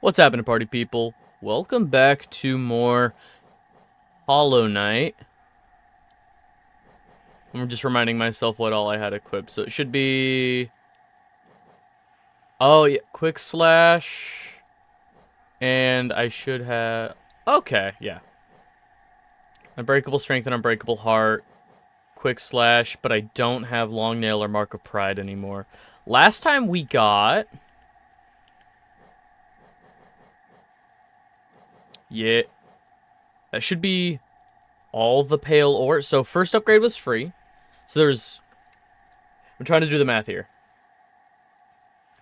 What's happening, party people? Welcome back to more Hollow Knight. I'm just reminding myself what all I had equipped. So it should be... Oh, yeah, Quick Slash. And I should have... Okay, yeah. Unbreakable Strength and Unbreakable Heart. Quick Slash, but I don't have Long Nail or Mark of Pride anymore. Last time we got... Yeah. That should be all the Pale Ore. So first upgrade was free. So there's... I'm trying to do the math here.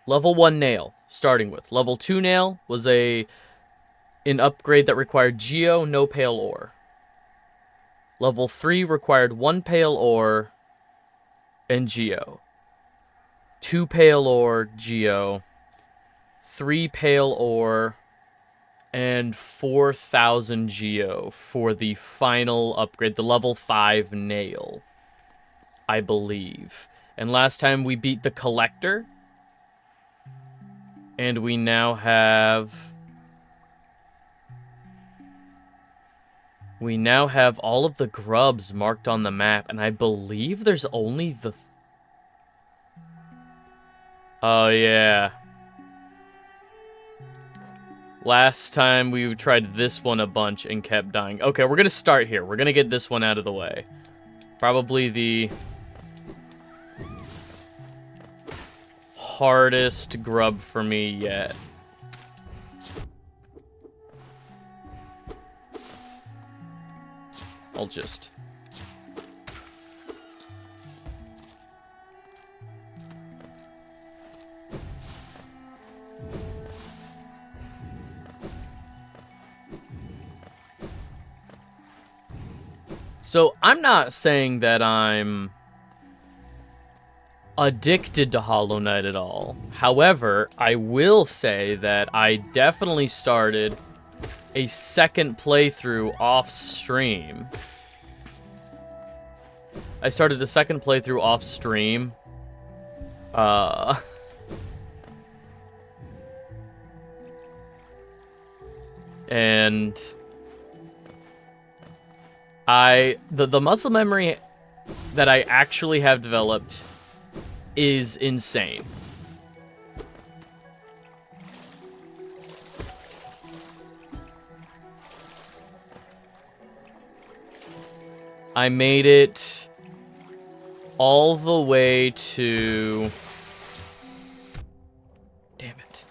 Level 1 nail, starting with. Level 2 nail was an upgrade that required Geo, no Pale Ore. Level 3 required 1 Pale Ore and Geo. 2 Pale Ore, Geo. 3 Pale Ore, and 4,000 Geo for the final upgrade, the level 5 nail, I believe. And last time we beat the Collector. And we now have... all of the grubs marked on the map. And I believe there's only the... Oh, yeah. Last time we tried this one a bunch and kept dying. Okay, we're going to start here. We're going to get this one out of the way. Probably the... hardest grub for me yet. I'll just... So, I'm not saying that I'm addicted to Hollow Knight at all. However, I will say that I definitely started a second playthrough off stream. I started the second playthrough off stream. And the muscle memory that I actually have developed is insane. I made it all the way to... Damn it.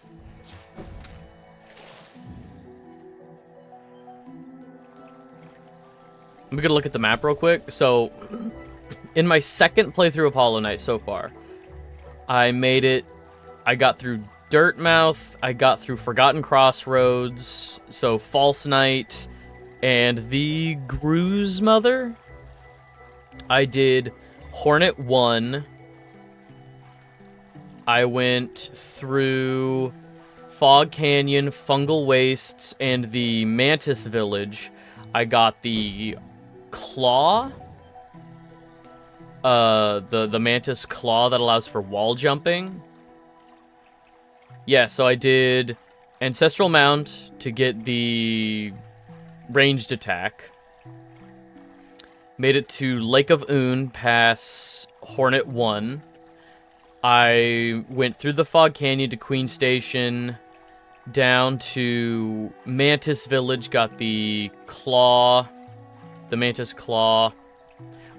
Let me get a look at the map real quick. So, in my second playthrough of Hollow Knight so far, I made it... I got through Dirtmouth, I got through Forgotten Crossroads, so False Knight, and the Gru's Mother. I did Hornet 1. I went through Fog Canyon, Fungal Wastes, and the Mantis Village. I got the Claw. The Mantis Claw that allows for wall jumping. Yeah, so I did Ancestral Mound to get the ranged attack. Made it to Lake of Un past Hornet 1. I went through the Fog Canyon to Queen Station, down to Mantis Village, got the Claw, the Mantis Claw.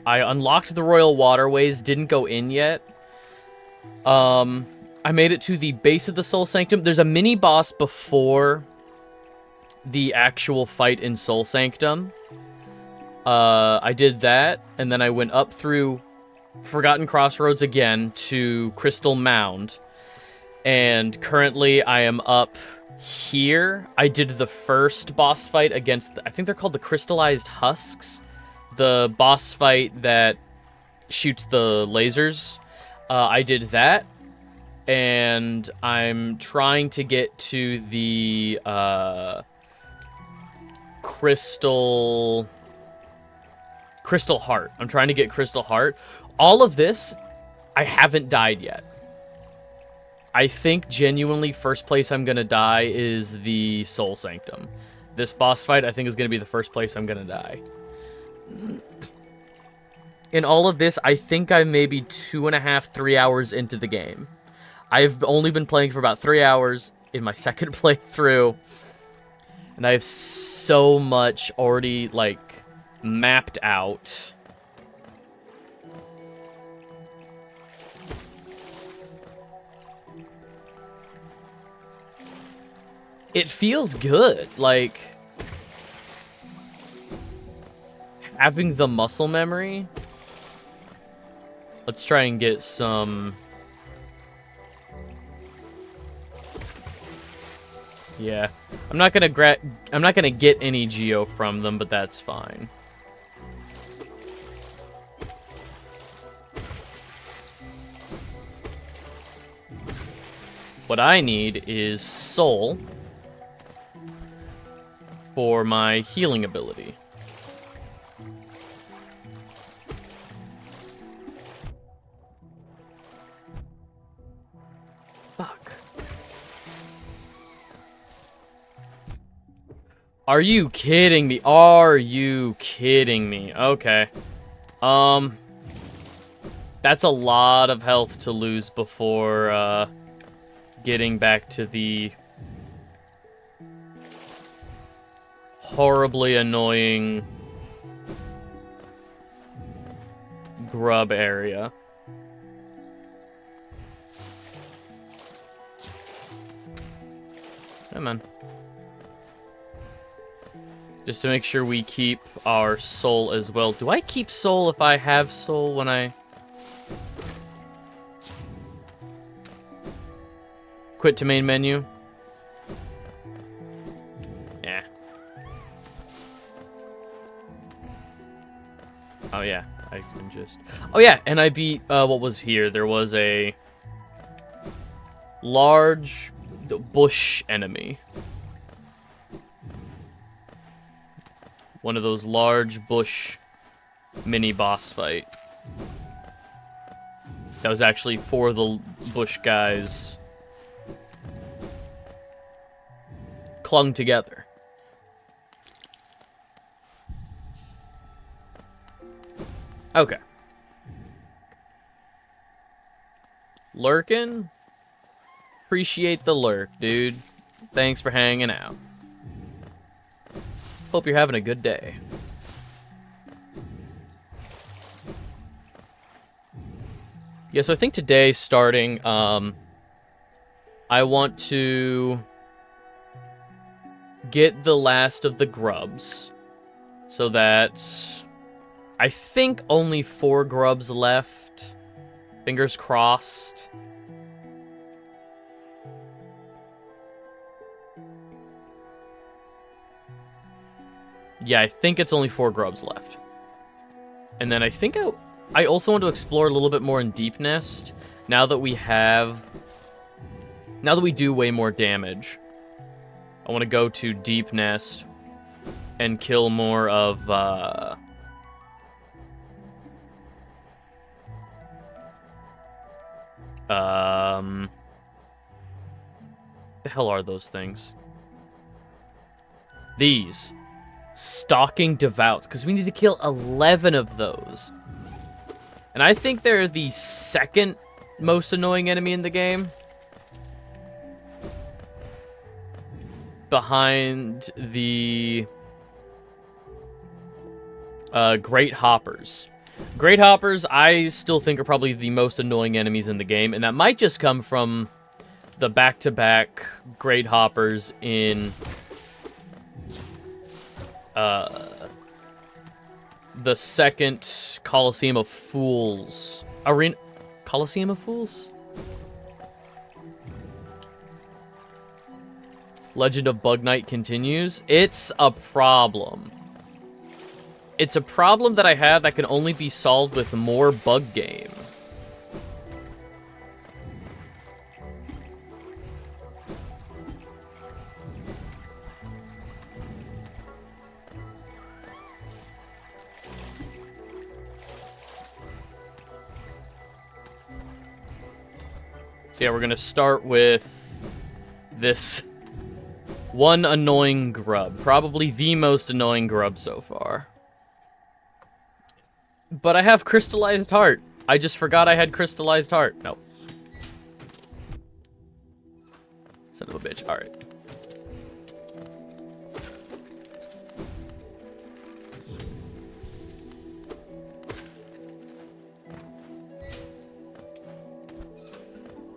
I unlocked the Royal Waterways, didn't go in yet. I made it to the base of the Soul Sanctum. There's a mini-boss before the actual fight in Soul Sanctum. I did that, and then I went up through Forgotten Crossroads again to Crystal Mound. And currently I am up here. I did the first boss fight against, I think they're called the Crystallized Husks. The boss fight that shoots the lasers. I did that. And I'm trying to get to the Crystal Heart. I'm trying to get Crystal Heart. All of this, I haven't died yet. I think genuinely first place I'm going to die is the Soul Sanctum. This boss fight, I think, is going to be the first place I'm going to die. In all of this, I think I'm maybe 2.5, 3 hours into the game. I've only been playing for about 3 hours in my second playthrough. And I have so much already, like, mapped out. It feels good, like, having the muscle memory. Let's try and get some... Yeah. I'm not gonna get any Geo from them, but that's fine. What I need is Soul for my healing ability. Fuck. Are you kidding me? Are you kidding me? Okay. That's a lot of health to lose before, getting back to the horribly annoying grub area. Come on. Just to make sure we keep our soul as well. Do I keep soul if I have soul when I... Quit to main menu? Yeah. Oh yeah, I can just... Oh yeah, and I beat, what was here? There was a large bush enemy. One of those large bush mini boss fight. That was actually for the bush guys clung together. Okay. Lurkin? Appreciate the lurk, dude. Thanks for hanging out. Hope you're having a good day. Yeah, so I think today, starting, I want to get the last of the grubs. So that's, I think, only 4 grubs left. Fingers crossed. Yeah, I think it's only 4 grubs left. And then I think I also want to explore a little bit more in Deep Nest. Now that we do way more damage. I want to go to Deep Nest and kill more of, the hell are those things? These. Stalking Devouts, because we need to kill 11 of those. And I think they're the second most annoying enemy in the game. Behind the Great Hoppers. Great Hoppers, I still think, are probably the most annoying enemies in the game, and that might just come from the back-to-back Great Hoppers in the second Coliseum of Fools. Coliseum of Fools? Legend of Bug Knight continues. It's a problem. It's a problem that I have that can only be solved with more bug game. So yeah, we're gonna start with this one annoying grub. Probably the most annoying grub so far. But I have crystallized heart. I just forgot I had crystallized heart. Nope. Son of a bitch. Alright.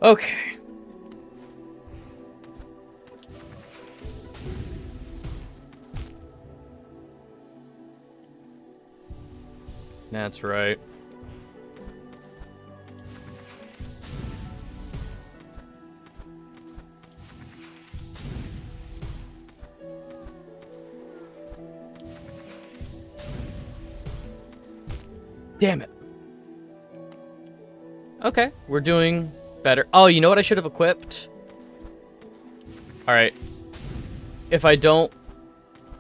Okay. That's right. Damn it. Okay, we're doing better. Oh, you know what I should have equipped? Alright. If I don't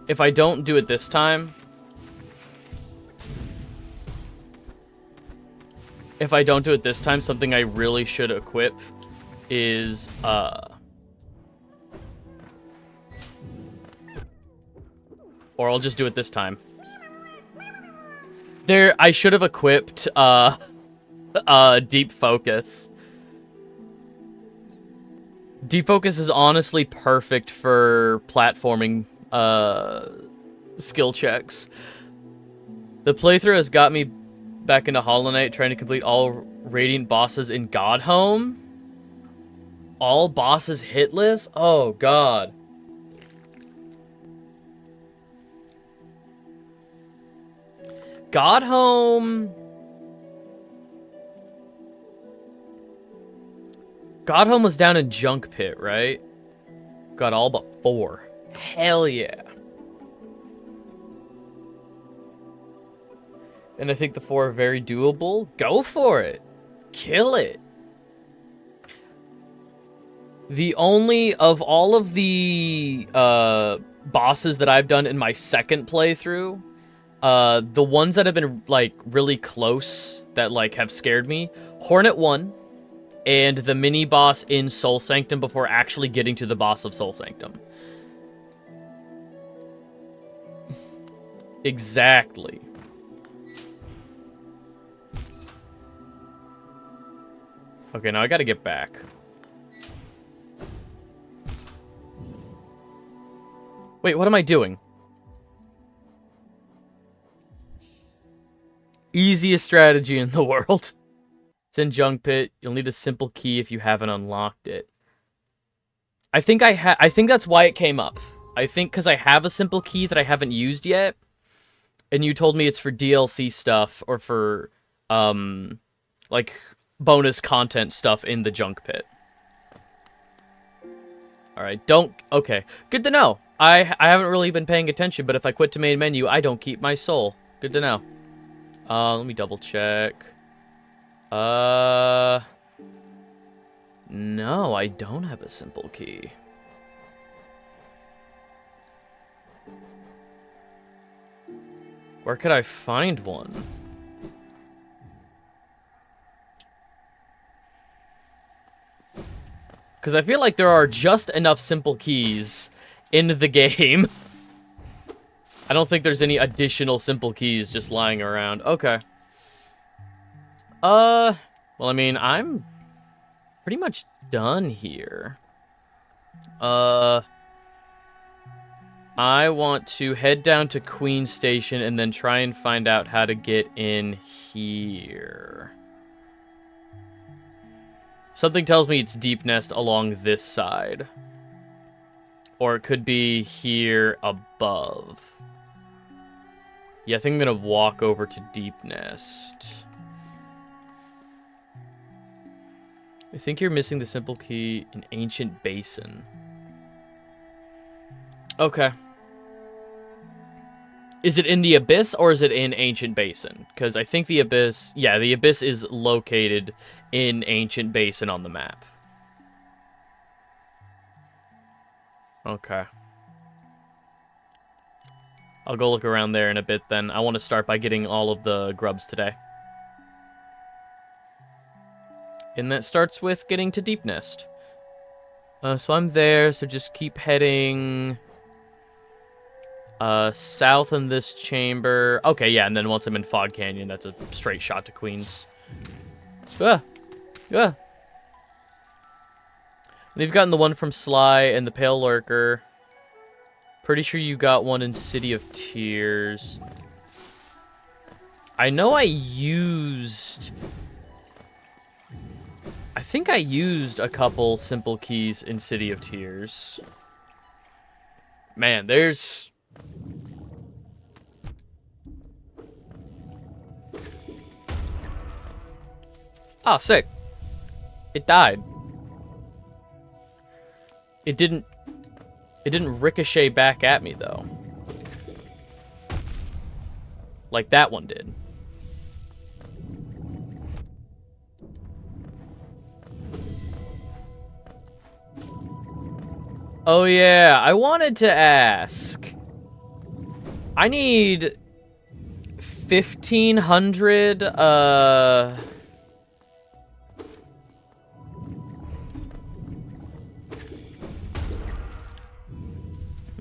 do it this time... If I don't do it this time, something I really should equip is, or I'll just do it this time. I should have equipped, Deep Focus. Deep Focus is honestly perfect for platforming, skill checks. The playthrough has got me back into Hollow Knight, trying to complete all Radiant bosses in Godhome. All bosses hitless? Oh, God. Godhome... Godhome was down in Junk Pit, right? Got all but 4. Hell yeah. And I think the 4 are very doable. Go for it. Kill it. The only of all of the bosses that I've done in my second playthrough, the ones that have been like really close that like have scared me, Hornet 1 and the mini boss in Soul Sanctum before actually getting to the boss of Soul Sanctum. Exactly. Okay, now I gotta get back. Wait, what am I doing? Easiest strategy in the world. It's in Junk Pit. You'll need a simple key if you haven't unlocked it. I think that's why it came up. I think because I have a simple key that I haven't used yet. And you told me it's for DLC stuff or for, like, bonus content stuff in the Junk Pit. Alright, okay. Good to know. I haven't really been paying attention, but if I quit to main menu, I don't keep my soul. Good to know. Let me double check. No, I don't have a simple key. Where could I find one? Because I feel like there are just enough simple keys in the game. I don't think there's any additional simple keys just lying around. Okay. Well, I mean, I'm pretty much done here. I want to head down to Queen Station and then try and find out how to get in here. Something tells me it's Deep Nest along this side. Or it could be here above. Yeah, I think I'm gonna walk over to Deep Nest. I think you're missing the simple key in Ancient Basin. Okay. Is it in the Abyss or is it in Ancient Basin? Because I think the Abyss... Yeah, the Abyss is located in Ancient Basin on the map. Okay. I'll go look around there in a bit then. I want to start by getting all of the grubs today. And that starts with getting to Deep Nest. So I'm there, so just keep heading south in this chamber. Okay, yeah, and then once I'm in Fog Canyon, that's a straight shot to Queens. Ah! Ah! And you've gotten the one from Sly and the Pale Lurker. Pretty sure you got one in City of Tears. I know I think I used a couple simple keys in City of Tears. Man, there's... Oh, sick. It died. It didn't ricochet back at me, though. Like that one did. Oh yeah, I wanted to ask. I need 1,500,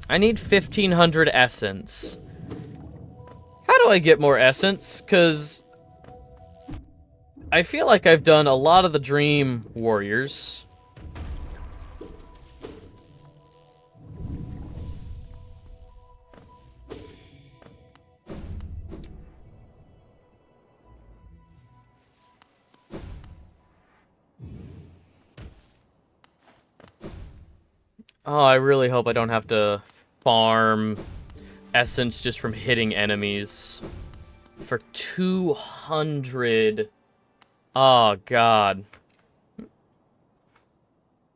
I need 1,500 essence. How do I get more essence? Because I feel like I've done a lot of the Dream Warriors. Oh, I really hope I don't have to farm essence just from hitting enemies for 200. Oh, God.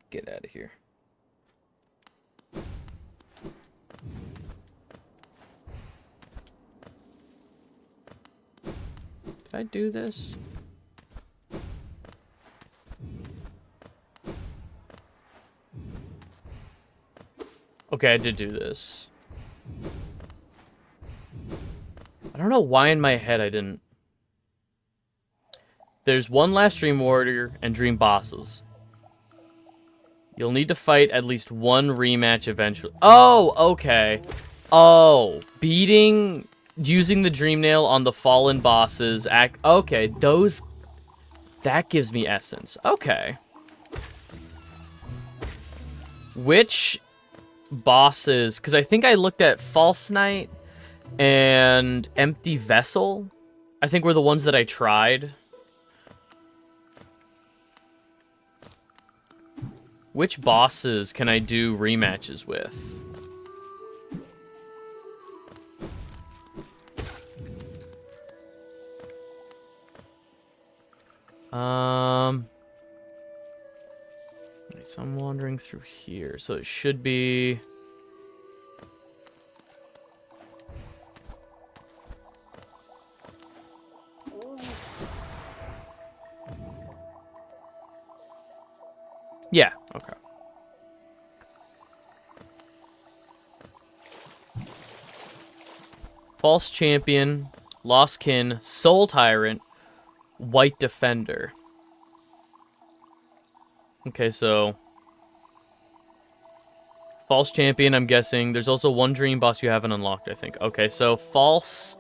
Get out of here. Did I do this? Okay, I did do this. I don't know why in my head I didn't. There's one last Dream Warrior and Dream Bosses. You'll need to fight at least one rematch eventually. Oh, okay. Oh, using the Dream Nail on the fallen bosses. Okay, that gives me essence. Okay. Which bosses, because I think I looked at False Knight and Empty Vessel, I think were the ones that I tried. Which bosses can I do rematches with? So I'm wandering through here. So it should be... Yeah, okay. False Champion, Lost Kin, Soul Tyrant, White Defender. Okay, so... False Champion, I'm guessing. There's also one Dream Boss you haven't unlocked, I think. Okay, so False...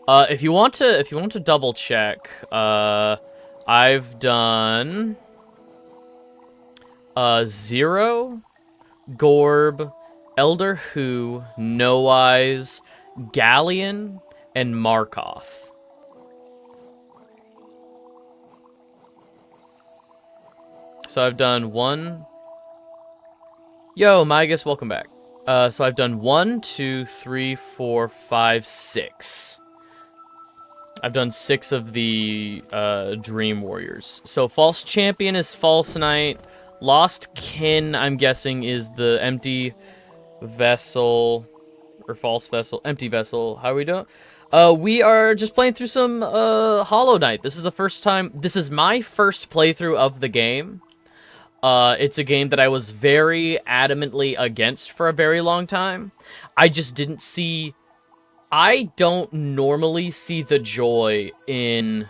if you want to double check, I've done... Zero, Gorb, Elder Who, No Eyes, Galleon, and Markoth. So I've done one... Yo, Migus, welcome back. So I've done 1, 2, 3, 4, 5, 6. I've done 6 of the Dream Warriors. So False Champion is False Knight. Lost Kin, I'm guessing, is the Empty Vessel, or False Vessel, Empty Vessel. How are we doing? We are just playing through some Hollow Knight. This is the first time, this is my first playthrough of the game. It's a game that I was very adamantly against for a very long time. I just didn't see, I don't normally see the joy in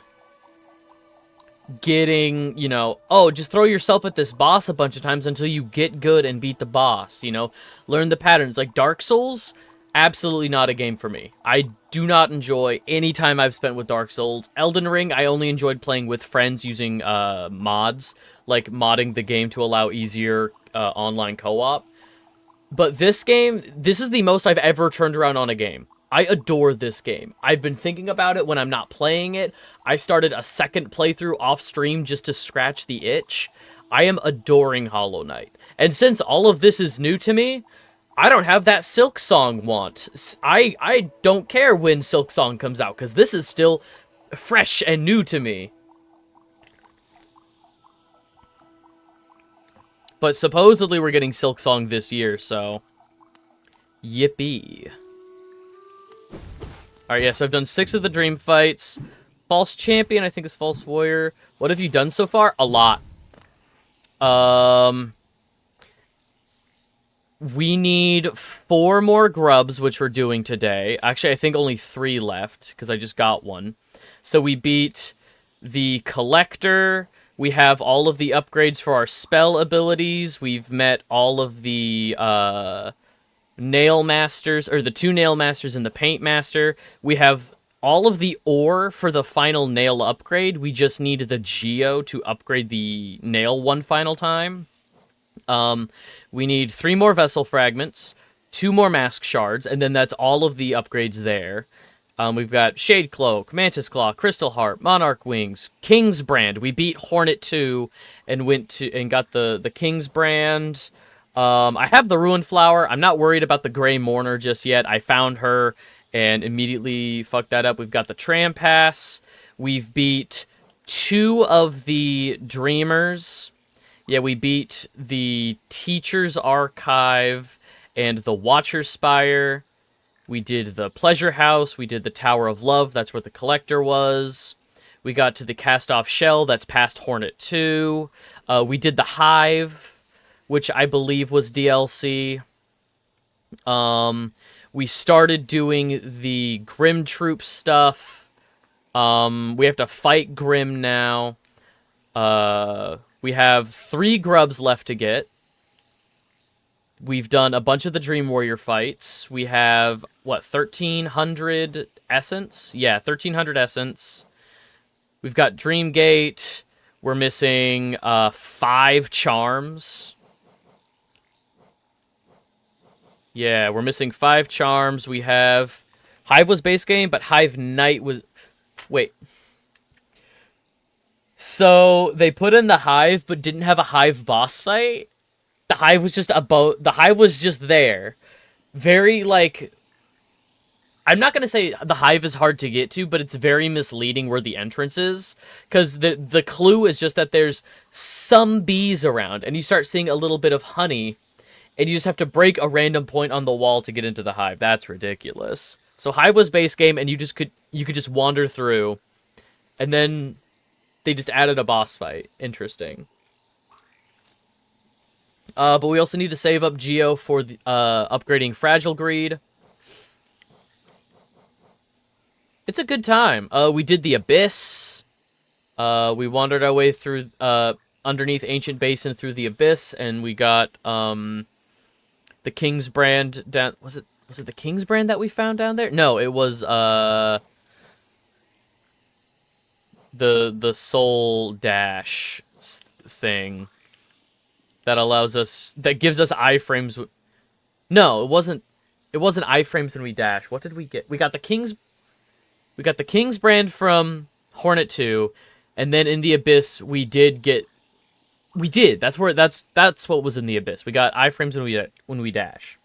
getting, oh, just throw yourself at this boss a bunch of times until you get good and beat the boss, learn the patterns. Like Dark Souls, absolutely not a game for me. I do not enjoy any time I've spent with Dark Souls. Elden Ring, I only enjoyed playing with friends using mods, like modding the game to allow easier online co-op. But this game, this is the most I've ever turned around on a game. I adore this game. I've been thinking about it when I'm not playing it. I started a second playthrough off stream just to scratch the itch. I am adoring Hollow Knight. And since all of this is new to me, I don't have that Silk Song want. I don't care when Silk Song comes out, because this is still fresh and new to me. But supposedly we're getting Silk Song this year, so yippee. Alright, yeah, so I've done 6 of the dream fights. False Champion, I think, is False Warrior. What have you done so far? A lot. We need 4 more grubs, which we're doing today. Actually, I think only 3 left, because I just got one. So we beat the Collector. We have all of the upgrades for our spell abilities. We've met all of the Nail Masters, or the 2 Nail Masters and the Paint Master. We have all of the ore for the final nail upgrade. We just need the Geo to upgrade the nail one final time. We need 3 more vessel fragments, 2 more mask shards, and then that's all of the upgrades there. We've got Shade Cloak, Mantis Claw, Crystal Harp, Monarch Wings, King's Brand. We beat Hornet 2 and got the King's Brand. I have the Ruined Flower. I'm not worried about the Grey Mourner just yet. I found her and immediately fucked that up. We've got the Tram Pass. We've beat 2 of the Dreamers. Yeah, we beat the Teacher's Archive and the Watcher's Spire. We did the Pleasure House. We did the Tower of Love. That's where the Collector was. We got to the Cast-Off Shell. That's past Hornet 2. We did the Hive, which I believe was DLC. We started doing the Grim Troop stuff. We have to fight Grim now. We have 3 grubs left to get. We've done a bunch of the Dream Warrior fights. We have, 1,300 essence? Yeah, 1,300 essence. We've got Dream Gate. We're missing 5 charms. Yeah, we're missing 5 charms. We have... Hive was base game, but Hive Knight was... Wait. So, they put in the Hive, but didn't have a Hive boss fight? The Hive was just the Hive was just there. Very, I'm not going to say the Hive is hard to get to, but it's very misleading where the entrance is. Because the clue is just that there's some bees around, and you start seeing a little bit of honey, and you just have to break a random point on the wall to get into the Hive. That's ridiculous. So Hive was base game, and you could just wander through, and then they just added a boss fight. Interesting. But we also need to save up Geo for the, upgrading Fragile Greed. It's a good time. We did the Abyss. We wandered our way through underneath Ancient Basin through the Abyss, and we got the King's Brand down. Was it the King's Brand that we found down there? No, it was the Soul Dash thing. That gives us iframes. No, it wasn't iframes when we dash. What did we get? We got the King's Brand from Hornet 2, and then in the Abyss that's what was in the Abyss. We got iframes when we dash.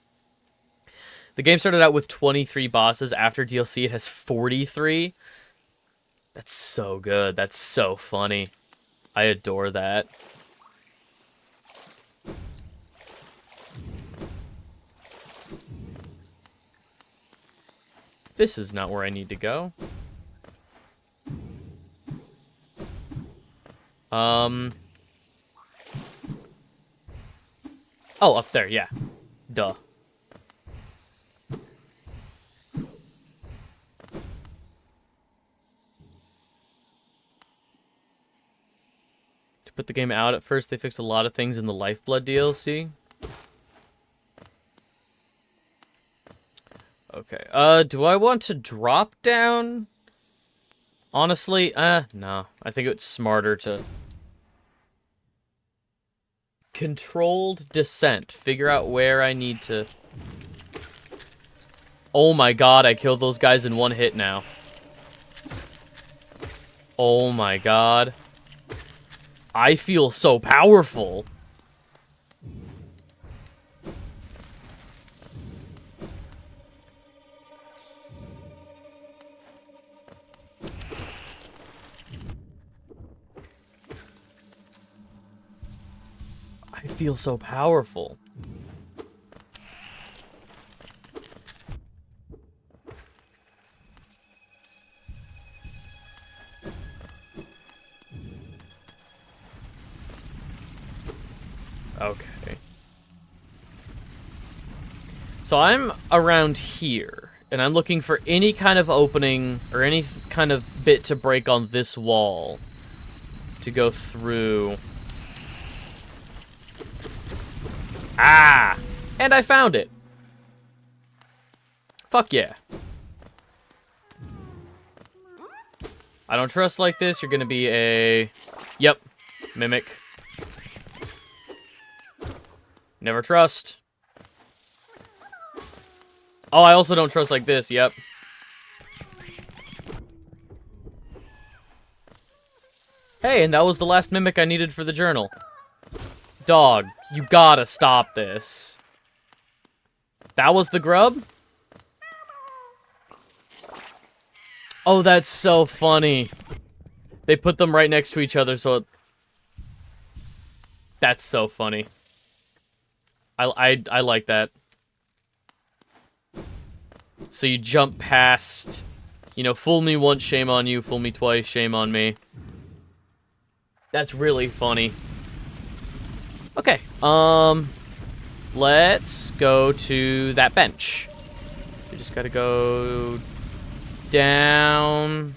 The game started out with 23 bosses. After DLC it has 43. That's so good. That's so funny. I adore that. This is not where I need to go. Oh, up there, yeah. Duh. To put the game out at first, they fixed a lot of things in the Lifeblood DLC. Okay, do I want to drop down? Honestly, no. I think it's smarter to... Controlled descent. Figure out where I need to... Oh my god, I killed those guys in one hit now. Oh my god. I feel so powerful. I feel so powerful. Okay. So I'm around here, and I'm looking for any kind of opening or any kind of bit to break on this wall to go through. Ah! And I found it. Fuck yeah. I don't trust like this. You're gonna be a... Yep. Mimic. Never trust. Oh, I also don't trust like this. Yep. Hey, and that was the last mimic I needed for the journal. Dog, you gotta stop this. That was the grub? Oh, that's so funny. They put them right next to each other, so it... That's so funny. I like that. So you jump past, you know, fool me once, shame on you, fool me twice, shame on me. That's really funny. Okay, let's go to that bench. We just gotta go down.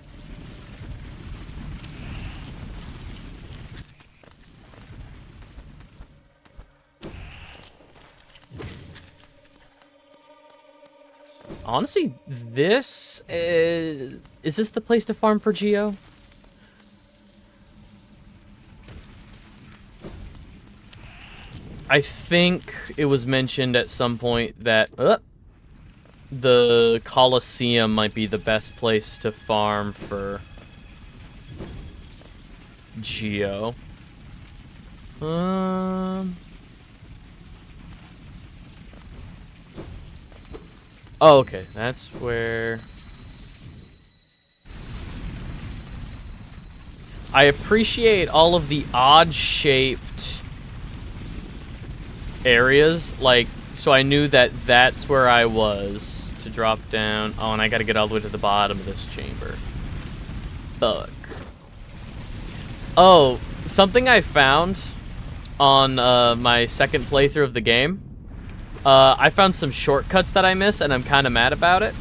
Honestly, this is this the place to farm for Geo? I think it was mentioned at some point that the Colosseum might be the best place to farm for Geo. Oh, okay, that's where... I appreciate all of the odd-shaped areas, like, so I knew that that's where I was to drop down. Oh, and I gotta get all the way to the bottom of this chamber. Fuck. Oh, something I found on my second playthrough of the game. I found some shortcuts that I missed, and I'm kind of mad about it.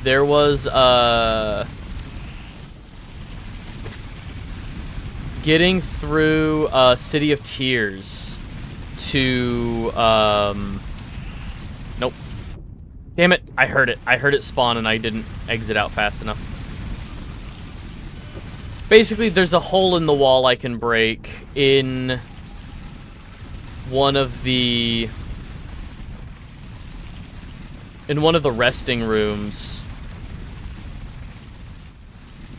There was, getting through, City of Tears to, nope. Damn it, I heard it. I heard it spawn, and I didn't exit out fast enough. Basically, there's a hole in the wall I can break in... one of the resting rooms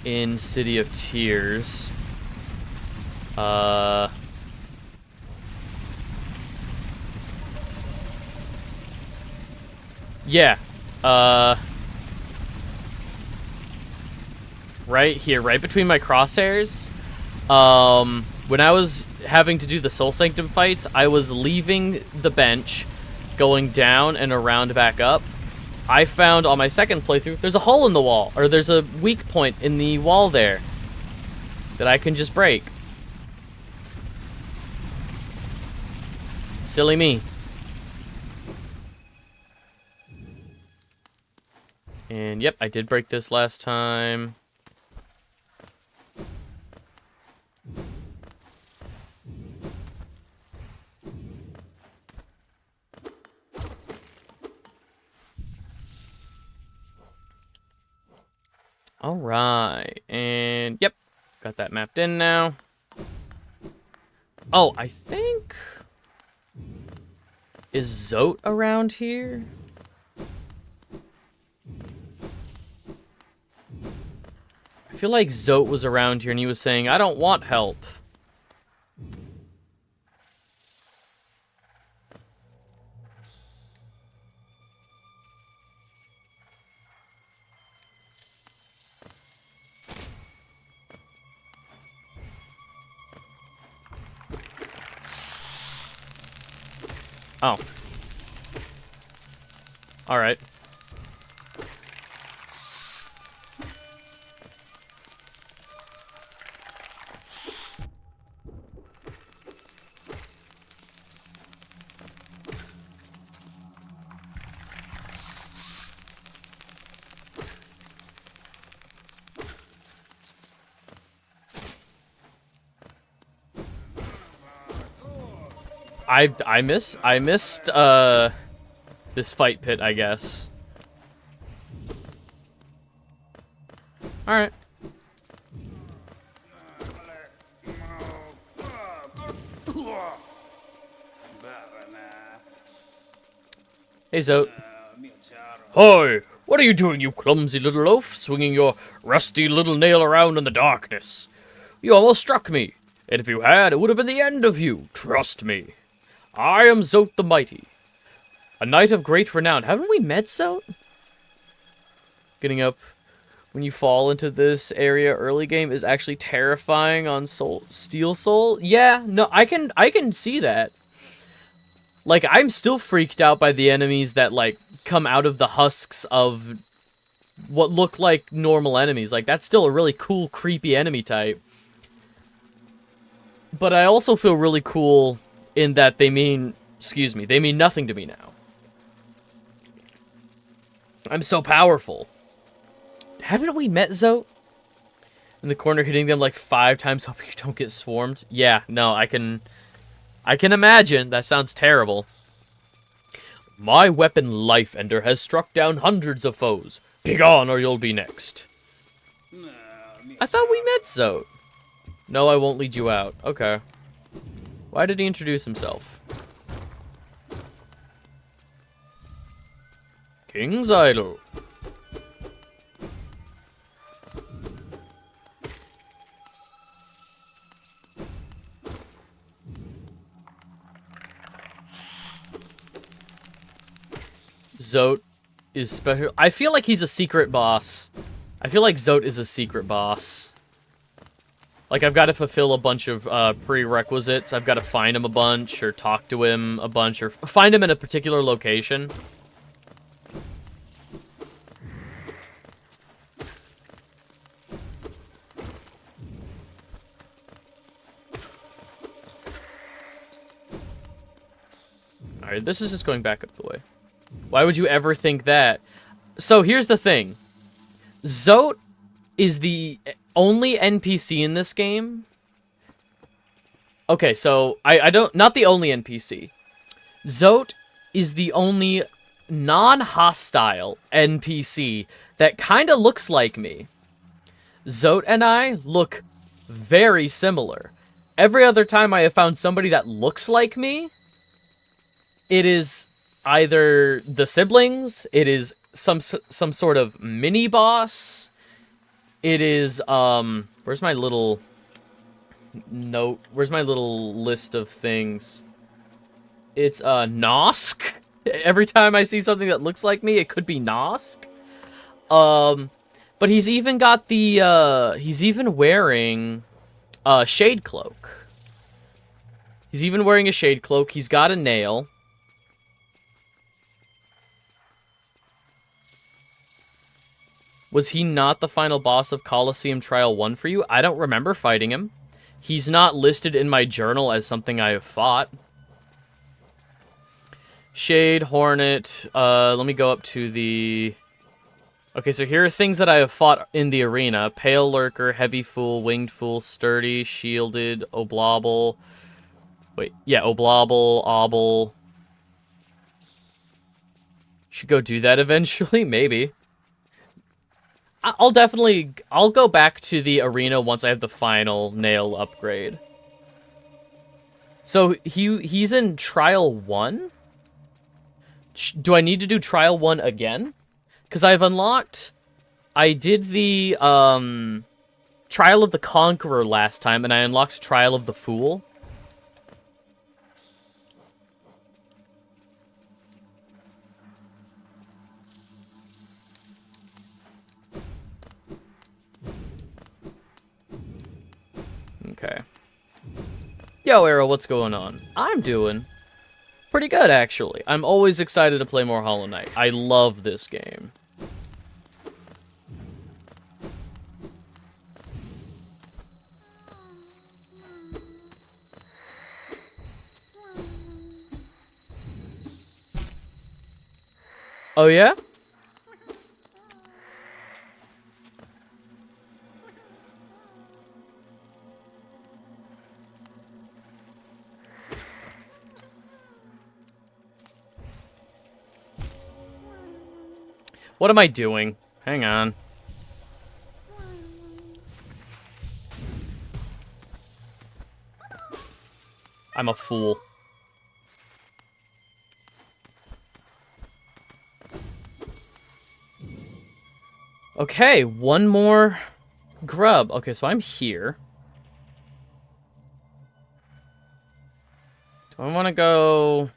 in City of Tears. Yeah. Right here, right between my crosshairs. When I was having to do the Soul Sanctum fights, I was leaving the bench, going down and around back up. I found on my second playthrough, there's a hole in the wall, or there's a weak point in the wall there that I can just break. Silly me. And yep, I did break this last time. Alright, and yep, got that mapped in now. Oh, I think... Is Zote around here? I feel like Zote was around here and he was saying, I don't want help. Oh. Alright. I missed this fight pit, I guess. All right. Hey, Zote. Hi! What are you doing, you clumsy little oaf, swinging your rusty little nail around in the darkness? You almost struck me, and if you had, it would have been the end of you, trust me. I am Zote the Mighty, a knight of great renown. Haven't we met Zote? Getting up when you fall into this area early game is actually terrifying on Steel Soul. Yeah, no, I can see that. Like, I'm still freaked out by the enemies that, like, come out of the husks of what look like normal enemies. Like, that's still a really cool, creepy enemy type. But I also feel really cool in that they mean, they mean nothing to me now. I'm so powerful. Haven't we met Zote? In the corner hitting them like 5 times, hoping you don't get swarmed? Yeah, no, I can imagine. That sounds terrible. My weapon, Life Ender, has struck down hundreds of foes. Begone or you'll be next. I thought we met Zote. No, I won't lead you out. Okay. Why did he introduce himself? King's Idol. Zote is special. I feel like he's a secret boss. I feel like Zote is a secret boss. Like, I've got to fulfill a bunch of prerequisites. I've got to find him a bunch, or talk to him a bunch, or find him in a particular location. Alright, this is just going back up the way. Why would you ever think that? So, here's the thing. Zote is the only NPC in this game. Okay, so, I don't... Not the only NPC. Zote is the only non-hostile NPC that kind of looks like me. Zote and I look very similar. Every other time I have found somebody that looks like me, it is either the siblings, it is some sort of mini-boss, it is, where's my little note? Where's my little list of things? It's, Nosk. Every time I see something that looks like me, it could be Nosk. But he's even got the, he's even wearing a shade cloak. He's even wearing a shade cloak. He's got a nail. Was he not the final boss of Colosseum Trial 1 for you? I don't remember fighting him. He's not listed in my journal as something I have fought. Shade, Hornet. Let me go up to the... Okay, so here are things that I have fought in the arena. Pale Lurker, Heavy Fool, Winged Fool, Sturdy, Shielded, Oblobble. Wait, yeah, Oblobble, Obble. Should go do that eventually, maybe. I'll go back to the arena once I have the final nail upgrade. So he's in Trial 1? Do I need to do Trial 1 again? Because I did the, Trial of the Conqueror last time, and I unlocked Trial of the Fool. Okay. Yo, Arrow, what's going on? I'm doing pretty good, actually. I'm always excited to play more Hollow Knight. I love this game. Oh, yeah? What am I doing? Hang on. I'm a fool. Okay, one more grub. Okay, so I'm here. Do I want to go...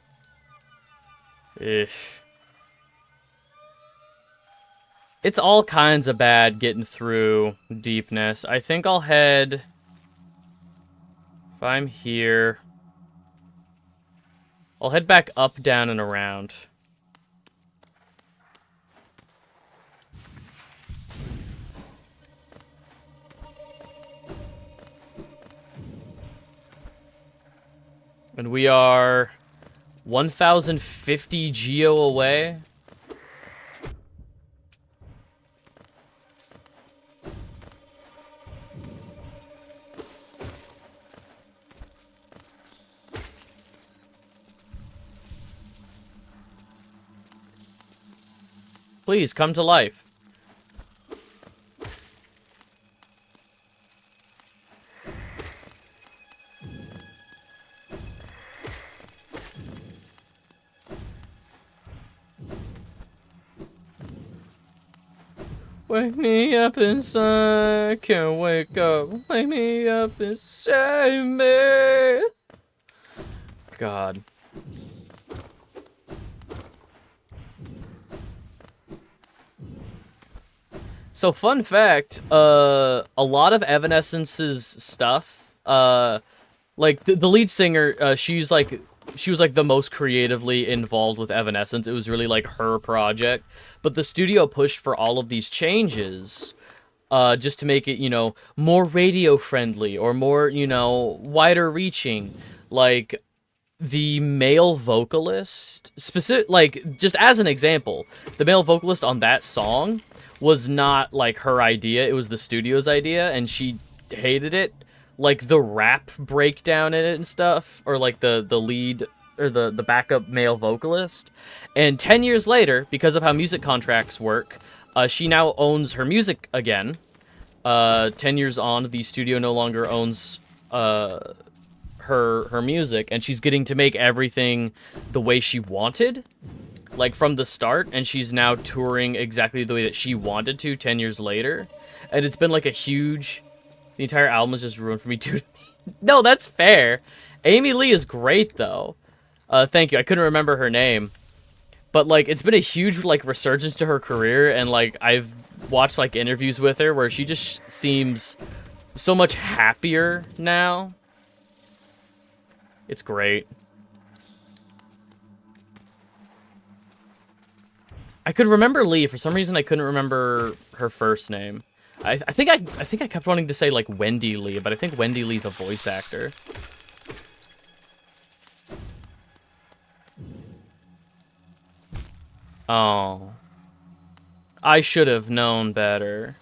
Ish. It's all kinds of bad getting through deepness. I think I'll head... If I'm here... I'll head back up, down, and around. And we are 1,050 geo away. Please, come to life. Wake me up inside, can't wake up. Wake me up and save me. God. So, fun fact, a lot of Evanescence's stuff, like, the lead singer, she was, like, the most creatively involved with Evanescence. It was really, like, her project. But the studio pushed for all of these changes, just to make it, you know, more radio-friendly, or more, you know, wider-reaching. Like, the male vocalist, like, just as an example, the male vocalist on that song was not, like, her idea. It was the studio's idea, and she hated it. Like, the rap breakdown in it and stuff, or, like, the lead, or the backup male vocalist. And 10 years later, because of how music contracts work, she now owns her music again. 10 years on, the studio no longer owns her music, and she's getting to make everything the way she wanted, like, from the start, and she's now touring exactly the way that she wanted to 10 years later. And it's been, like, a huge... The entire album is just ruined for me, dude. No, that's fair. Amy Lee is great, though. Thank you. I couldn't remember her name. But, like, it's been a huge, like, resurgence to her career, and, like, I've watched, like, interviews with her where she just seems so much happier now. It's great. I could remember Lee. For some reason, I couldn't remember her first name. I think I kept wanting to say, like, Wendy Lee, but I think Wendy Lee's a voice actor. Oh. I should have known better.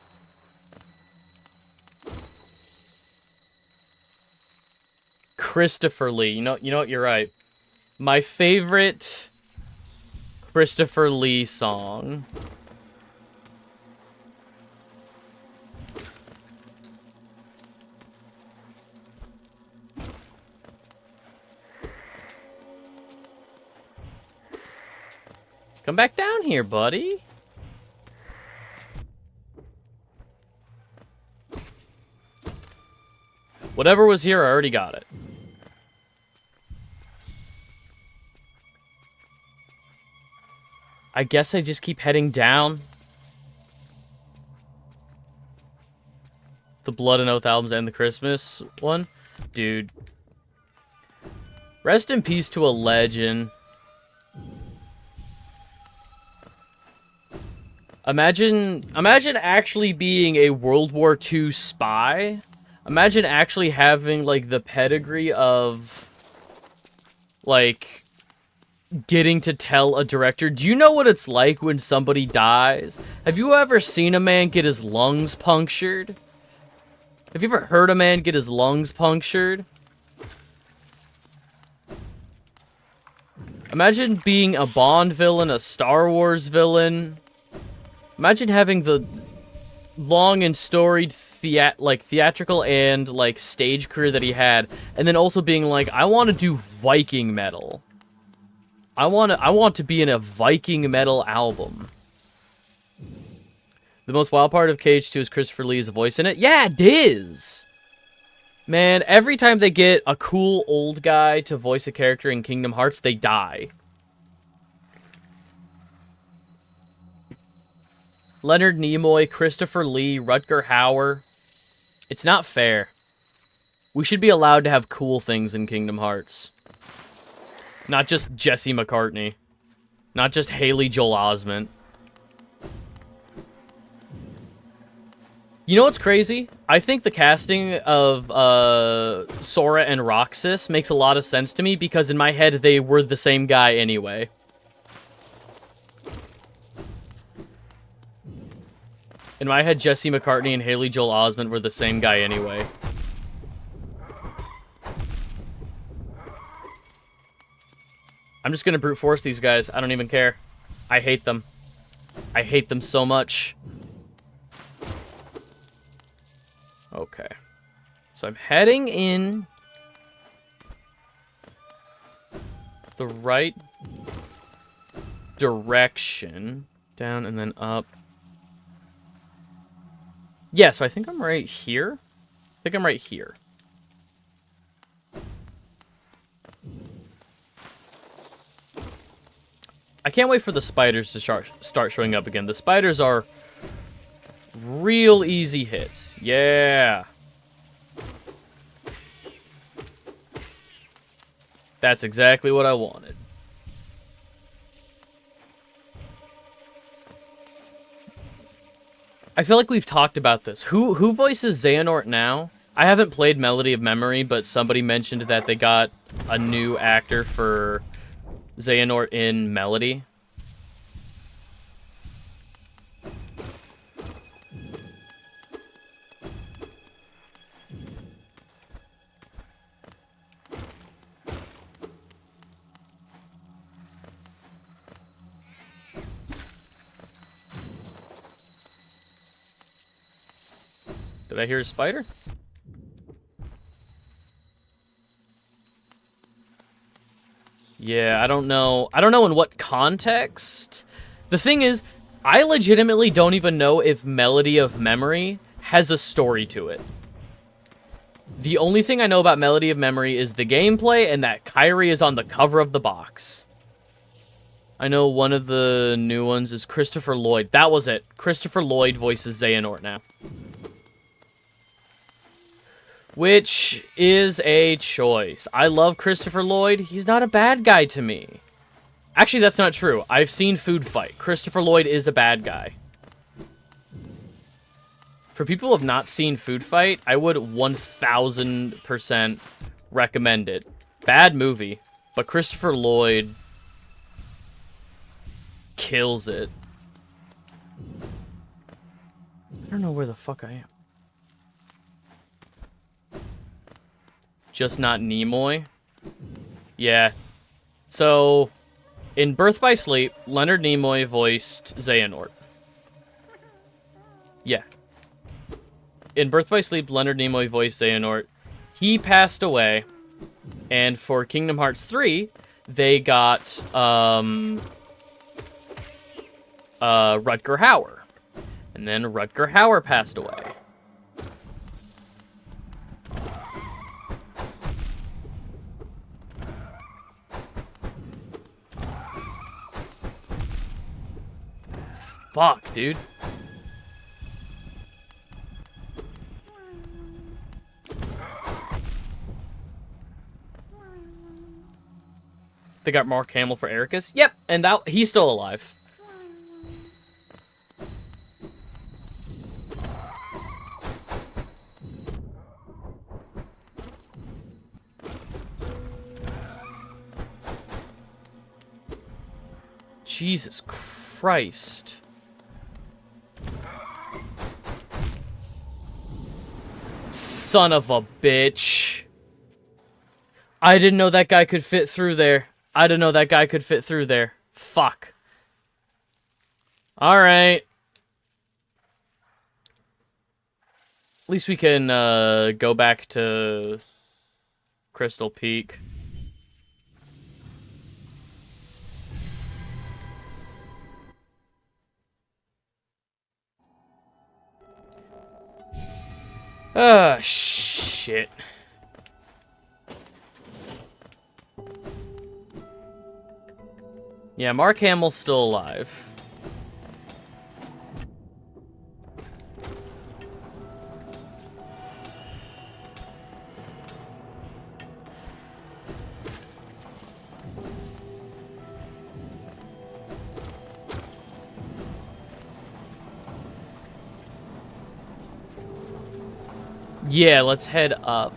Christopher Lee. You know what? You're right. My favorite Christopher Lee song Come back down here, buddy. Whatever was here, I already got it. I guess I just keep heading down. The Blood and Oath albums and the Christmas one. Dude. Rest in peace to a legend. Imagine actually being a World War II spy. Imagine actually having, like, the pedigree of, like, getting to tell a director, do you know what it's like when somebody dies? Have you ever seen a man get his lungs punctured? Have you ever heard a man get his lungs punctured? Imagine being a Bond villain, a Star Wars villain. Imagine having the long and storied theatrical and, like, stage career that he had, and then also being like, I want to do Viking metal. I want to be in a Viking metal album. The most wild part of KH2 is Christopher Lee's voice in it. Yeah, it is! Man, every time they get a cool old guy to voice a character in Kingdom Hearts, they die. Leonard Nimoy, Christopher Lee, Rutger Hauer. It's not fair. We should be allowed to have cool things in Kingdom Hearts. Not just Jesse McCartney. Not just Haley Joel Osment. You know what's crazy? I think the casting of Sora and Roxas makes a lot of sense to me because in my head they were the same guy anyway. In my head, Jesse McCartney and Haley Joel Osment were the same guy anyway. I'm just gonna brute force these guys. I don't even care. I hate them. I hate them so much. Okay. So I'm heading in the right direction. Down and then up. Yeah, so I think I'm right here. I think I'm right here. I can't wait for the spiders to start showing up again. The spiders are real easy hits. Yeah. That's exactly what I wanted. I feel like we've talked about this. Who voices Xehanort now? I haven't played Melody of Memory, but somebody mentioned that they got a new actor for Xehanort in Melody. Did I hear a spider? Yeah, I don't know. I don't know in what context. The thing is, I legitimately don't even know if Melody of Memory has a story to it. The only thing I know about Melody of Memory is the gameplay and that Kairi is on the cover of the box. I know one of the new ones is Christopher Lloyd. That was it. Christopher Lloyd voices Xehanort now. Which is a choice. I love Christopher Lloyd. He's not a bad guy to me. Actually, that's not true. I've seen Food Fight. Christopher Lloyd is a bad guy. For people who have not seen Food Fight, I would 1000% recommend it. Bad movie, but Christopher Lloyd kills it. I don't know where the fuck I am. Just not Nimoy? Yeah. So, in Birth by Sleep, Leonard Nimoy voiced Xehanort. Yeah. In Birth by Sleep, Leonard Nimoy voiced Xehanort. He passed away, and for Kingdom Hearts 3, they got, Rutger Hauer. And then Rutger Hauer passed away. Fuck, dude. They got Mark Hamill for Ericus? Yep, and that he's still alive. Jesus Christ. Son of a bitch. I didn't know that guy could fit through there. I didn't know that guy could fit through there. Fuck. Alright. At least we can go back to Crystal Peak. Ah, shit. Yeah, Mark Hamill's still alive. Yeah, let's head up.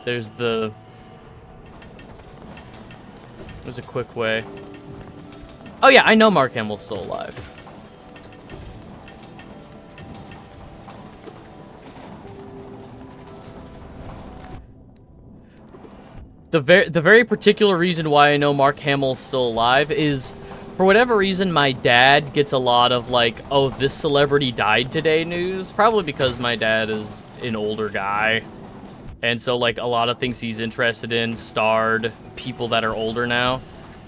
There's a quick way. Oh yeah, I know Mark Hamill's still alive. The very particular reason why I know Mark Hamill's still alive is, for whatever reason, my dad gets a lot of like, oh, this celebrity died today news. Probably because my dad is an older guy. And so like a lot of things he's interested in starred people that are older now.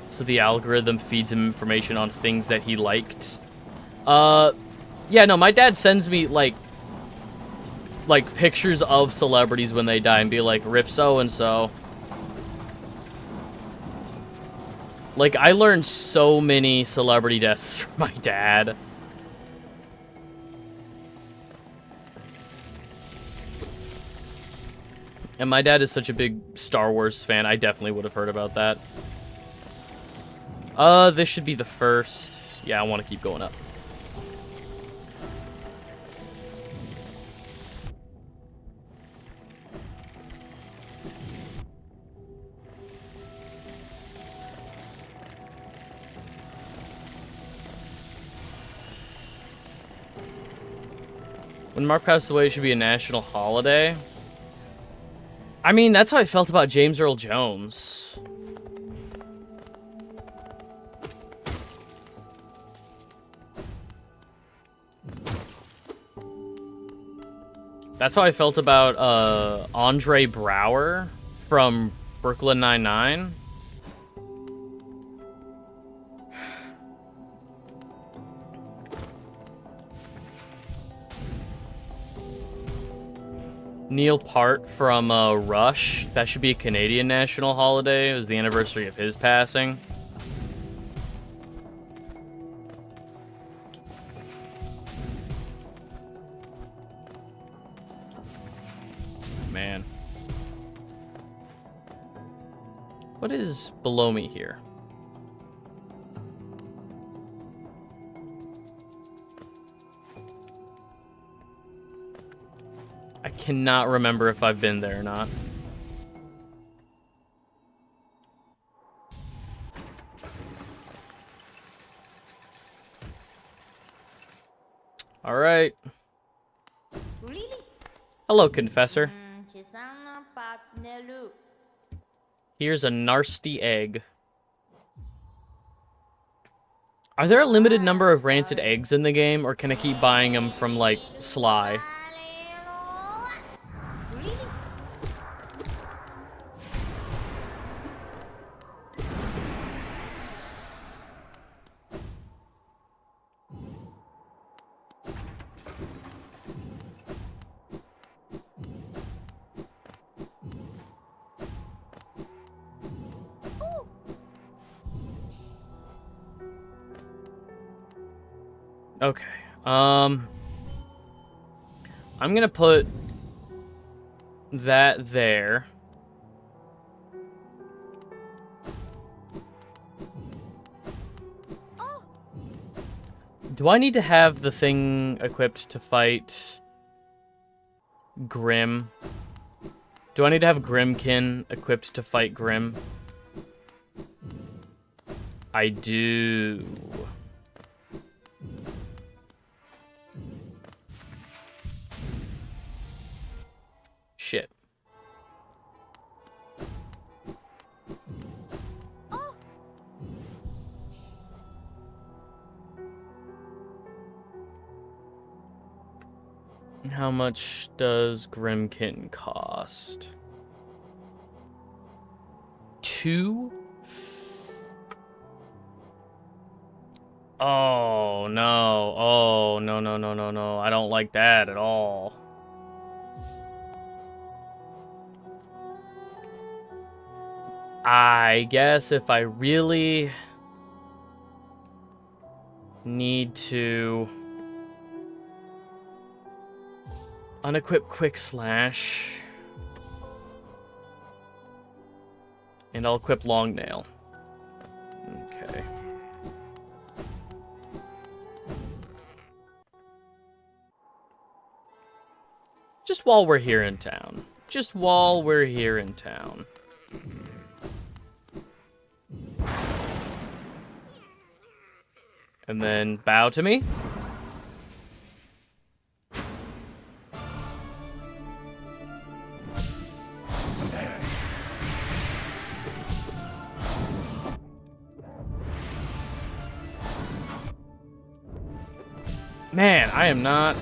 So the algorithm feeds him information on things that he liked. Yeah, no, my dad sends me like pictures of celebrities when they die and be like, rip so-and-so. Like, I learned so many celebrity deaths from my dad. And my dad is such a big Star Wars fan, I definitely would have heard about that. This should be the first. Yeah, I want to keep going up. When Mark passed away, it should be a national holiday. I mean, that's how I felt about James Earl Jones. That's how I felt about Andre Braugher from Brooklyn Nine-Nine. Neil Peart from Rush. That should be a Canadian national holiday. It was the anniversary of his passing. Man. What is below me here? I cannot remember if I've been there or not. All right. Really? Hello, Confessor. Here's a nasty egg. Are there a limited number of rancid eggs in the game, or can I keep buying them from, like, Sly? Okay. I'm gonna put that there. Do I need to have the thing equipped to fight Grim? Do I need to have Grimkin equipped to fight Grim? I do. Shit. How much does Grimkin cost? 2? Oh, no. Oh, no, no, no, no, no. I don't like that at all. I guess if I really need to unequip Quick Slash, and I'll equip Long Nail. Okay. Just while we're here in town. Just while we're here in town. And then bow to me. Man, I am not...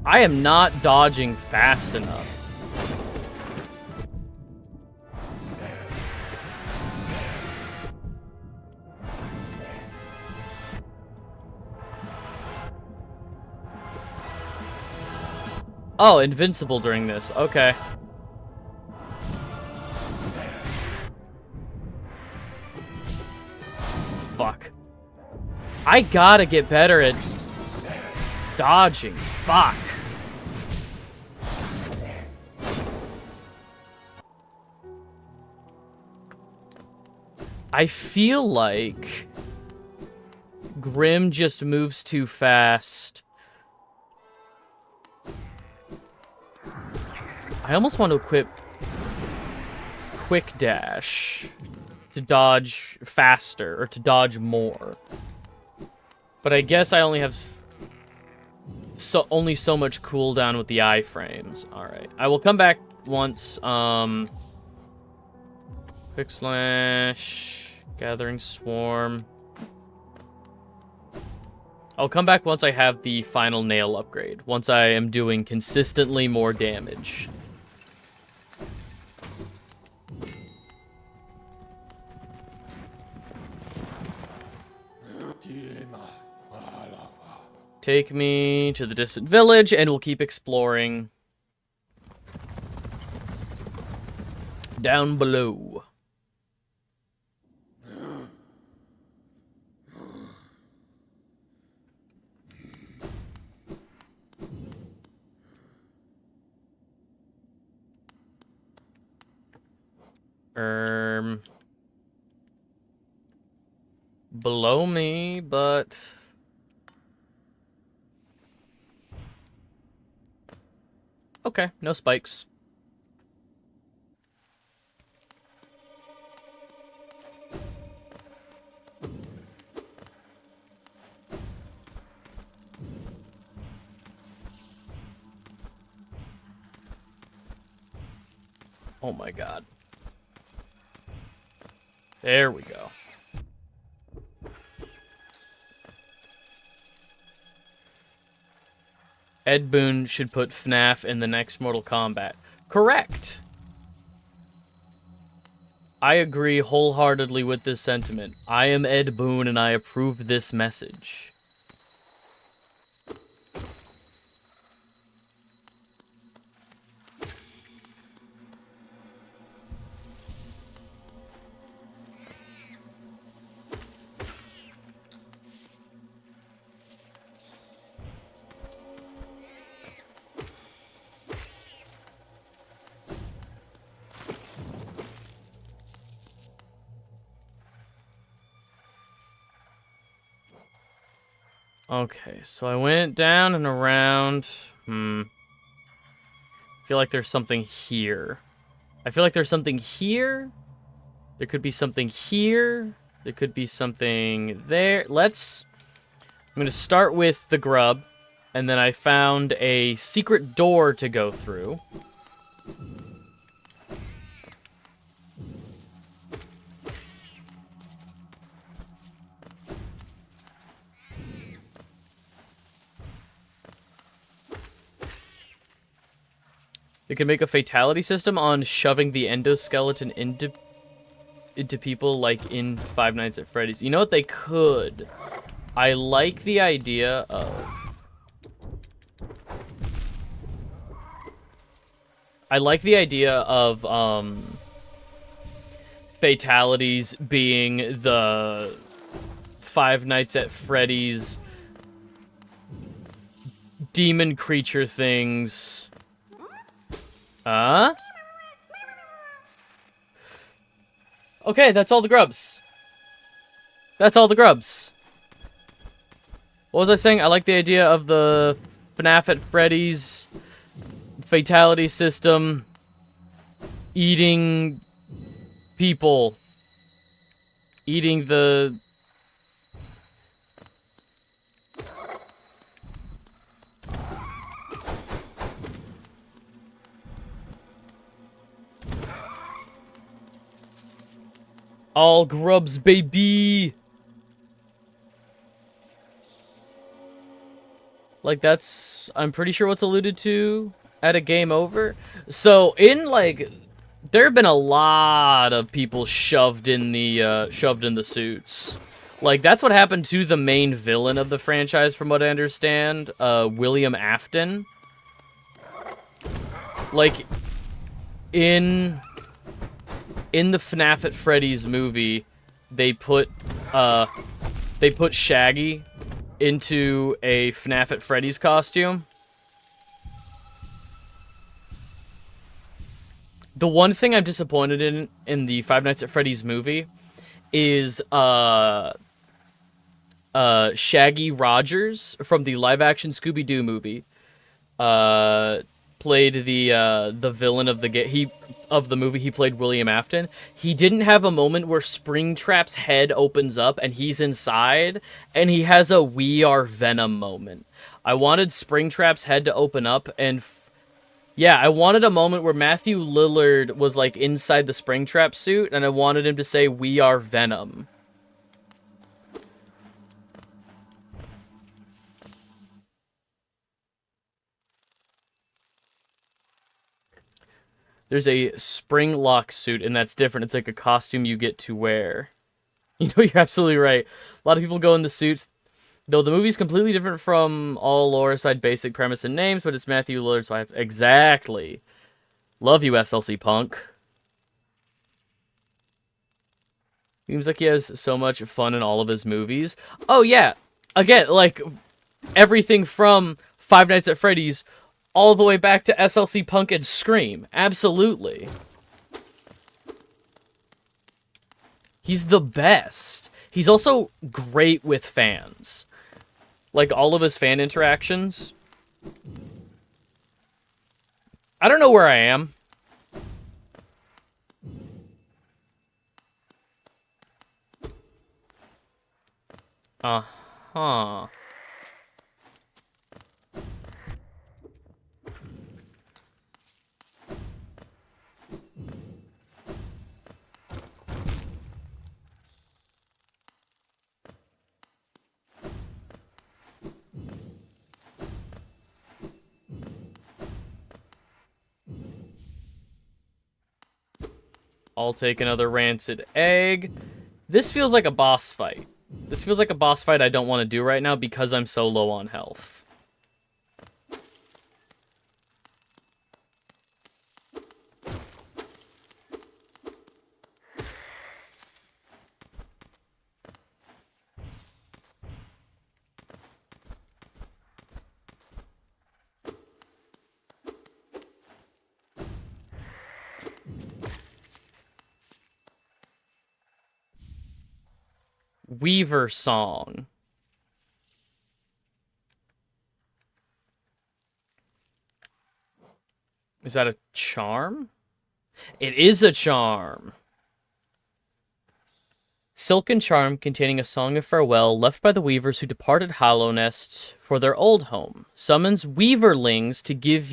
I am not dodging fast enough. Oh, invincible during this. Okay. Fuck. I gotta get better at dodging. Fuck. I feel like Grim just moves too fast. I almost want to equip Quick Dash to dodge faster, or to dodge more. But I guess I only have only so much cooldown with the iframes. Alright. I will come back once, Quick Slash, Gathering Swarm. I'll come back once I have the final nail upgrade. Once I am doing consistently more damage. Take me to the distant village, and we'll keep exploring down below. Below me, but... Okay, no spikes. Oh my god. There we go. Ed Boon should put FNAF in the next Mortal Kombat. Correct! I agree wholeheartedly with this sentiment. I am Ed Boon and I approve this message. Okay, so I went down and around. I feel like there's something here. I feel like there's something here. There could be something here. There could be something there. I'm going to start with the grub. And then I found a secret door to go through. They could make a fatality system on shoving the endoskeleton into people like in Five Nights at Freddy's. You know what they could? I like the idea of... fatalities being the Five Nights at Freddy's demon creature things. Okay, that's all the grubs. That's all the grubs. What was I saying? I like the idea of the FNAF at Freddy's fatality system eating people. Eating the... All grubs, baby! Like, that's... I'm pretty sure what's alluded to at a game over. So, in, like... There have been a lot of people shoved in the suits. Like, that's what happened to the main villain of the franchise, from what I understand. William Afton. Like, in the FNAF at Freddy's movie, they put Shaggy into a FNAF at Freddy's costume. The one thing I'm disappointed in the Five Nights at Freddy's movie is Shaggy Rogers from the live-action Scooby-Doo movie played the villain of the movie. He played William Afton. He didn't have a moment where Springtrap's head opens up and he's inside, and he has a "We Are Venom" moment. I wanted Springtrap's head to open up and... Yeah, I wanted a moment where Matthew Lillard was, like, inside the Springtrap suit, and I wanted him to say, "We are Venom." There's a Springlock suit, and that's different. It's like a costume you get to wear. You know, you're absolutely right. A lot of people go in the suits. Though the movie's completely different from all lore aside basic premise and names, but it's Matthew Lillard, so I have... Exactly. Love you, SLC Punk. Seems like he has so much fun in all of his movies. Oh, yeah. Again, like, everything from Five Nights at Freddy's all the way back to SLC Punk and Scream. Absolutely. He's the best. He's also great with fans. Like, all of his fan interactions. I don't know where I am. Uh-huh. I'll take another rancid egg. This feels like a boss fight. This feels like a boss fight I don't want to do right now because I'm so low on health. Weaver song. Is that a charm? It is a charm. Silken charm containing a song of farewell left by the weavers who departed Hallownest for their old home. Summons weaverlings to give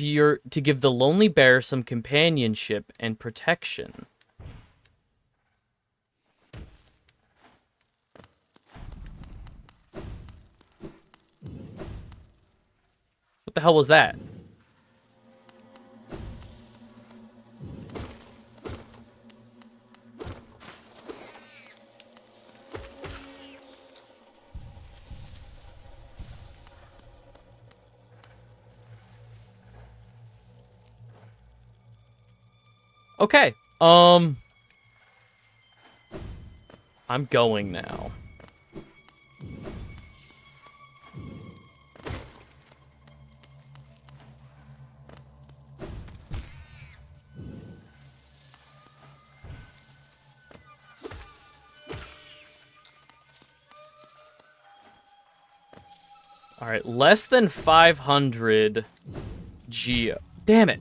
the lonely bear some companionship and protection. What the hell was that? Okay. I'm going now. All right, less than 500 geo. Damn it.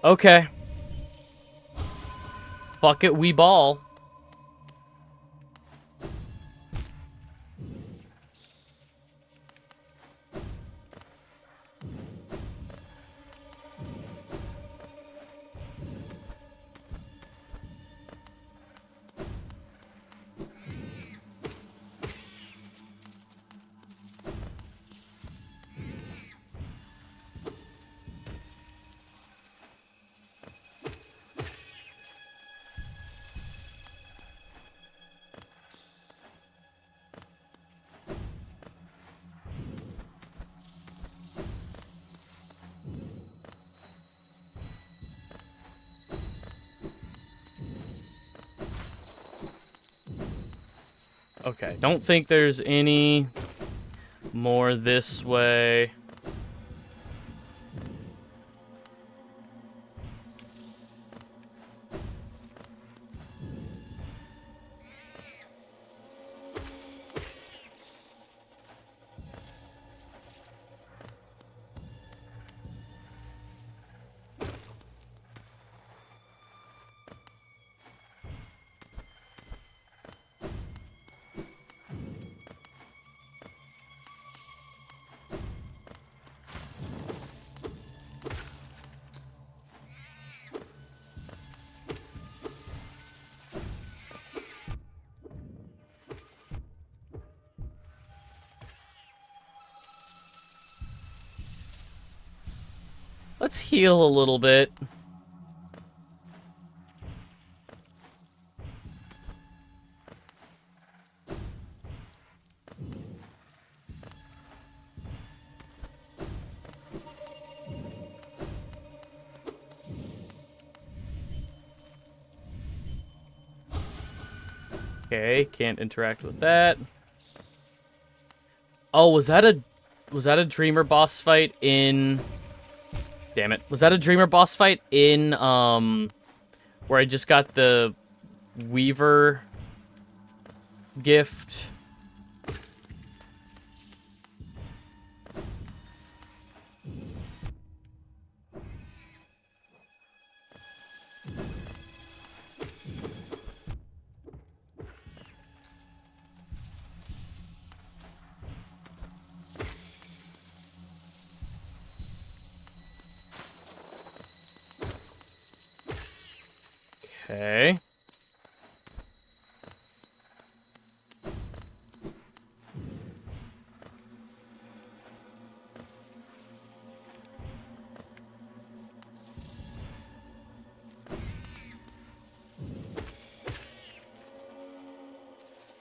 Okay. Fuck it, we ball. Okay, don't think there's any more this way. Let's heal a little bit. Okay, can't interact with that. Oh, was that a Dreamer boss fight in... Damn it. Was that a Dreamer boss fight in, where I just got the Weaver gift? Okay.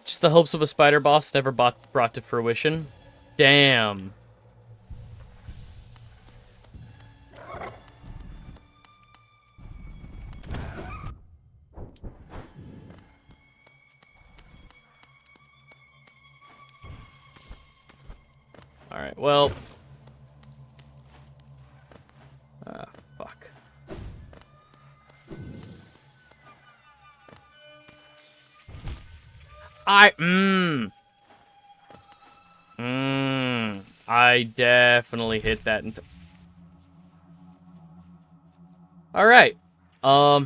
Just the hopes of a spider boss never brought to fruition. Damn. Alright, well... fuck. I definitely hit that. Alright. How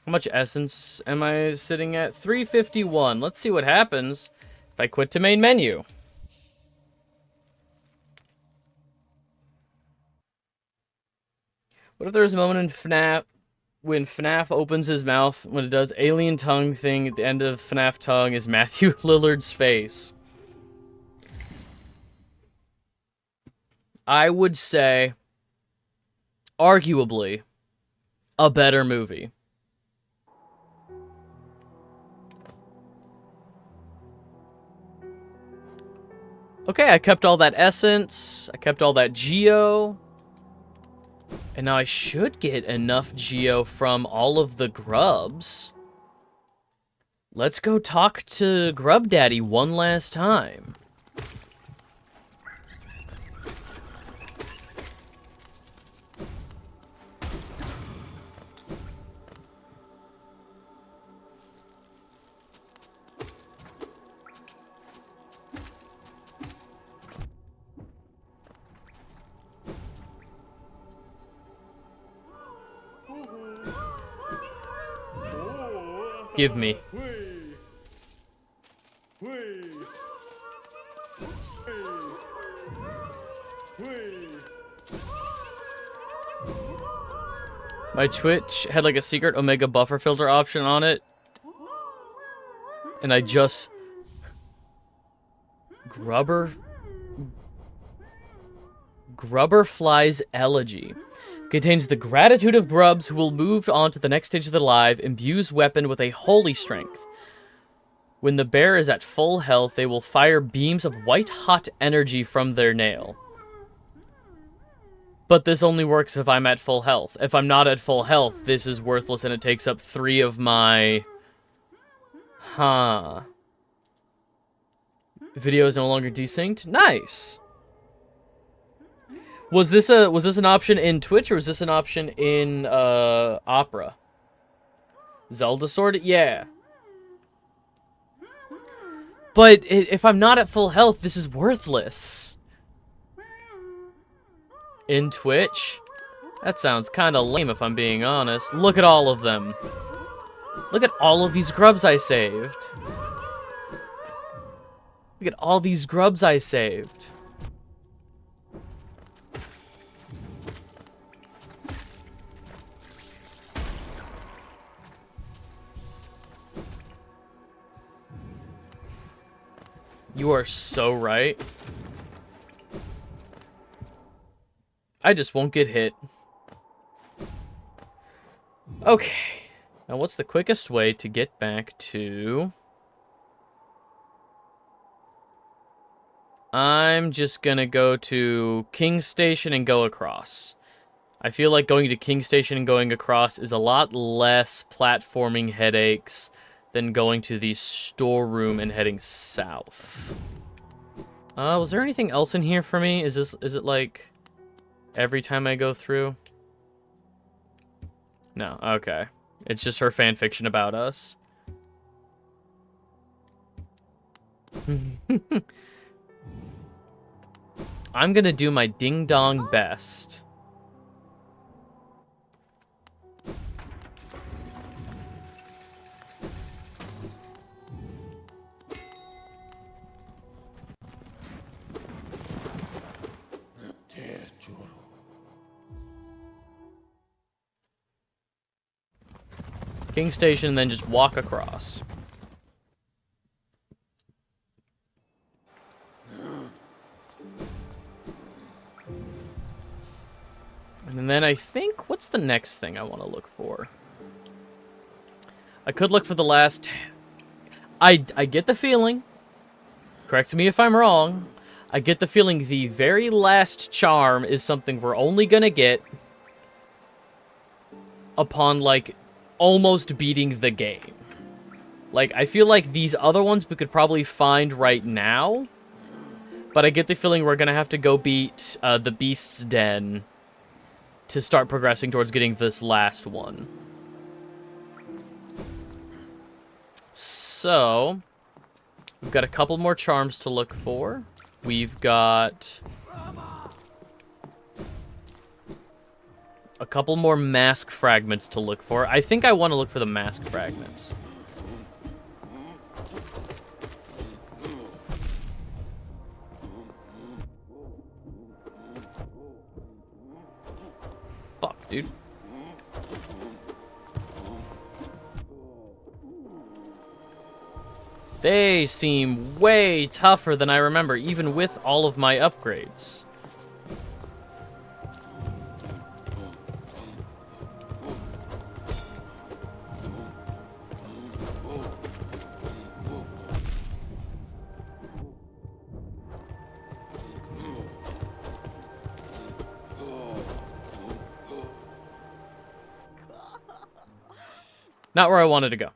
much essence am I sitting at? 351. Let's see what happens if I quit to main menu. What if there's a moment in FNAF when FNAF opens his mouth, when it does alien tongue thing at the end of FNAF tongue is Matthew Lillard's face? I would say, arguably, a better movie. Okay, I kept all that essence. I kept all that Geo. And now I should get enough Geo from all of the grubs. Let's go talk to Grub Daddy one last time. Give me. My Twitch had like a secret Omega buffer filter option on it. And I just... Grubberfly's Elegy. Contains the gratitude of grubs who will move on to the next stage of their life, imbues weapon with a holy strength. When the bear is at full health, they will fire beams of white-hot energy from their nail. But this only works if I'm at full health. If I'm not at full health, this is worthless and it takes up 3 of my... Video is no longer desynced? Nice! Was this an option in Twitch, or was this an option in Opera? Zelda Sword? Yeah. But if I'm not at full health, this is worthless. In Twitch? That sounds kind of lame if I'm being honest. Look at all of them. Look at all of these grubs I saved. Look at all these grubs I saved. You are so right. I just won't get hit. Okay. Now what's the quickest way to get back to... I'm just gonna go to King Station and go across. I feel like going to King Station and going across is a lot less platforming headaches than going to the storeroom and heading south. Was there anything else in here for me? Is it like every time I go through? No, okay. It's just her fanfiction about us. I'm gonna do my ding-dong best. King Station, and then just walk across. And then I think, what's the next thing I want to look for? I could look for the last... I get the feeling, correct me if I'm wrong, I get the feeling the very last charm is something we're only gonna get upon, like, almost beating the game. Like, I feel like these other ones we could probably find right now, but I get the feeling we're gonna have to go beat the Beast's Den to start progressing towards getting this last one. So, we've got a couple more charms to look for. We've got a couple more mask fragments to look for. I think I want to look for the mask fragments. Fuck, dude. They seem way tougher than I remember, even with all of my upgrades. Not where I wanted to go.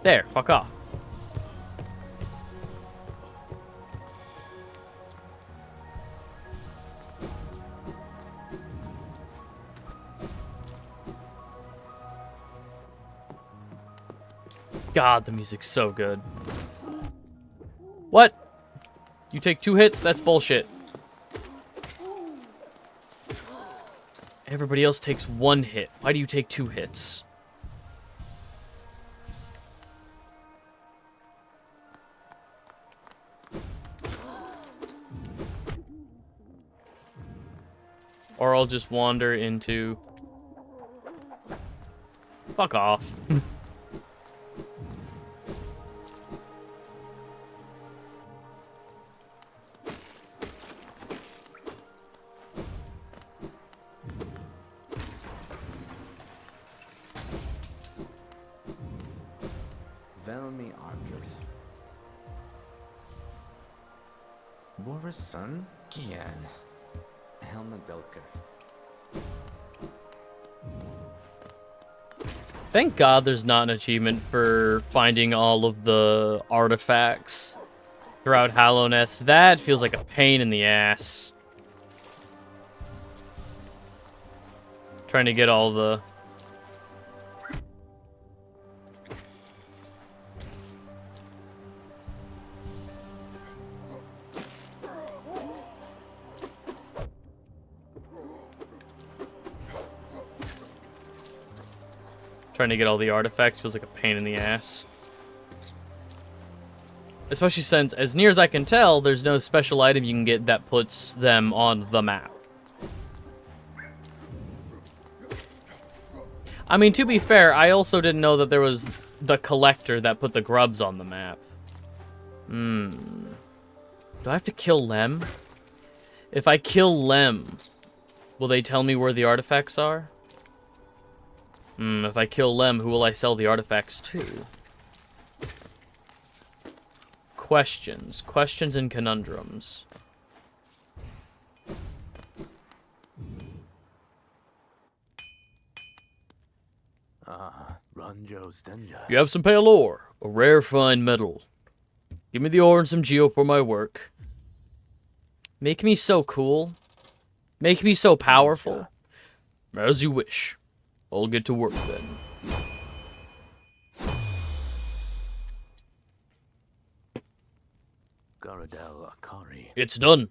There, fuck off. God, the music's so good. What? You take 2 hits? That's bullshit. Everybody else takes 1 hit. Why do you take 2 hits? Or I'll just wander into... Fuck off. Velmi Archer. Borisson Gian. Helmadelker. Thank God there's not an achievement for finding all of the artifacts throughout Hallownest. That feels like a pain in the ass. Trying to get all the... Trying to get all the artifacts feels like a pain in the ass. Especially since, as near as I can tell, there's no special item you can get that puts them on the map. I mean, to be fair, I also didn't know that there was the collector that put the grubs on the map. Do I have to kill Lem? If I kill Lem, will they tell me where the artifacts are? If I kill Lem, who will I sell the artifacts to? Questions. Questions and conundrums. You have some pale ore, a rare fine metal. Give me the ore and some geo for my work. Make me so cool. Make me so powerful. As you wish. I'll get to work then. It's done.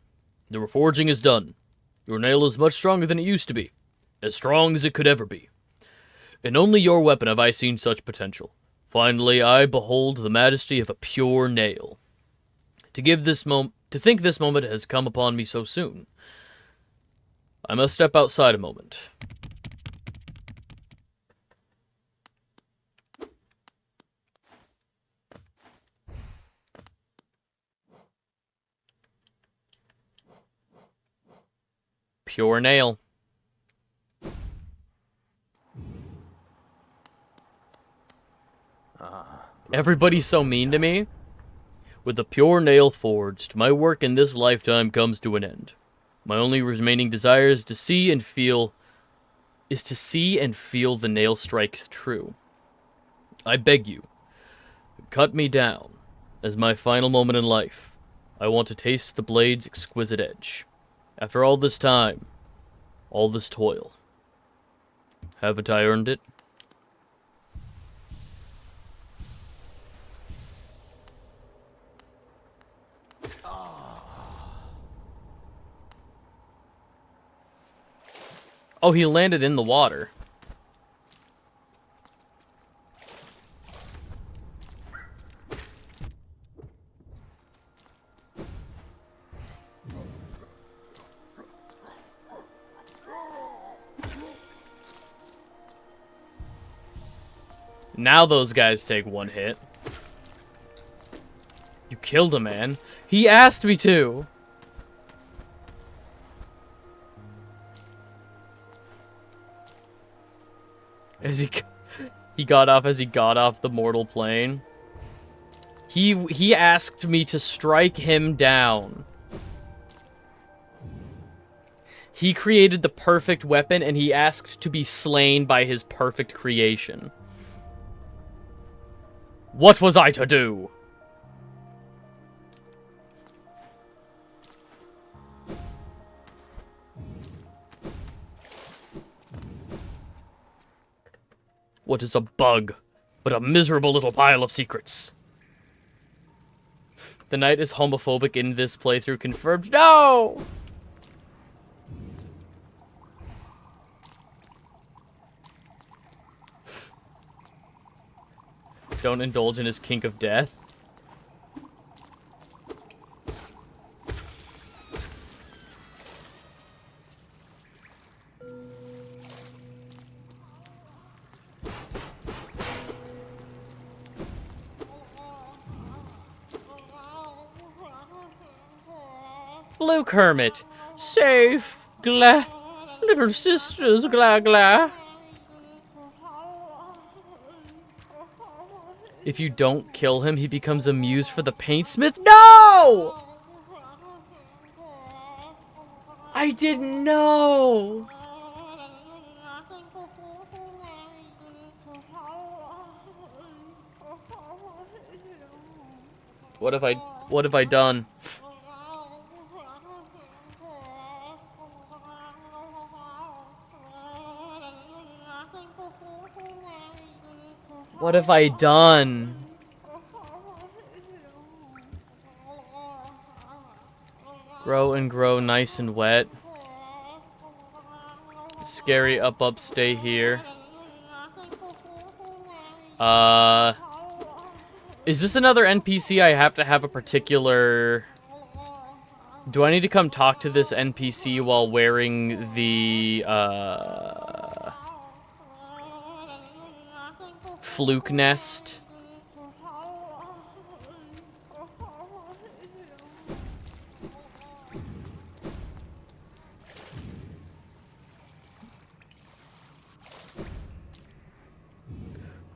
The reforging is done. Your nail is much stronger than it used to be. As strong as it could ever be. In only your weapon have I seen such potential. Finally, I behold the majesty of a pure nail. To think this moment has come upon me so soon. I must step outside a moment. Pure nail. Everybody's so mean to me. With the pure nail forged, my work in this lifetime comes to an end. My only remaining desire is to see and feel the nail strike true. I beg you, cut me down. As my final moment in life, I want to taste the blade's exquisite edge. After all this time, all this toil, haven't I earned it? Oh, he landed in the water. Now those guys take one hit. You killed a man. He asked me to. As he got off the mortal plane. He asked me to strike him down. He created the perfect weapon and he asked to be slain by his perfect creation. What was I to do? What is a bug but a miserable little pile of secrets? The knight is homophobic in this playthrough confirmed. No! Don't indulge in his kink of death. Luke Hermit. Safe, little sisters, gla. If you don't kill him, he becomes a muse for the paintsmith. No! I didn't know. What have I done? What have I done? Grow and grow, nice and wet. Scary up, stay here. Is this another NPC I have to have a particular... Do I need to come talk to this NPC while wearing the, fluke nest?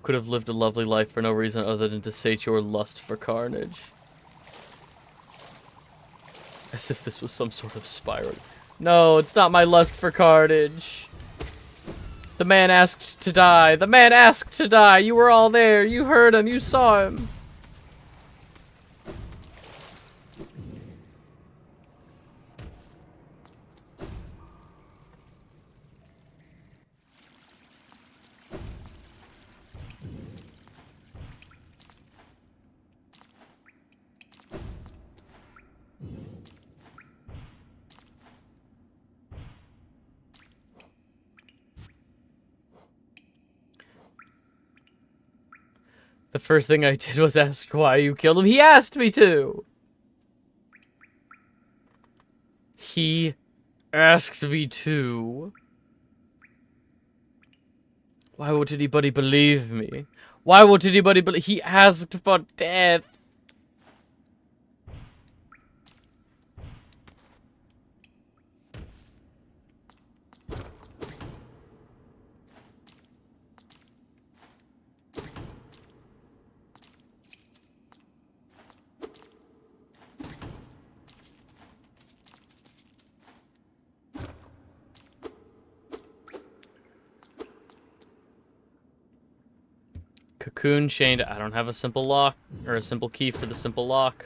Could have lived a lovely life for no reason other than to sate your lust for carnage. As if this was some sort of spiral. No, it's not my lust for carnage. The man asked to die. The man asked to die. You were all there. You heard him. You saw him. The first thing I did was ask why you killed him. He asked me to! He asked me to. Why would anybody believe me? Why would anybody believe? He asked for death. Cocoon chained. I don't have a simple lock or a simple key for the simple lock.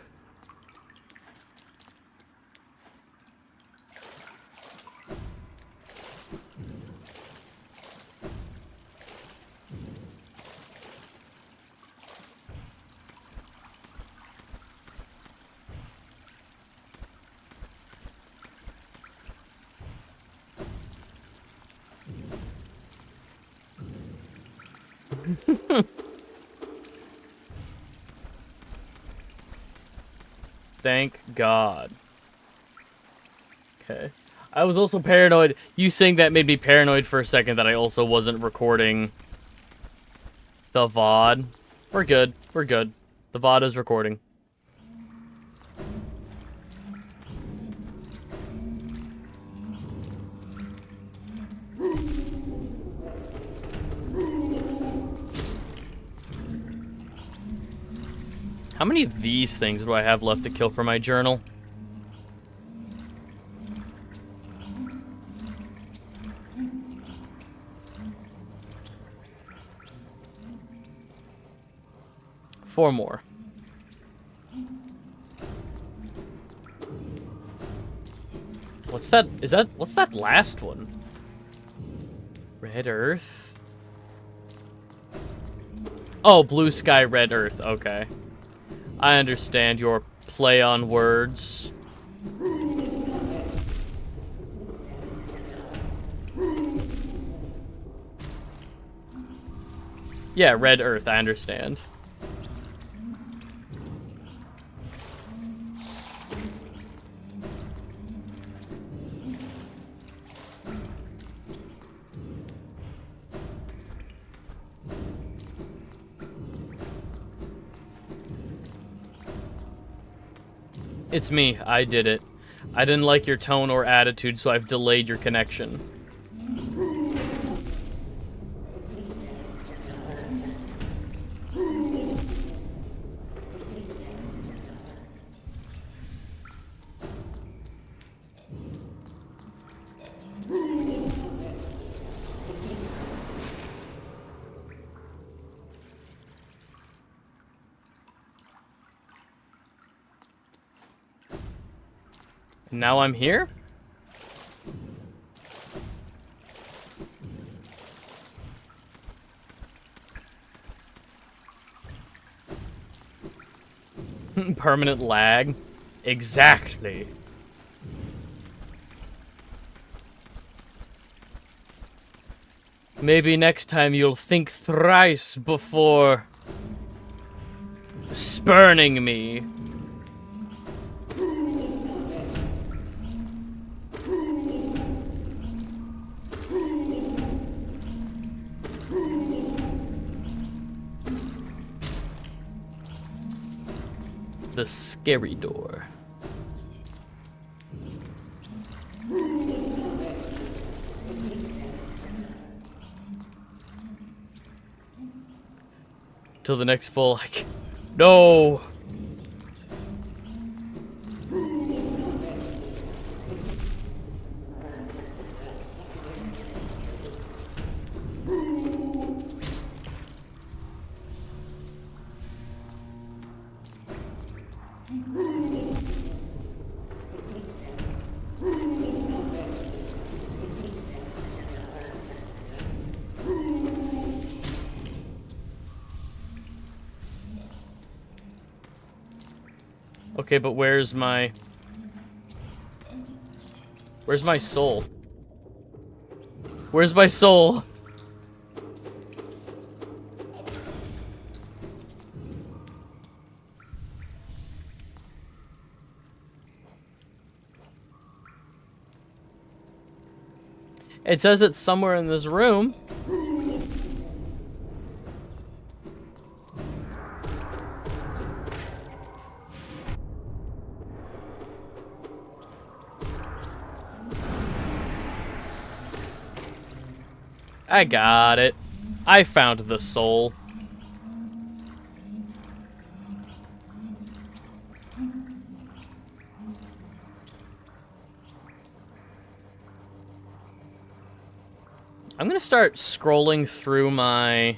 Thank God. Okay. I was also paranoid. You saying that made me paranoid for a second that I also wasn't recording the VOD. We're good. We're good. The VOD is recording. How many of these things do I have left to kill for my journal? Four more. What's that? What's that last one? Red Earth? Oh, blue sky, red Earth. Okay. I understand your play on words. Yeah, red Earth, I understand. It's me. I did it. I didn't like your tone or attitude, so I've delayed your connection. Now I'm here? Permanent lag? Exactly. Maybe next time you'll think thrice before spurning me. The scary door. Till the next full, like, no. Okay, but where's my soul? Where's my soul? It says it's somewhere in this room. I got it. I found the soul. I'm gonna start scrolling through my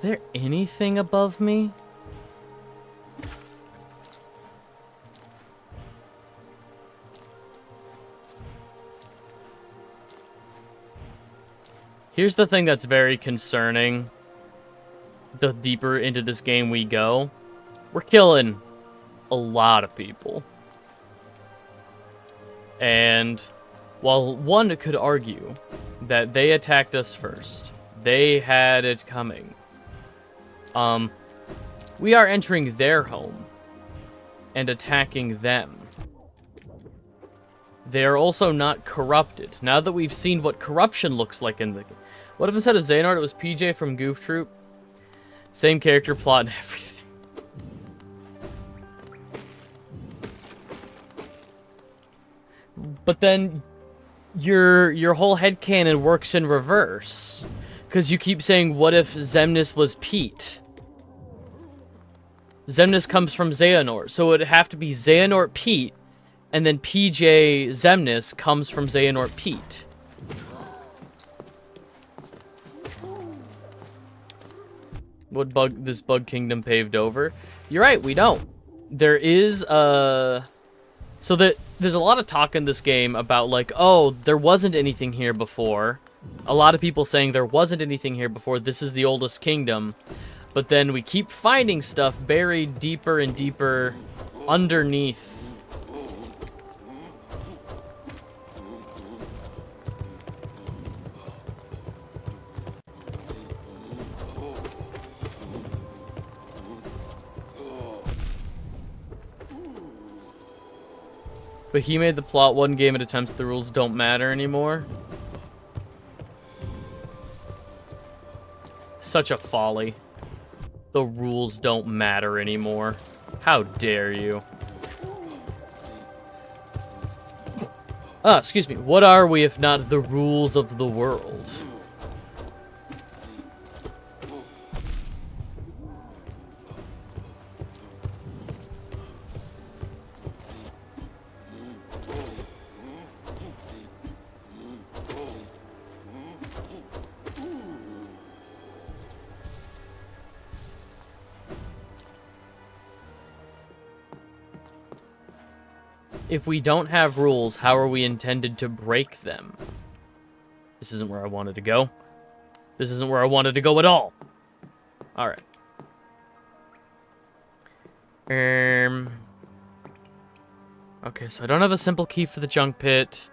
there anything above me? Here's the thing that's very concerning. The deeper into this game we go, we're killing a lot of people. And while one could argue that they attacked us first, they had it coming. We are entering their home and attacking them. They are also not corrupted. Now that we've seen what corruption looks like in the... What if instead of Xehanort it was PJ from Goof Troop? Same character, plot, and everything. But then your whole headcanon works in reverse. Because you keep saying, what if Xemnas was Pete? Xemnas comes from Xehanort, so it would have to be Xehanort Pete, and then PJ Xemnas comes from Xehanort Pete. What this bug kingdom paved over? You're right, we don't. There is so there's a lot of talk in this game about like, oh, there wasn't anything here before. A lot of people saying there wasn't anything here before. This is the oldest kingdom. But then we keep finding stuff buried deeper and deeper underneath. But he made the plot one game at a time, so the rules don't matter anymore. Such a folly. The rules don't matter anymore. How dare you? Excuse me. What are we if not the rules of the world? If we don't have rules, how are we intended to break them? This isn't where I wanted to go. This isn't where I wanted to go at all. Alright. Okay, so I don't have a simple key for the junk pit.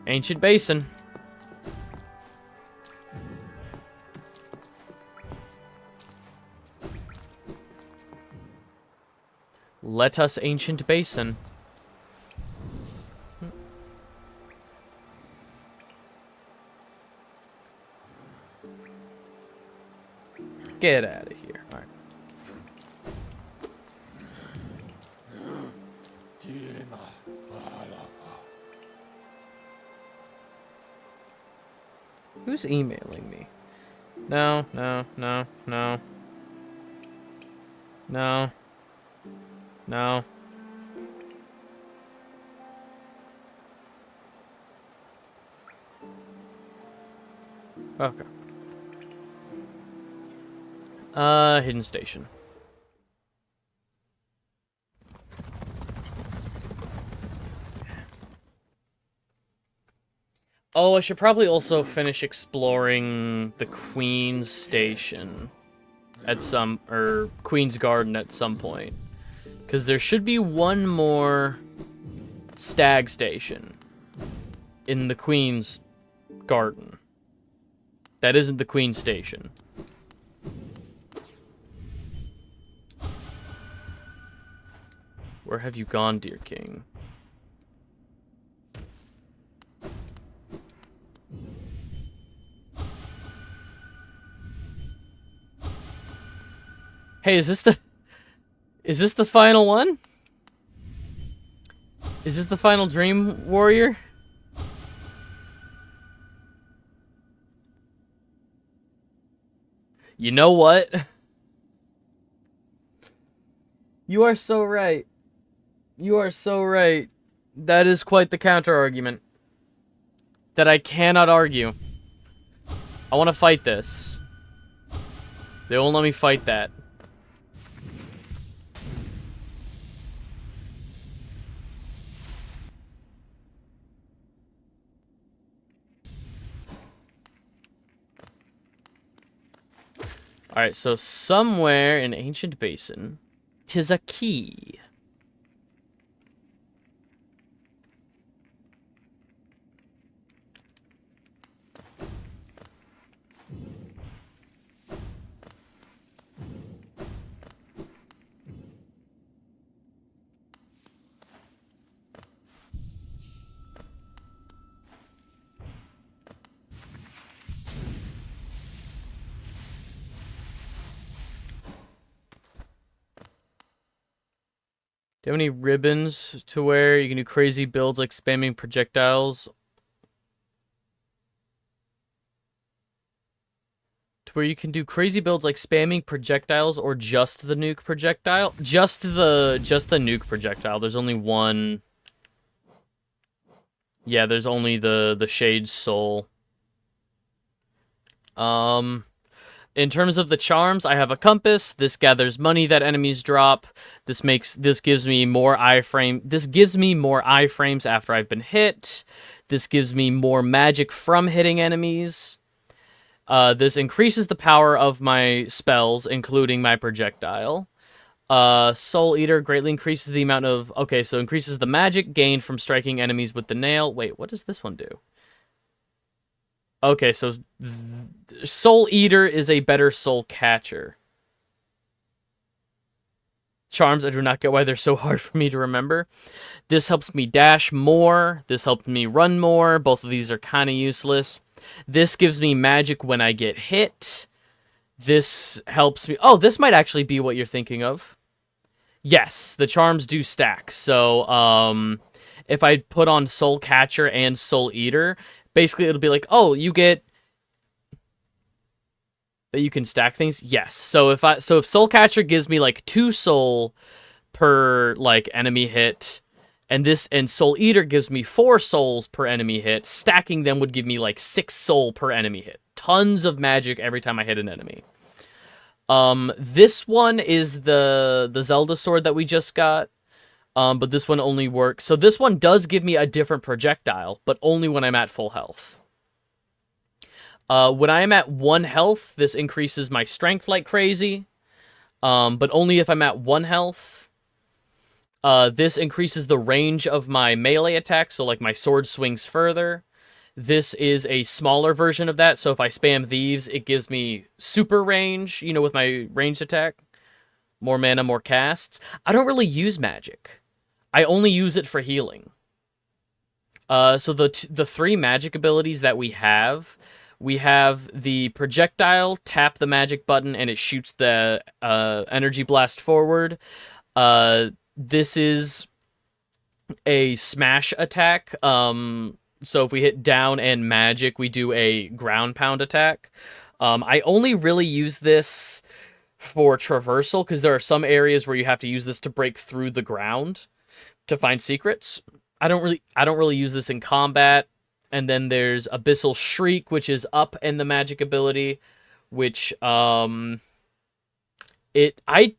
Ancient Basin. Let us Ancient Basin. Get out of here. All right. Who's emailing me? No, no, no, no. No. No. Okay. Hidden station. Oh, I should probably also finish exploring the Queen's Station at some, or Queen's Garden at some point. Because there should be one more stag station in the Queen's Garden. That isn't the Queen's Station. Where have you gone, dear king? Hey, is this the final one? Is this the final Dream Warrior? You know what? You are so right. You are so right. That is quite the counter argument. that I cannot argue. I want to fight this. They won't let me fight that. Alright, so somewhere in Ancient Basin, 'tis a key. Do you have any ribbons to wear? You can do crazy builds like spamming projectiles. To where you can do crazy builds like spamming projectiles or just the nuke projectile? Just the nuke projectile. There's only one. Yeah, there's only the Shade Soul. In terms of the charms, I have a compass. This gathers money that enemies drop. This gives me more iframe. This gives me more iframes after I've been hit. This gives me more magic from hitting enemies. This increases the power of my spells, including my projectile. Soul Eater greatly increases the amount of... Okay, so increases the magic gained from striking enemies with the nail. Wait, what does this one do? Okay, so Soul Eater is a better Soul Catcher. Charms, I do not get why they're so hard for me to remember. This helps me dash more. This helps me run more. Both of these are kind of useless. This gives me magic when I get hit. This helps me... Oh, this might actually be what you're thinking of. Yes, the charms do stack. So, if I put on Soul Catcher and Soul Eater... Basically, it'll be like, oh, you get that you can stack things. Yes. So if Soul Catcher gives me like 2 soul per like enemy hit, and Soul Eater gives me 4 souls per enemy hit, stacking them would give me like 6 soul per enemy hit. Tons of magic every time I hit an enemy. This one is the Zelda sword that we just got. But this one only works. So this one does give me a different projectile, but only when I'm at full health. When I am at 1 health, this increases my strength like crazy. But only if I'm at 1 health. This increases the range of my melee attack, so like my sword swings further. This is a smaller version of that, so if I spam thieves, it gives me super range, you know, with my ranged attack. More mana, more casts. I don't really use magic. I only use it for healing. So the 3 magic abilities that we have the projectile, tap the magic button, and it shoots the energy blast forward. This is a smash attack. So if we hit down and magic, we do a ground pound attack. I only really use this for traversal, because there are some areas where you have to use this to break through the ground to find secrets. I don't really use this in combat. And then there's Abyssal Shriek, which is up in the magic ability, which I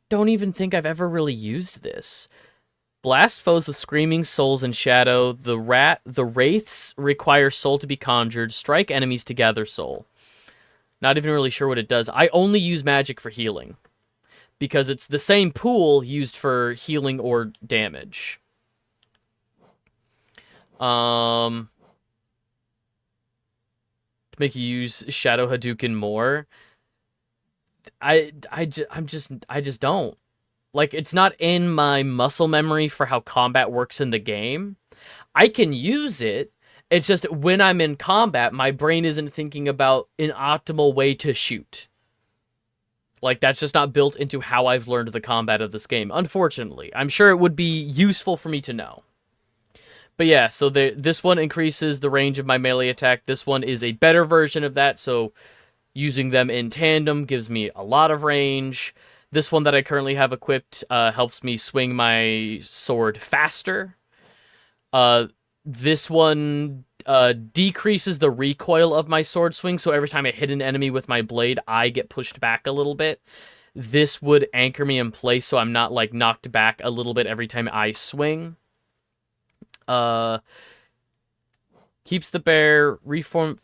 don't even think I've ever really used this. Blast foes with screaming souls and shadow. The wraiths require soul to be conjured. Strike enemies to gather soul. Not even really sure what it does. I only use magic for healing, because it's the same pool used for healing or damage. To make you use Shadow Hadouken more, I just don't. Like, it's not in my muscle memory for how combat works in the game. I can use it. It's just when I'm in combat, my brain isn't thinking about an optimal way to shoot. Like, that's just not built into how I've learned the combat of this game, unfortunately. I'm sure it would be useful for me to know. But yeah, so this one increases the range of my melee attack. This one is a better version of that, so using them in tandem gives me a lot of range. This one that I currently have equipped helps me swing my sword faster. This one decreases the recoil of my sword swing, so every time I hit an enemy with my blade, I get pushed back a little bit. This would anchor me in place so I'm not, like, knocked back a little bit every time I swing. Keeps the bear reform...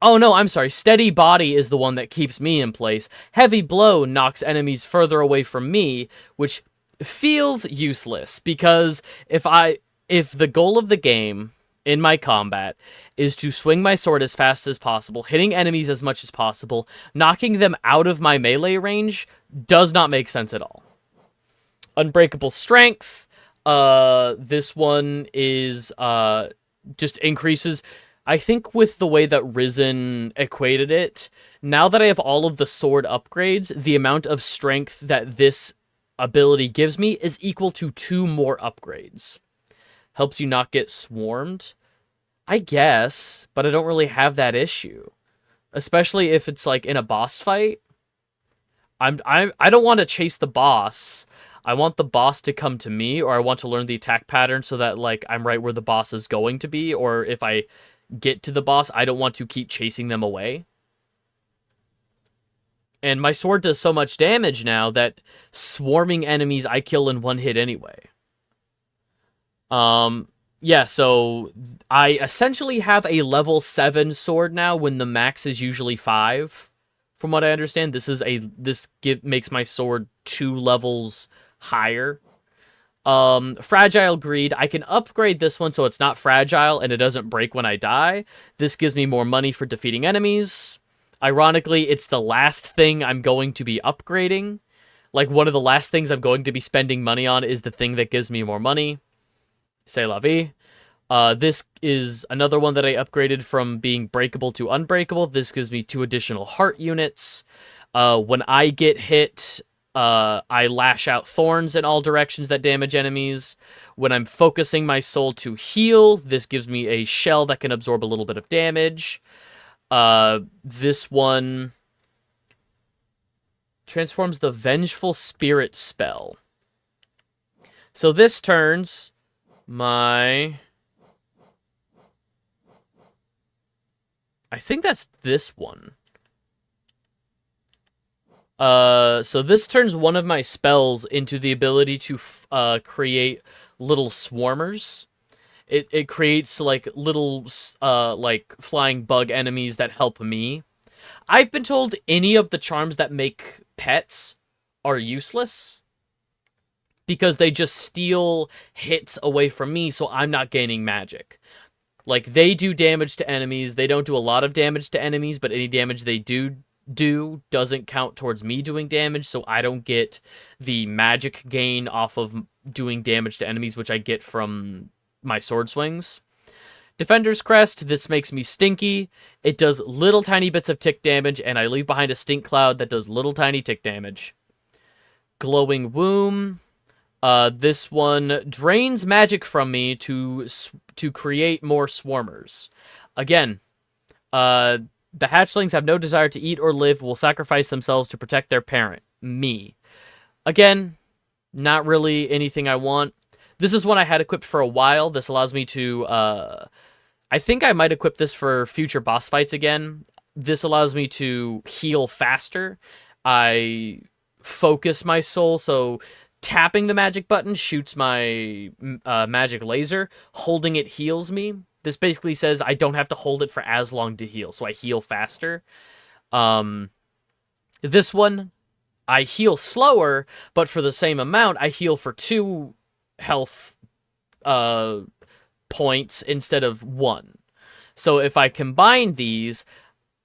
Oh, no, I'm sorry. Steady body is the one that keeps me in place. Heavy blow knocks enemies further away from me, which feels useless, because if the goal of the game in my combat is to swing my sword as fast as possible, hitting enemies as much as possible, knocking them out of my melee range does not make sense at all. Unbreakable strength. This one is just increases. I think with the way that Risen equated it, now that I have all of the sword upgrades, the amount of strength that this ability gives me is equal to 2 more upgrades. Helps you not get swarmed, I guess, but I don't really have that issue. Especially if it's, like, in a boss fight. I don't want to chase the boss. I want the boss to come to me, or I want to learn the attack pattern so that, like, I'm right where the boss is going to be, or if I get to the boss, I don't want to keep chasing them away. And my sword does so much damage now that swarming enemies I kill in one hit anyway. Yeah, so I essentially have a level 7 sword now when the max is usually 5. From what I understand, makes my sword 2 levels higher. Fragile Greed, I can upgrade this one so it's not fragile and it doesn't break when I die. This gives me more money for defeating enemies. Ironically, it's the last thing I'm going to be upgrading. Like, one of the last things I'm going to be spending money on is the thing that gives me more money. C'est la vie. This is another one that I upgraded from being breakable to unbreakable. This gives me 2 additional heart units. When I get hit, I lash out thorns in all directions that damage enemies. When I'm focusing my soul to heal, this gives me a shell that can absorb a little bit of damage. This one transforms the Vengeful Spirit spell. So this turns my... I think that's this one. So this turns one of my spells into the ability to create little swarmers. It creates, like, little, like, flying bug enemies that help me. I've been told any of the charms that make pets are useless, because they just steal hits away from me, so I'm not gaining magic. Like, they do damage to enemies. They don't do a lot of damage to enemies, but any damage they do doesn't count towards me doing damage, so I don't get the magic gain off of doing damage to enemies, which I get from my sword swings. Defender's Crest, this makes me stinky. It does little tiny bits of tick damage, and I leave behind a stink cloud that does little tiny tick damage. Glowing Womb. This one drains magic from me to create more swarmers. Again, the hatchlings have no desire to eat or live, will sacrifice themselves to protect their parent, me. Again, not really anything I want. This is one I had equipped for a while. This allows me to, I think I might equip this for future boss fights again. This allows me to heal faster. I focus my soul, so tapping the magic button shoots my magic laser. Holding it heals me. This basically says I don't have to hold it for as long to heal, so I heal faster. This one, I heal slower, but for the same amount, I heal for 2 health points instead of 1. So if I combine these,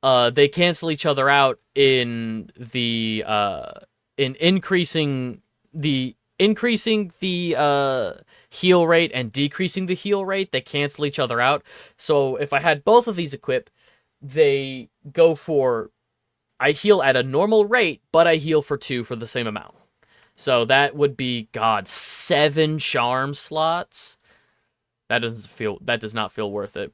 they cancel each other out in the in increasing the heal rate and decreasing the heal rate. They cancel each other out. So if I had both of these equipped, they go for, I heal at a normal rate, but I heal for 2 for the same amount. So that would be, God, 7 charm slots. That does not feel worth it.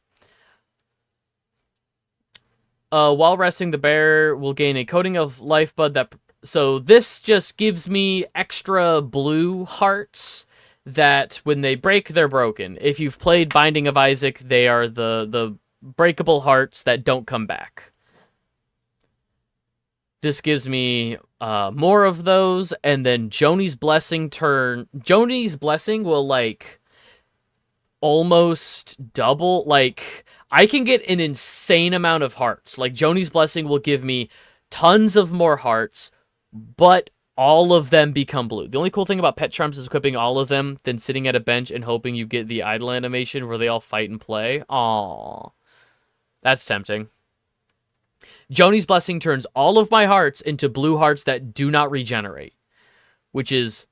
While resting, the bear will gain a coating of life bud that... So this just gives me extra blue hearts that when they break, they're broken. If you've played Binding of Isaac, they are the breakable hearts that don't come back. This gives me more of those, and then Joni's Blessing Joni's Blessing will, like, almost double. Like, I can get an insane amount of hearts. Like, Joni's Blessing will give me tons of more hearts, but all of them become blue. The only cool thing about Pet Charms is equipping all of them, then sitting at a bench and hoping you get the idle animation where they all fight and play. Aww. That's tempting. Joni's Blessing turns all of my hearts into blue hearts that do not regenerate, which is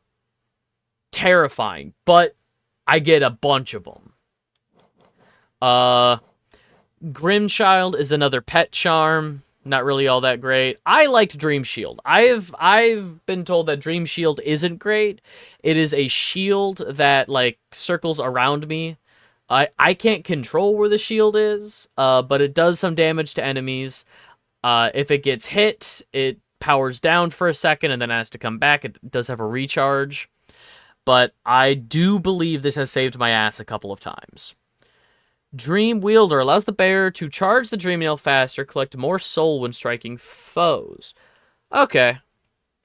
terrifying, but I get a bunch of them. Grimchild is another pet charm. Not really all that great. I liked Dream Shield. I've been told that Dream Shield isn't great. It is a shield that, like, circles around me. I can't control where the shield is, but it does some damage to enemies. If it gets hit, it powers down for a second and then has to come back. It does have a recharge. But I do believe this has saved my ass a couple of times. Dream Wielder allows the bearer to charge the Dream Nail faster, collect more soul when striking foes. Okay,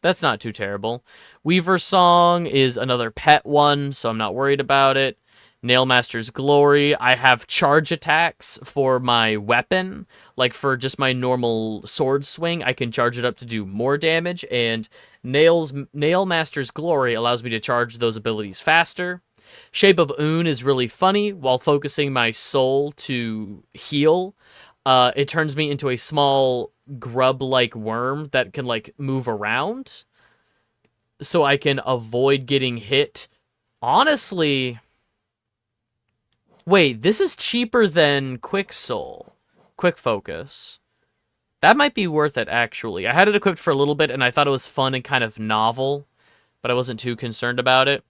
that's not too terrible. Weaver Song is another pet one, so I'm not worried about it. Nailmaster's Glory, I have charge attacks for my weapon. Like, for just my normal sword swing, I can charge it up to do more damage, and Nailmaster's Glory allows me to charge those abilities faster. Shape of Un is really funny. While focusing my soul to heal, it turns me into a small grub-like worm that can, like, move around, so I can avoid getting hit. Honestly... Wait, this is cheaper than Quick Focus. That might be worth it, actually. I had it equipped for a little bit, and I thought it was fun and kind of novel, but I wasn't too concerned about it.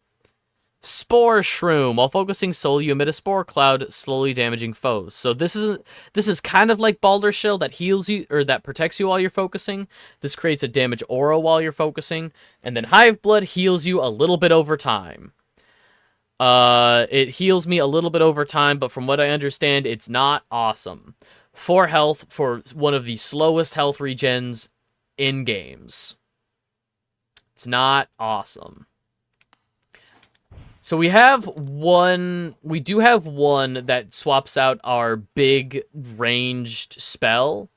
Spore Shroom. While focusing soul, you emit a spore cloud, slowly damaging foes. So this is kind of like Baldur's Shield that heals you, or that protects you while you're focusing. This creates a damage aura while you're focusing, and then Hive Blood heals you a little bit over time. It heals me a little bit over time, but from what I understand, it's not awesome. 4 health for one of the slowest health regens in games. It's not awesome. So we do have one that swaps out our big ranged spell.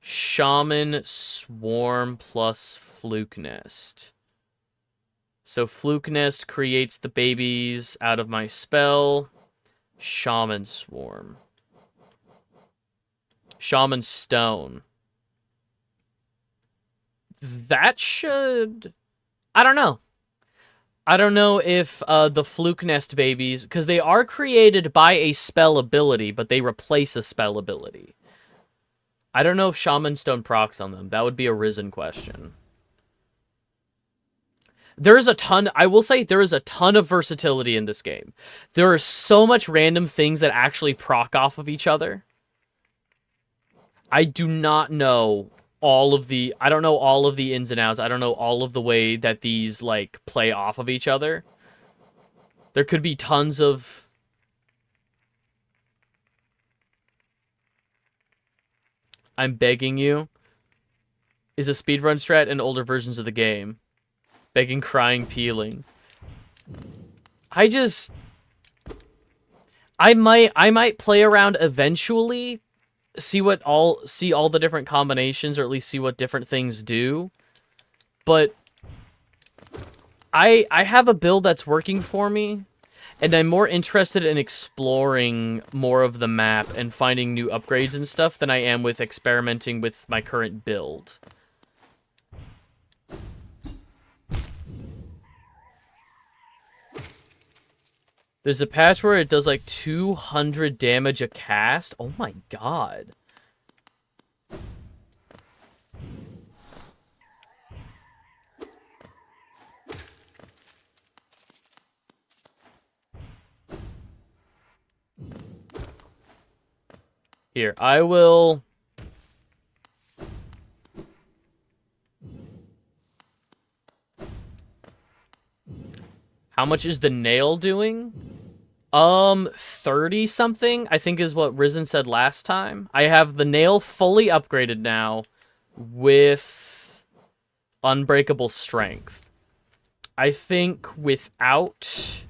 Shaman Swarm plus Fluke Nest. So Fluke Nest creates the babies out of my spell. Shaman Swarm. Shaman Stone. That should... I don't know. I don't know if the Fluke Nest babies... Because they are created by a spell ability, but they replace a spell ability. I don't know if Shaman Stone procs on them. That would be a Risen question. There is a ton... I will say there is a ton of versatility in this game. There are so much random things that actually proc off of each other. I do not know all of the... I don't know all of the ins and outs. I don't know all of the way that these, like, play off of each other. There could be tons of... I'm begging you, is a speedrun strat in older versions of the game. Begging, crying, peeling. I might play around eventually, see all the different combinations, or at least see what different things do. But I have a build that's working for me, and I'm more interested in exploring more of the map and finding new upgrades and stuff than I am with experimenting with my current build. There's a patch where it does like 200 damage a cast. Oh my god. Here, I will... How much is the nail doing? 30 something, I think is what Risen said last time. I have the nail fully upgraded now with unbreakable strength. I think without...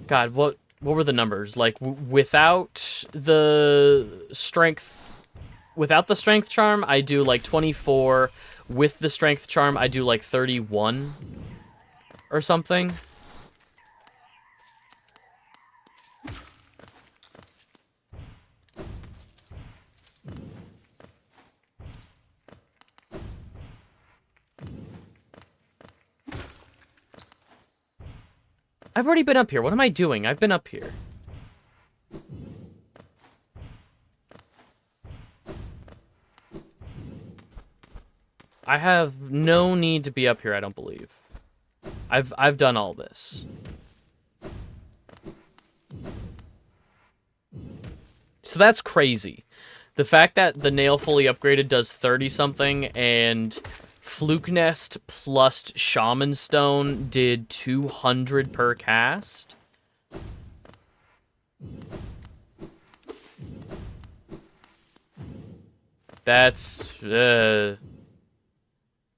God, what were the numbers? Like, without the strength... Without the strength charm, I do like 24. With the strength charm, I do like 31 or something. I've already been up here. What am I doing? I've been up here. I have no need to be up here, I don't believe. I've done all this. So that's crazy. The fact that the nail fully upgraded does 30-something and Fluke Nest plus Shaman Stone did 200 per cast. That's a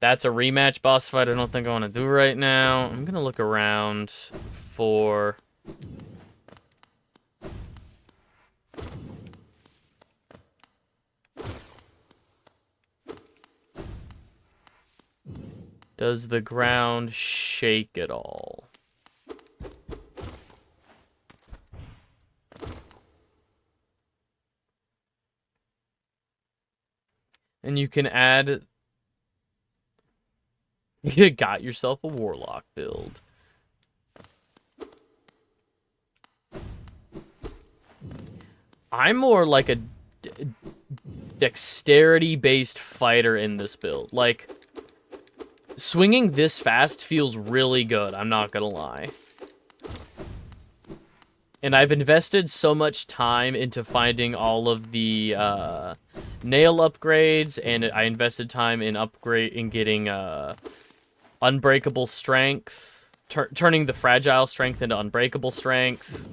rematch boss fight I don't think I want to do right now. I'm going to look around for... Does the ground shake at all? And you can add... You got yourself a warlock build. I'm more like a dexterity-based fighter in this build. Like, swinging this fast feels really good, I'm not gonna lie. And I've invested so much time into finding all of the nail upgrades, and I invested time in getting unbreakable strength, turning the fragile strength into unbreakable strength.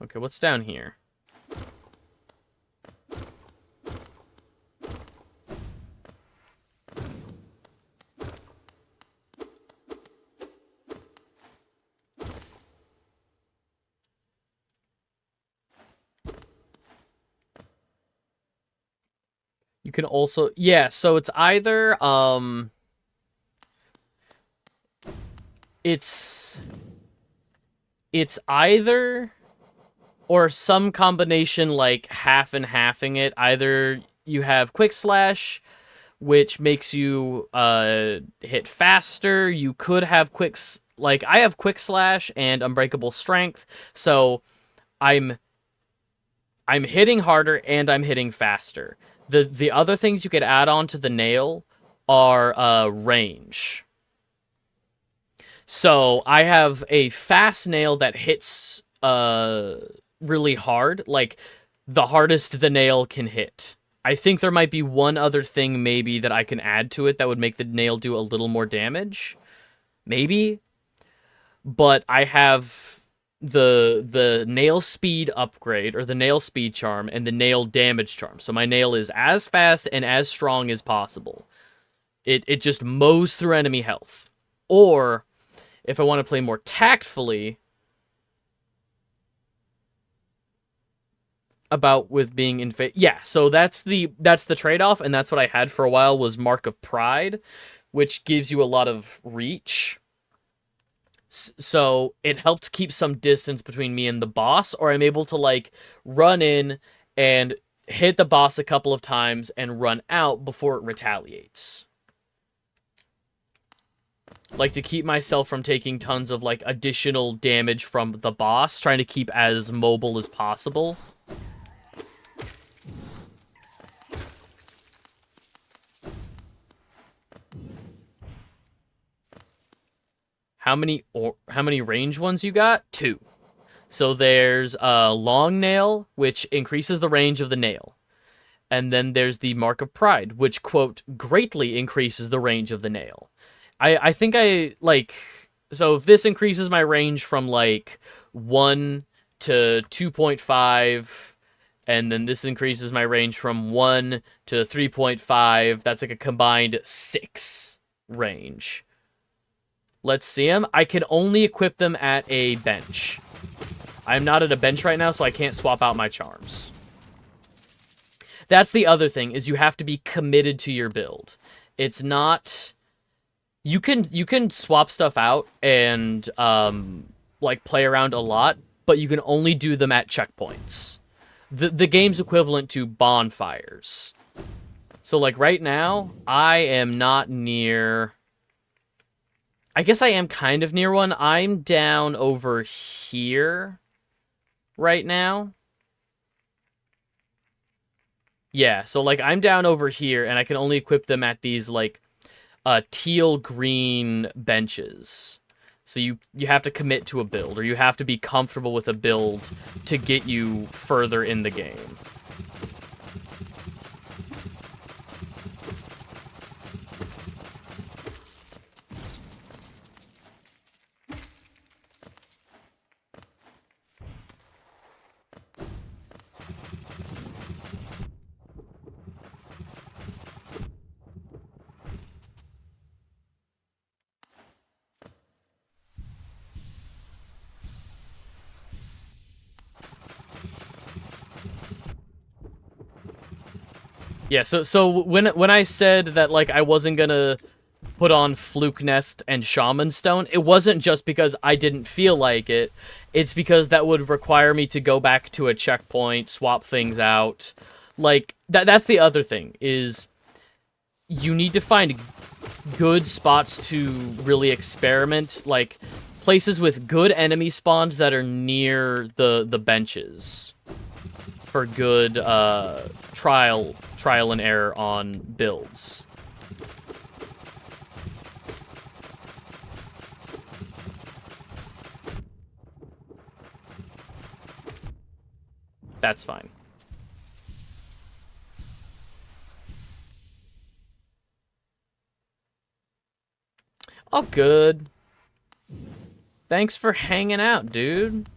Okay, what's down here? You can also... Yeah, so it's either... It's either... Or some combination, like, half and halving it. Either you have Quick Slash, which makes you hit faster. You could have like, I have Quick Slash and Unbreakable Strength, so I'm hitting harder and I'm hitting faster. The other things you could add on to the nail are range. So I have a fast nail that hits really hard, like the hardest the nail can hit. I think there might be one other thing maybe that I can add to it that would make the nail do a little more damage. Maybe. But I have the nail speed upgrade, or the nail speed charm, and the nail damage charm. So my nail is as fast and as strong as possible. It just mows through enemy health. Or, if I want to play more tactfully about with being in yeah, so that's the trade-off, and that's what I had for a while, was Mark of Pride, which gives you a lot of reach. So it helped keep some distance between me and the boss, or I'm able to, like, run in and hit the boss a couple of times and run out before it retaliates. Like, to keep myself from taking tons of, like, additional damage from the boss, trying to keep as mobile as possible. How many range ones you got? 2. So there's a long nail, which increases the range of the nail. And then there's the Mark of Pride, which, quote, greatly increases the range of the nail. I think I, like... So if this increases my range from, like, 1 to 2.5, and then this increases my range from 1 to 3.5, that's like a combined 6 range. Let's see them. I can only equip them at a bench. I'm not at a bench right now, so I can't swap out my charms. That's the other thing, is you have to be committed to your build. It's not... You can swap stuff out and, like, play around a lot, but you can only do them at checkpoints. The game's equivalent to bonfires. So, like, right now, I am not near... I guess I am kind of near one. I'm down over here right now. Yeah, so, like, I'm down over here, and I can only equip them at these, like, teal-green benches. So you have to commit to a build, or you have to be comfortable with a build to get you further in the game. Yeah, so when I said that, like, I wasn't gonna put on Fluke Nest and Shaman Stone, it wasn't just because I didn't feel like it. It's because that would require me to go back to a checkpoint, swap things out. Like, that's the other thing, is you need to find good spots to really experiment, like, places with good enemy spawns that are near the benches for good, trial and error on builds. That's fine. Oh, good. Thanks for hanging out, dude.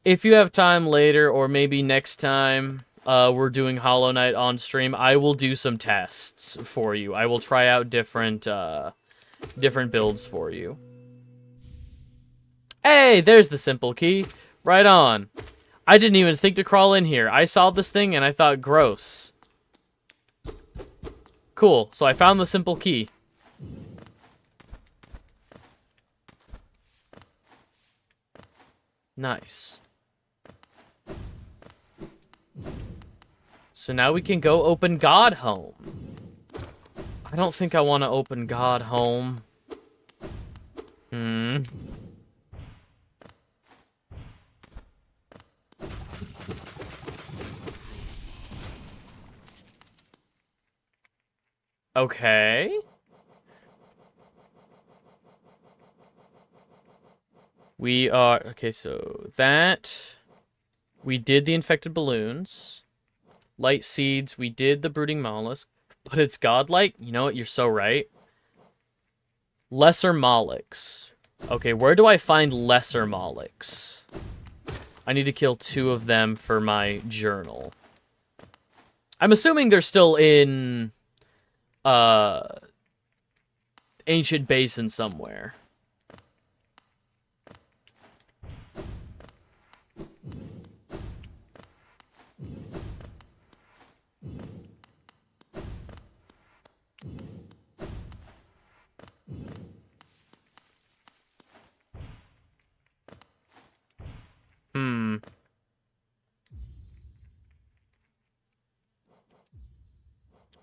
If you have time later, or maybe next time we're doing Hollow Knight on stream, I will do some tests for you. I will try out different builds for you. Hey, there's the simple key. Right on. I didn't even think to crawl in here. I saw this thing and I thought, gross. Cool, so I found the simple key. Nice. So now we can go open God Home. I don't think I want to open God Home. Okay. We are... Okay, so that... We did the infected balloons. Light seeds, we did the brooding mollusk. But it's godlike? You know what? You're so right. Lesser mollusks. Okay, where do I find lesser mollusks? I need to kill 2 of them for my journal. I'm assuming they're still in... Ancient Basin somewhere.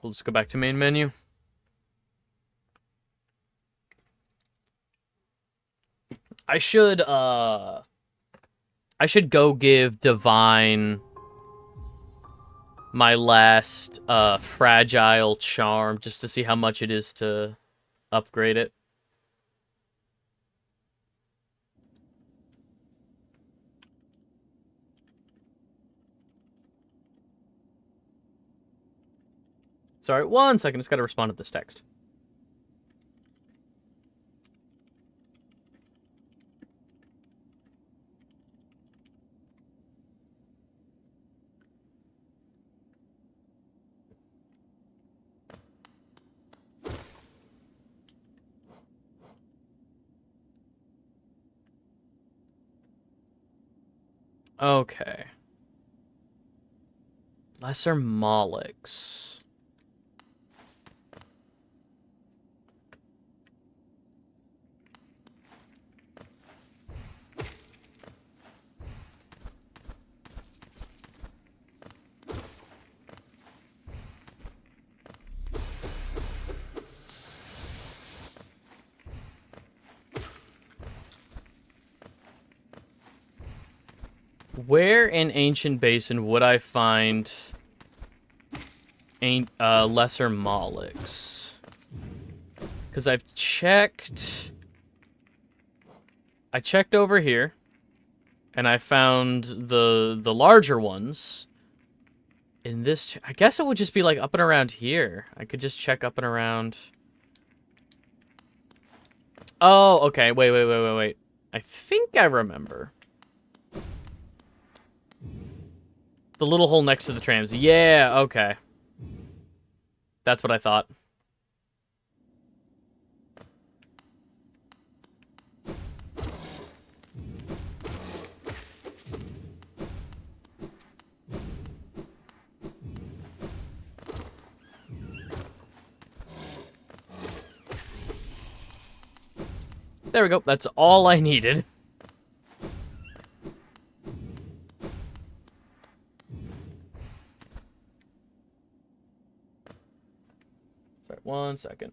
We'll just go back to main menu. I should go give Divine my last fragile charm just to see how much it is to upgrade it. Sorry, 1 second. Just got to respond to this text. Okay. Lesser Molochs. Where in Ancient Basin would I find lesser Molochs? Because I've checked... I checked over here, and I found the larger ones. In this... I guess it would just be, like, up and around here. I could just check up and around... Oh, okay. Wait. I think I remember. The little hole next to the trams. Yeah, okay. That's what I thought. There we go. That's all I needed. Sorry, 1 second.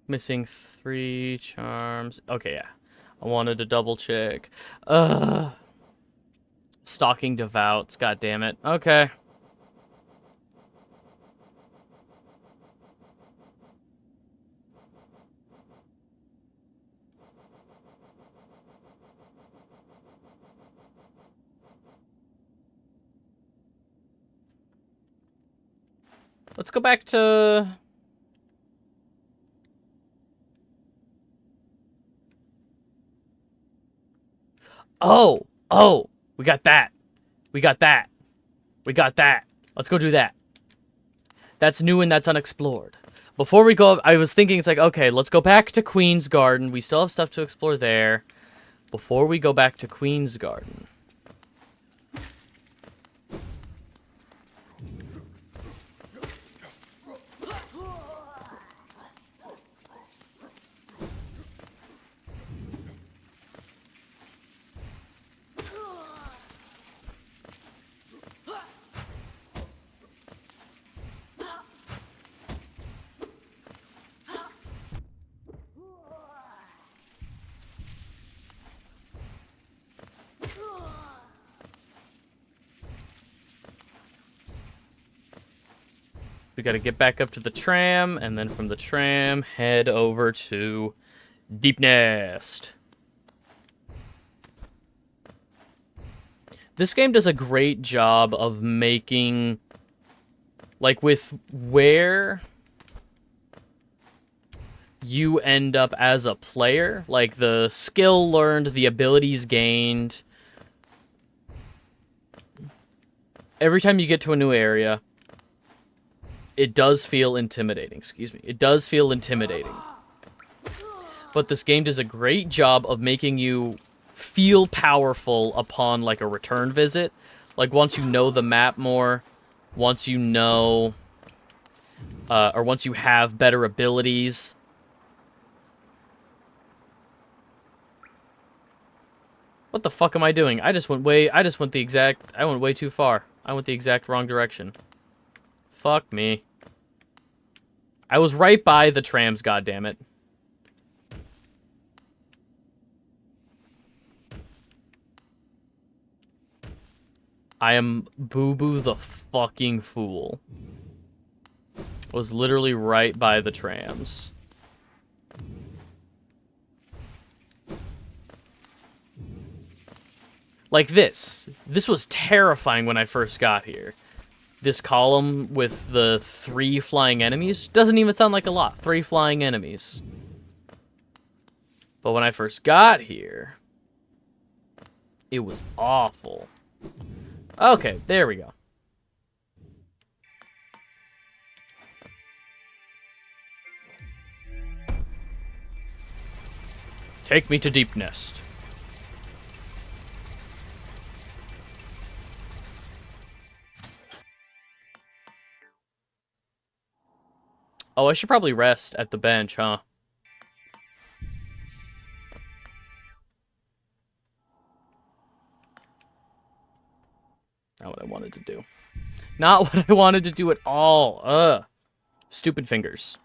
Missing 3 charms. Okay, yeah. I wanted to double check. Stalking Devouts. God damn it. Okay. Let's go back to... Oh, we got that. We got that. Let's go do that. That's new and that's unexplored. Before we go, I was thinking, it's like, okay, let's go back to Queen's Garden. We still have stuff to explore there. Before we go back to Queen's Garden. We gotta get back up to the tram, and then from the tram, head over to Deep Nest. This game does a great job of making, like, with where you end up as a player, like the skill learned, the abilities gained. Every time you get to a new area, it does feel intimidating. Excuse me. It does feel intimidating. but this game does a great job of making you feel powerful upon, like, a return visit. Like, once you know the map more, once you know, or once you have better abilities. What the fuck am I doing? I went way too far. I went the exact wrong direction. Fuck me. I was right by the trams, goddammit. I am Boo-Boo the fucking fool. Was literally right by the trams. Like this. This was terrifying when I first got here. This column with the 3 flying enemies doesn't even sound like a lot. 3 flying enemies. But when I first got here, it was awful. Okay, there we go. Take me to Deep Nest. Oh, I should probably rest at the bench, huh? Not what I wanted to do. Not what I wanted to do at all. Ugh. Stupid fingers.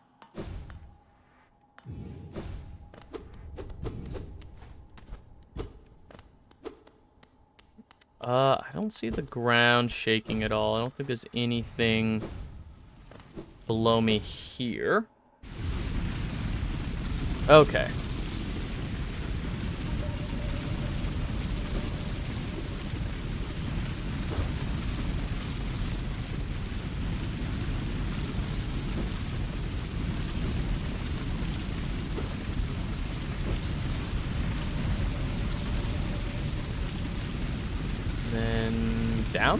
I don't see the ground shaking at all. I don't think there's anything below me here. Okay. Then down?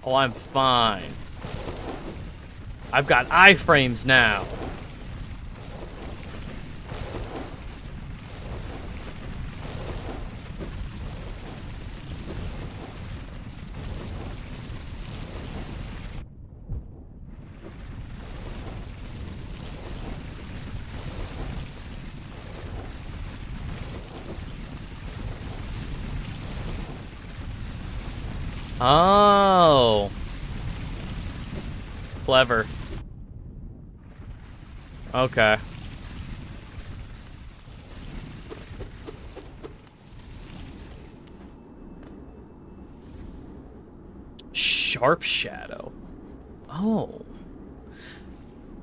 Oh, I'm fine. I've got iframes now. Oh. Clever. Okay. Sharp Shadow. Oh.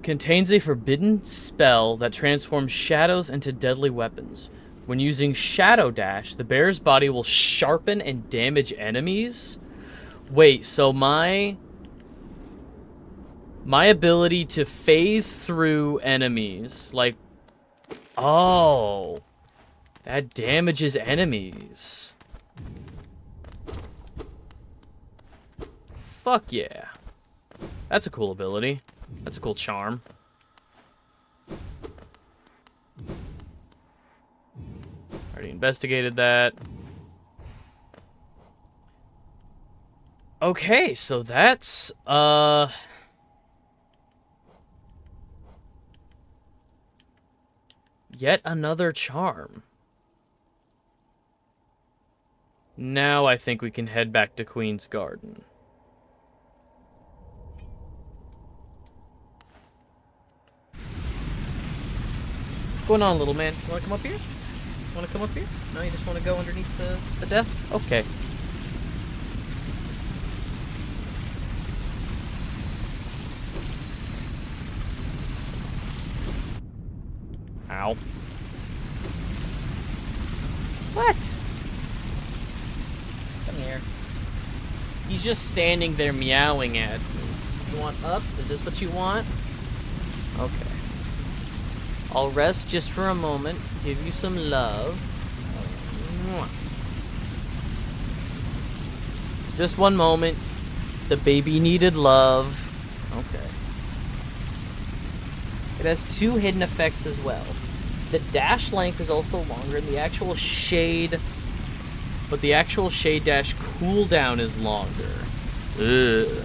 Contains a forbidden spell that transforms shadows into deadly weapons. When using Shadow Dash, the bear's body will sharpen and damage enemies. Wait, so my ability to phase through enemies, like, oh, that damages enemies. Fuck yeah. That's a cool ability. That's a cool charm. Already investigated that. Okay, so that's, yet another charm. Now I think we can head back to Queen's Garden. What's going on, little man? You wanna come up here? You wanna come up here? No, you just wanna go underneath the desk? Okay. Ow. What? Come here. He's just standing there meowing at me. You want up? Is this what you want? Okay. I'll rest just for a moment, give you some love. Just one moment. The baby needed love. Okay. It has 2 hidden effects as well. The dash length is also longer, and the actual shade... But the actual shade dash cooldown is longer. Ugh.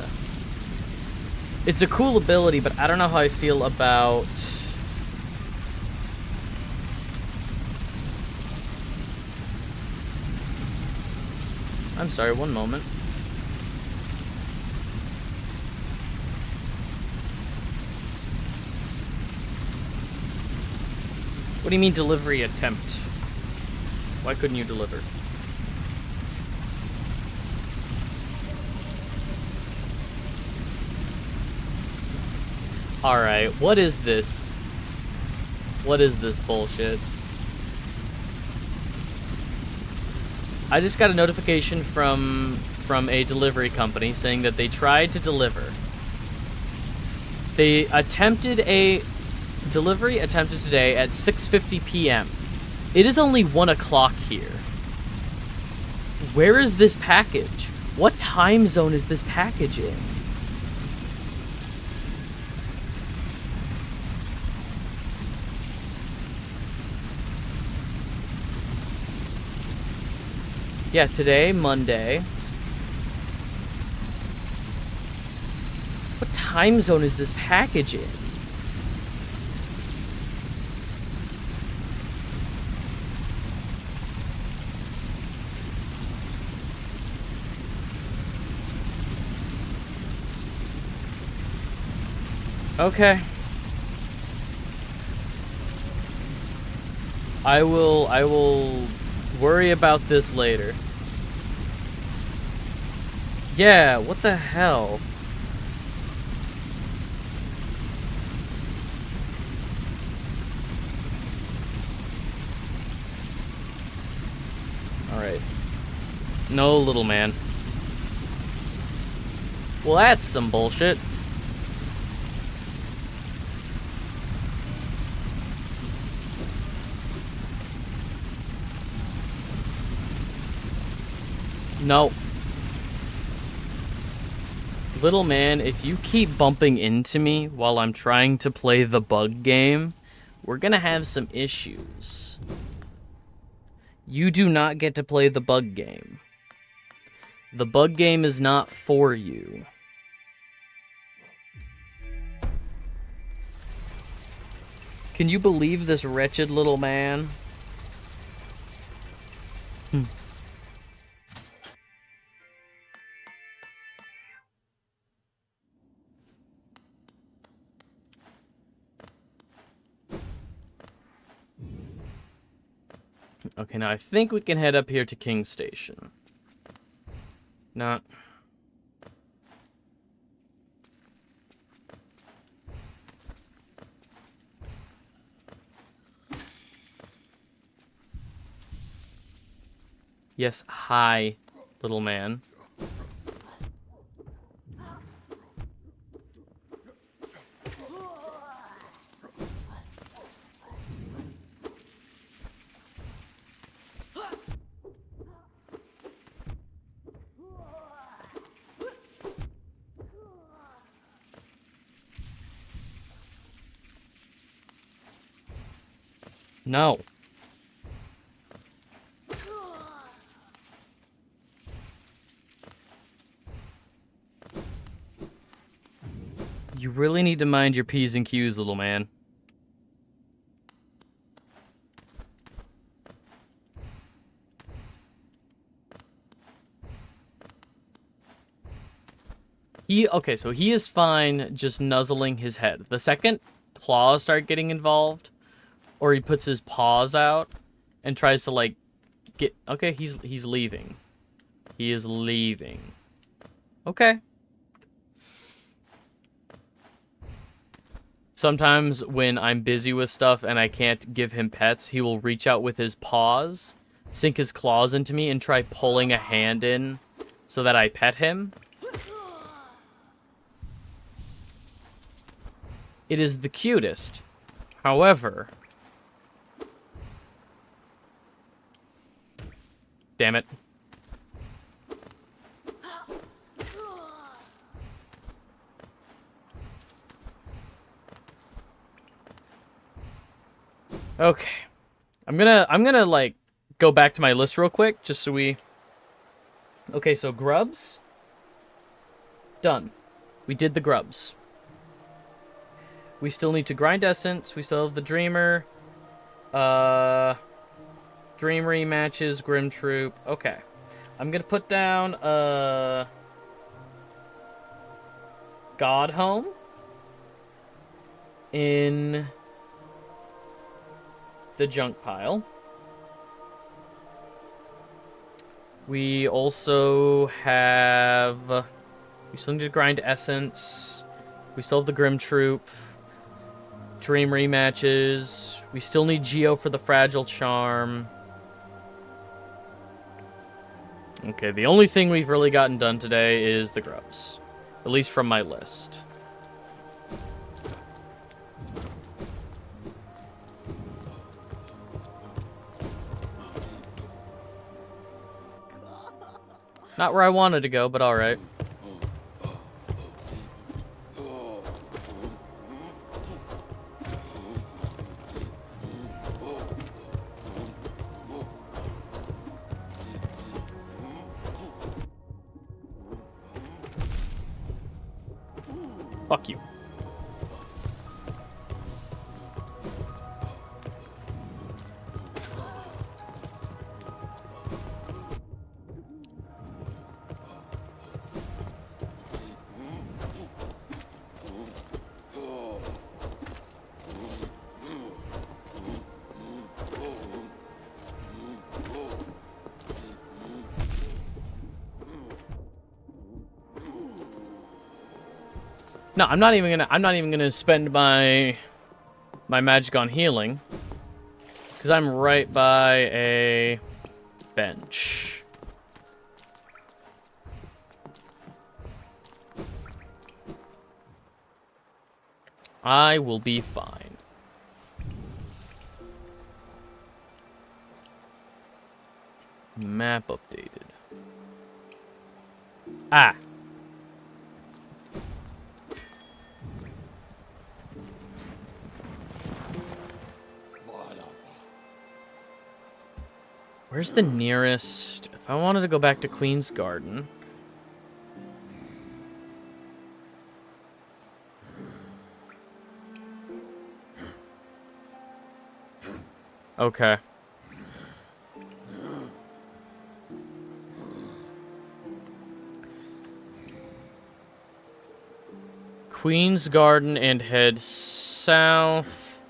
It's a cool ability, but I don't know how I feel about... I'm sorry, one moment. What do you mean delivery attempt? Why couldn't you deliver? Alright, what is this? What is this bullshit? I just got a notification from a delivery company saying that they tried to deliver. They attempted a delivery attempted today at 6:50 p.m. It is only 1 o'clock here. Where is this package? What time zone is this package in? Yeah, today, Monday. What time zone is this package in? Okay. I will worry about this later. Yeah, what the hell? Alright. No, little man. Well, that's some bullshit. No. Little man, if you keep bumping into me while I'm trying to play the bug game, we're gonna have some issues. You do not get to play the bug game. The bug game is not for you. Can you believe this wretched little man? Okay, now I think we can head up here to King's Station. Not. Yes, hi, little man. No. You really need to mind your P's and Q's, little man. Okay, so he is fine just nuzzling his head. The second claws start getting involved, or he puts his paws out and tries to, like, get... Okay, he's leaving. He is leaving. Okay. Sometimes when I'm busy with stuff and I can't give him pets, he will reach out with his paws, sink his claws into me, and try pulling a hand in so that I pet him. It is the cutest. However... Damn it. Okay. I'm gonna like go back to my list real quick just so we... Okay, so grubs. Done. We did the grubs. We still need to grind essence. We still have the dreamer. Dream rematches, Grim Troop. Okay. I'm gonna put down God Home in the junk pile. We also have... We still need to grind essence. We still have the Grim Troop. Dream rematches. We still need Geo for the Fragile Charm. Okay, the only thing we've really gotten done today is the grubs. At least from my list. Not where I wanted to go, but alright. Fuck you. No, I'm not even gonna spend my magic on healing. Because I'm right by a bench. I will be fine. Map updated. Ah. Where's the nearest... If I wanted to go back to Queen's Garden... Okay. Queen's Garden and head south.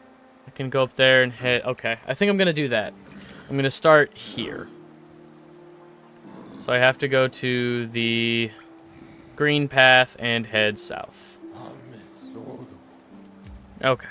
I can go up there and head... Okay, I think I'm gonna do that. I'm gonna start here. So I have to go to the green path and head south. Okay.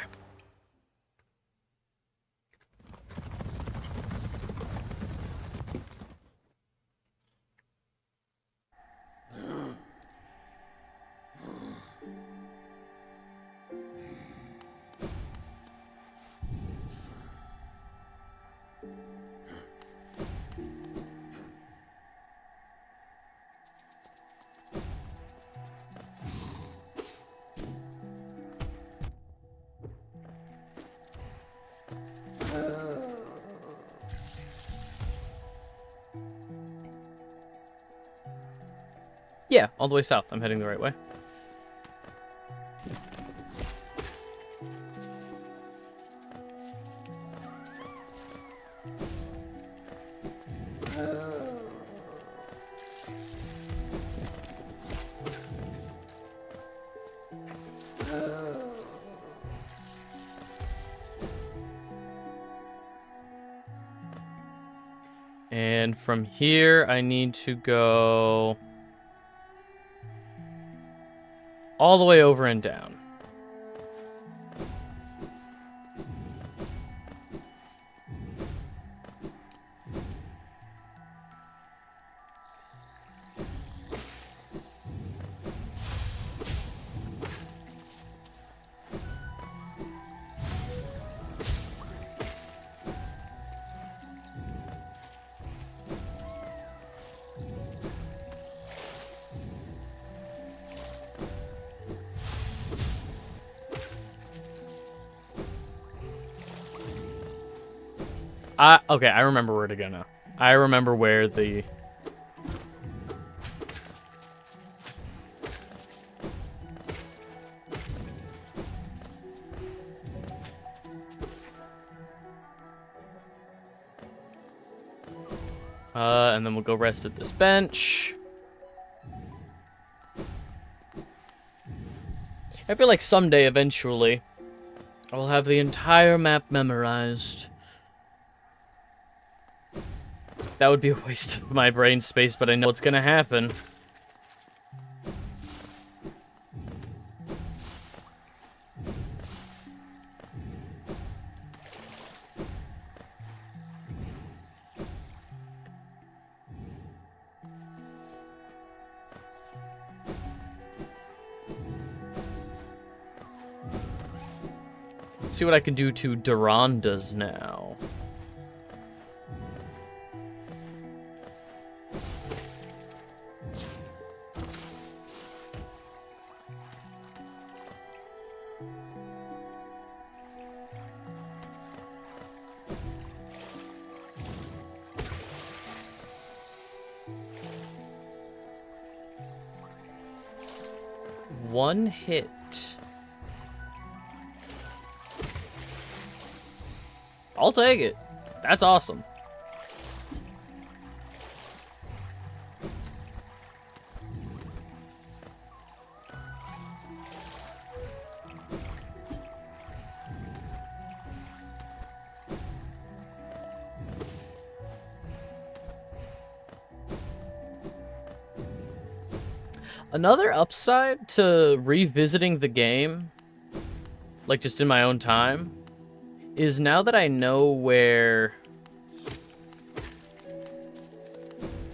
Yeah, all the way south. I'm heading the right way. And from here, I need to go all the way over and down. Okay, I remember where to go now. I remember where the... and then we'll go rest at this bench. I feel like someday, eventually, I will have the entire map memorized. That would be a waste of my brain space, but I know it's gonna happen. Let's see what I can do to Dorandas now. One hit. I'll take it. That's awesome. Another upside to revisiting the game, like just in my own time, is now that I know where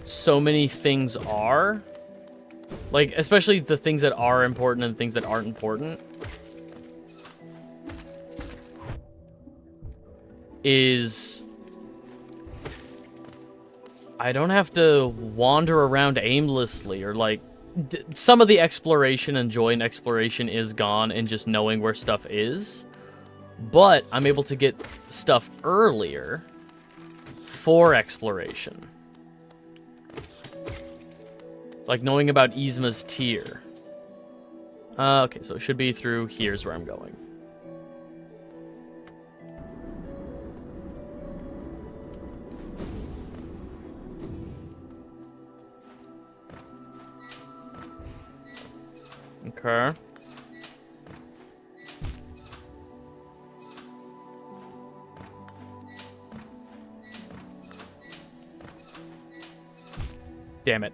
so many things are, like especially the things that are important and things that aren't important, is I don't have to wander around aimlessly, or like some of the exploration and joy in exploration is gone in just knowing where stuff is. But I'm able to get stuff earlier for exploration. Like knowing about Yzma's tier. Okay, so it should be through here's where I'm going. Okay. Damn it.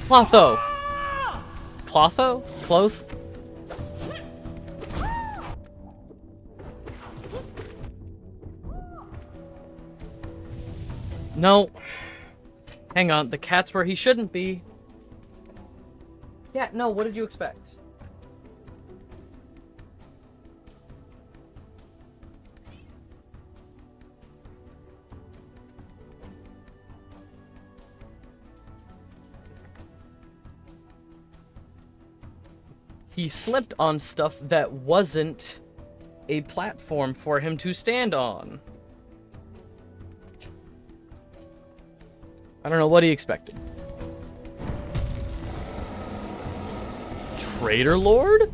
Clotho. Clotho? Cloth? No. Hang on, the cat's where he shouldn't be. Yeah, no, what did you expect? He slipped on stuff that wasn't a platform for him to stand on. I don't know what he expected. Traitor Lord?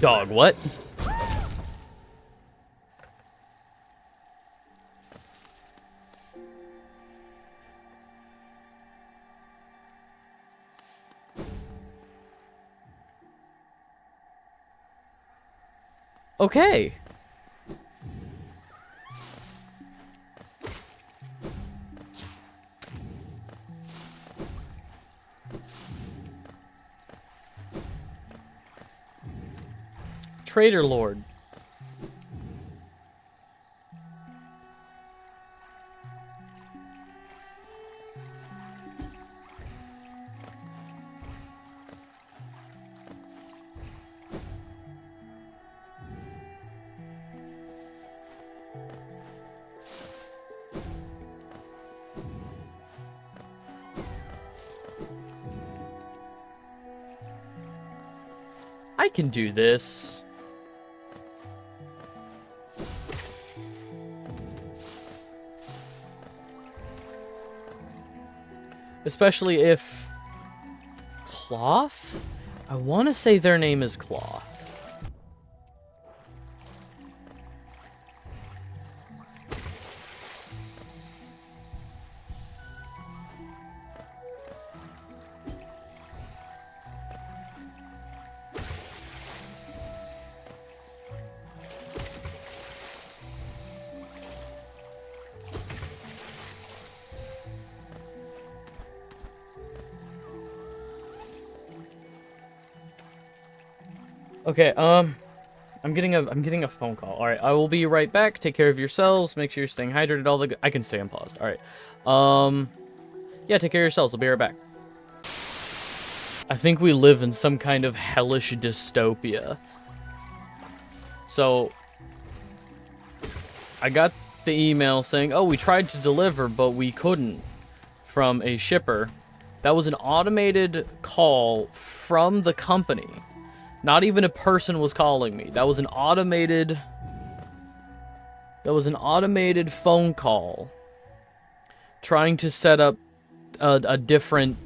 Dog, what? Okay. Trader Lord. I can do this. Especially if... Cloth? I want to say their name is Cloth. Okay, I'm getting a phone call. All right, I will be right back. Take care of yourselves. Make sure you're staying hydrated. I can stay unpaused. All right. Yeah, take care of yourselves. I'll be right back. I think we live in some kind of hellish dystopia. So, I got the email saying, "Oh, we tried to deliver, but we couldn't," from a shipper. That was an automated call from the company. Not even a person was calling me. That was an automated phone call trying to set up a different,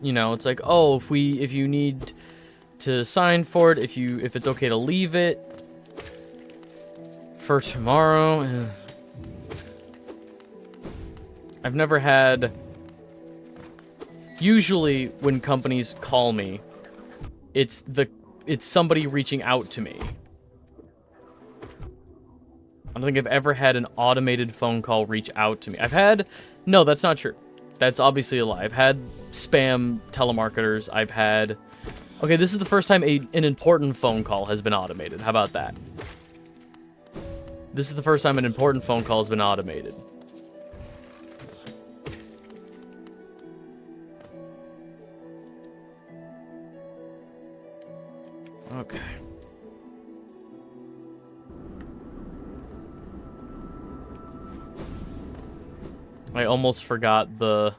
you know, it's like, "Oh, if you need to sign for it, if it's okay to leave it for tomorrow." I've never had... Usually when companies call me, it's somebody reaching out to me. I don't think I've ever had an automated phone call reach out to me. No, that's not true. That's obviously a lie. I've had spam telemarketers. Okay, this is the first time an important phone call has been automated. How about that? This is the first time an important phone call has been automated. Okay. I almost forgot the...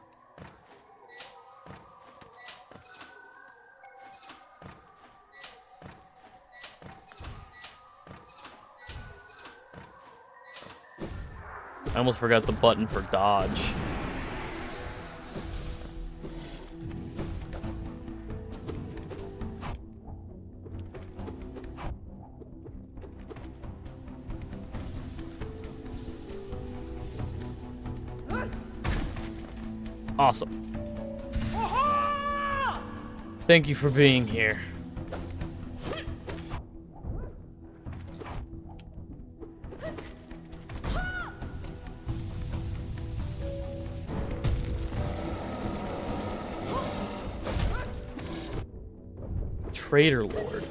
I almost forgot the button for dodge. Awesome. Thank you for being here. Trader Lord.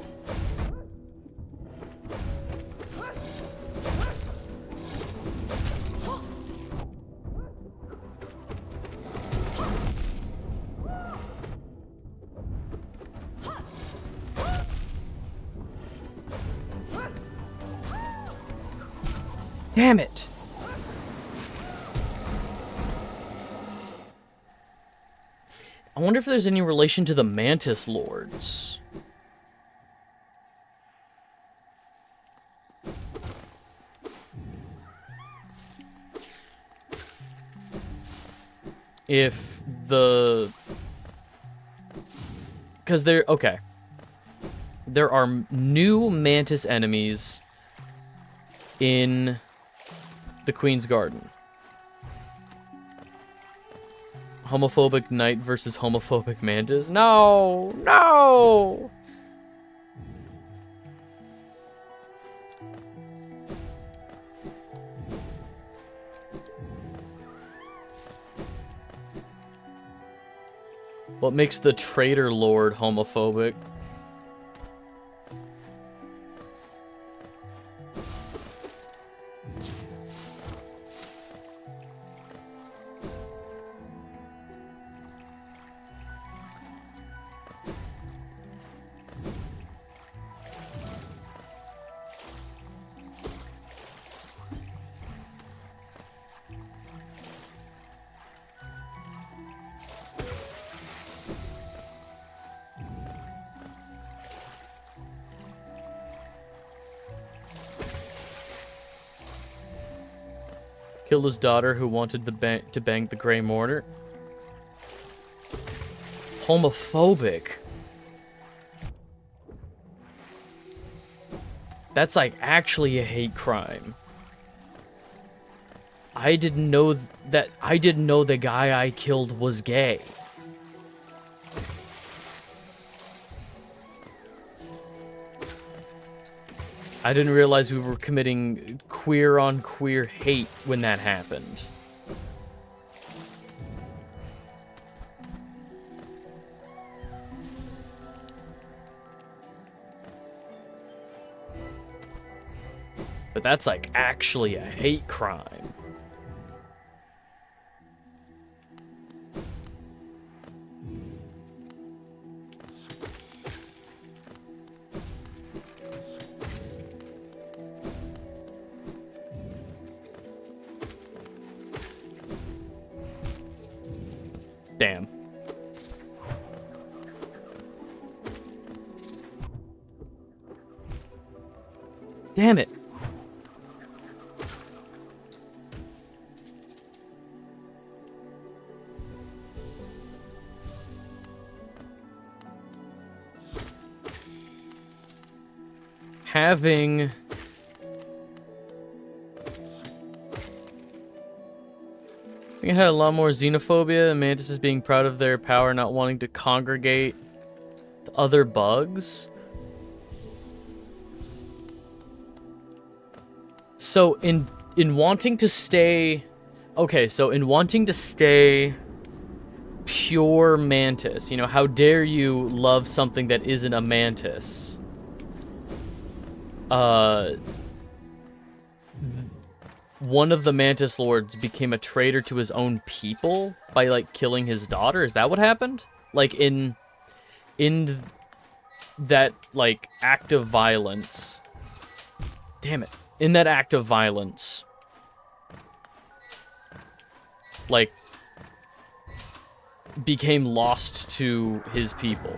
Damn it! I wonder if there's any relation to the Mantis Lords. If the... Because okay. There are new Mantis enemies in the Queen's Garden. Homophobic knight versus homophobic mantis. No! No! What makes the traitor lord homophobic? Killed his daughter who wanted to bang the Grey Mortar. Homophobic. That's like actually a hate crime. I didn't know the guy I killed was gay. I didn't realize we were committing queer on queer hate when that happened. But that's like actually a hate crime. Damn. Damn it. Having... I think it had a lot more xenophobia, and mantises being proud of their power, not wanting to congregate with other bugs. So in wanting to stay... Okay, so in wanting to stay pure mantis, you know, how dare you love something that isn't a mantis? One of the Mantis Lords became a traitor to his own people by, like, killing his daughter? Is that what happened? Like, in that, like, act of violence... Damn it. In that act of violence... Like... became lost to his people.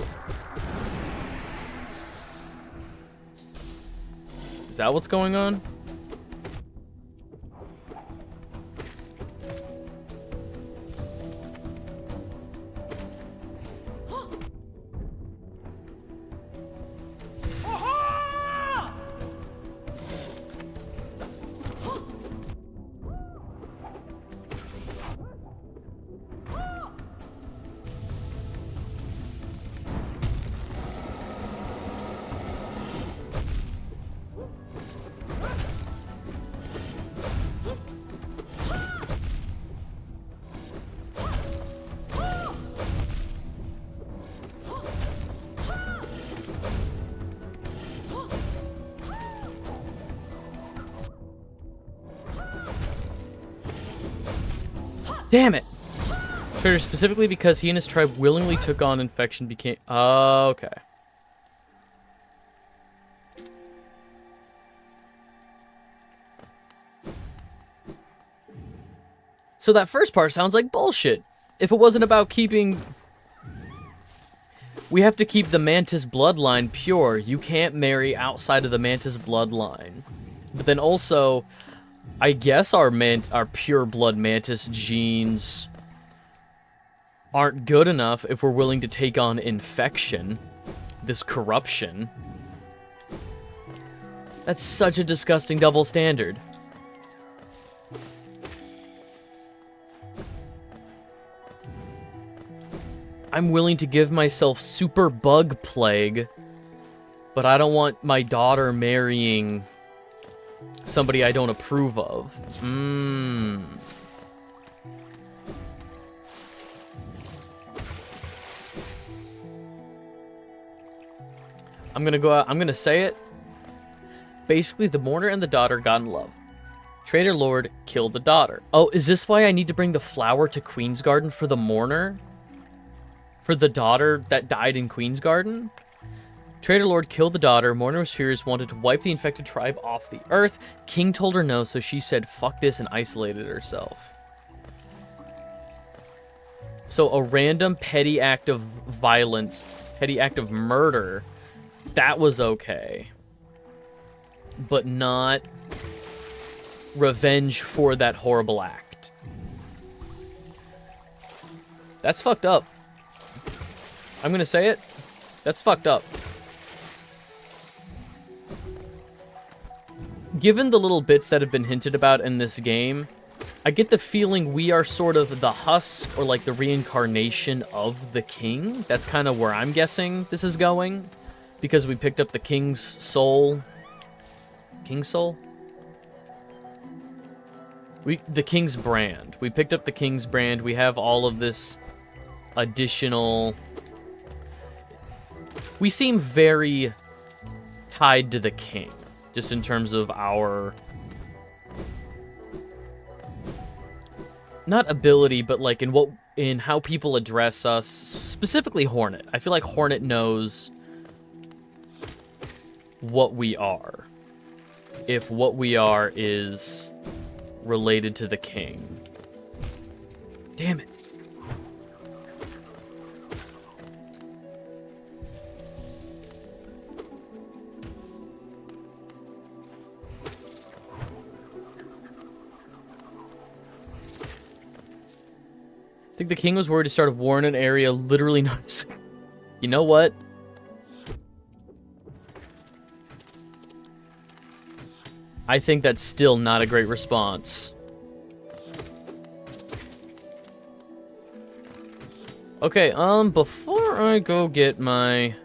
Is that what's going on? Damn it! Traitor specifically because he and his tribe willingly took on infection became... okay. So that first part sounds like bullshit. If it wasn't about keeping... We have to keep the Mantis bloodline pure. You can't marry outside of the Mantis bloodline. But then also... I guess our pure blood mantis genes aren't good enough if we're willing to take on infection, this corruption. That's such a disgusting double standard. I'm willing to give myself super bug plague, but I don't want my daughter marrying somebody I don't approve of. I'm gonna go out. I'm gonna say it. Basically, the mourner and the daughter got in love. Traitor Lord killed the daughter. Oh, is this why I need to bring the flower to Queen's Garden for the mourner? For the daughter that died in Queen's Garden? Traitor Lord killed the daughter. Mourner was furious, wanted to wipe the infected tribe off the earth. King told her no, so she said, fuck this, and isolated herself. So a random petty act of violence, petty act of murder, that was okay. But not revenge for that horrible act. That's fucked up. I'm gonna say it. That's fucked up. Given the little bits that have been hinted about in this game, I get the feeling we are sort of the husk or like the reincarnation of the king. That's kind of where I'm guessing this is going. Because we picked up the king's soul. King's soul? The king's brand. We picked up the king's brand. We have all of this additional... We seem very tied to the king. Just in terms of our... Not ability, but like in how people address us. Specifically Hornet. I feel like Hornet knows what we are. If what we are is related to the king. Damn it. I think the king was worried to start a war in an area literally noticing. You know what? I think that's still not a great response. Okay, before I go get my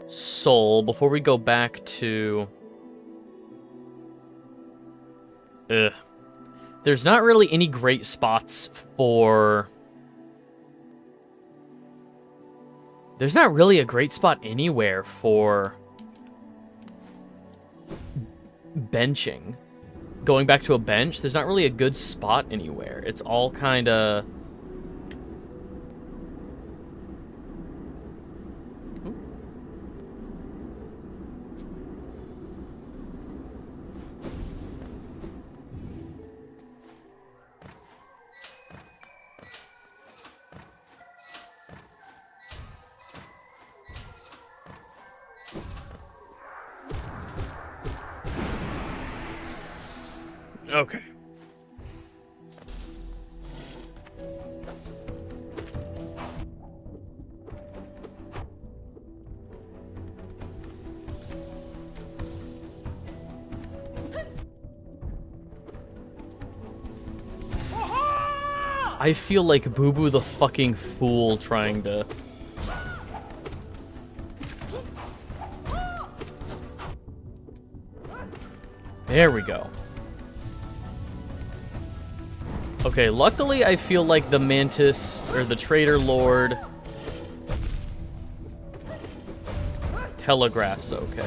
soul, before we go back to... There's not really any great spots for... There's not really a great spot anywhere for benching. Going back to a bench, there's not really a good spot anywhere. It's all kind of... Okay. I feel like Boo Boo the fucking fool trying to... There we go. Okay, luckily I feel like the Mantis, or the Traitor Lord, telegraphs okay.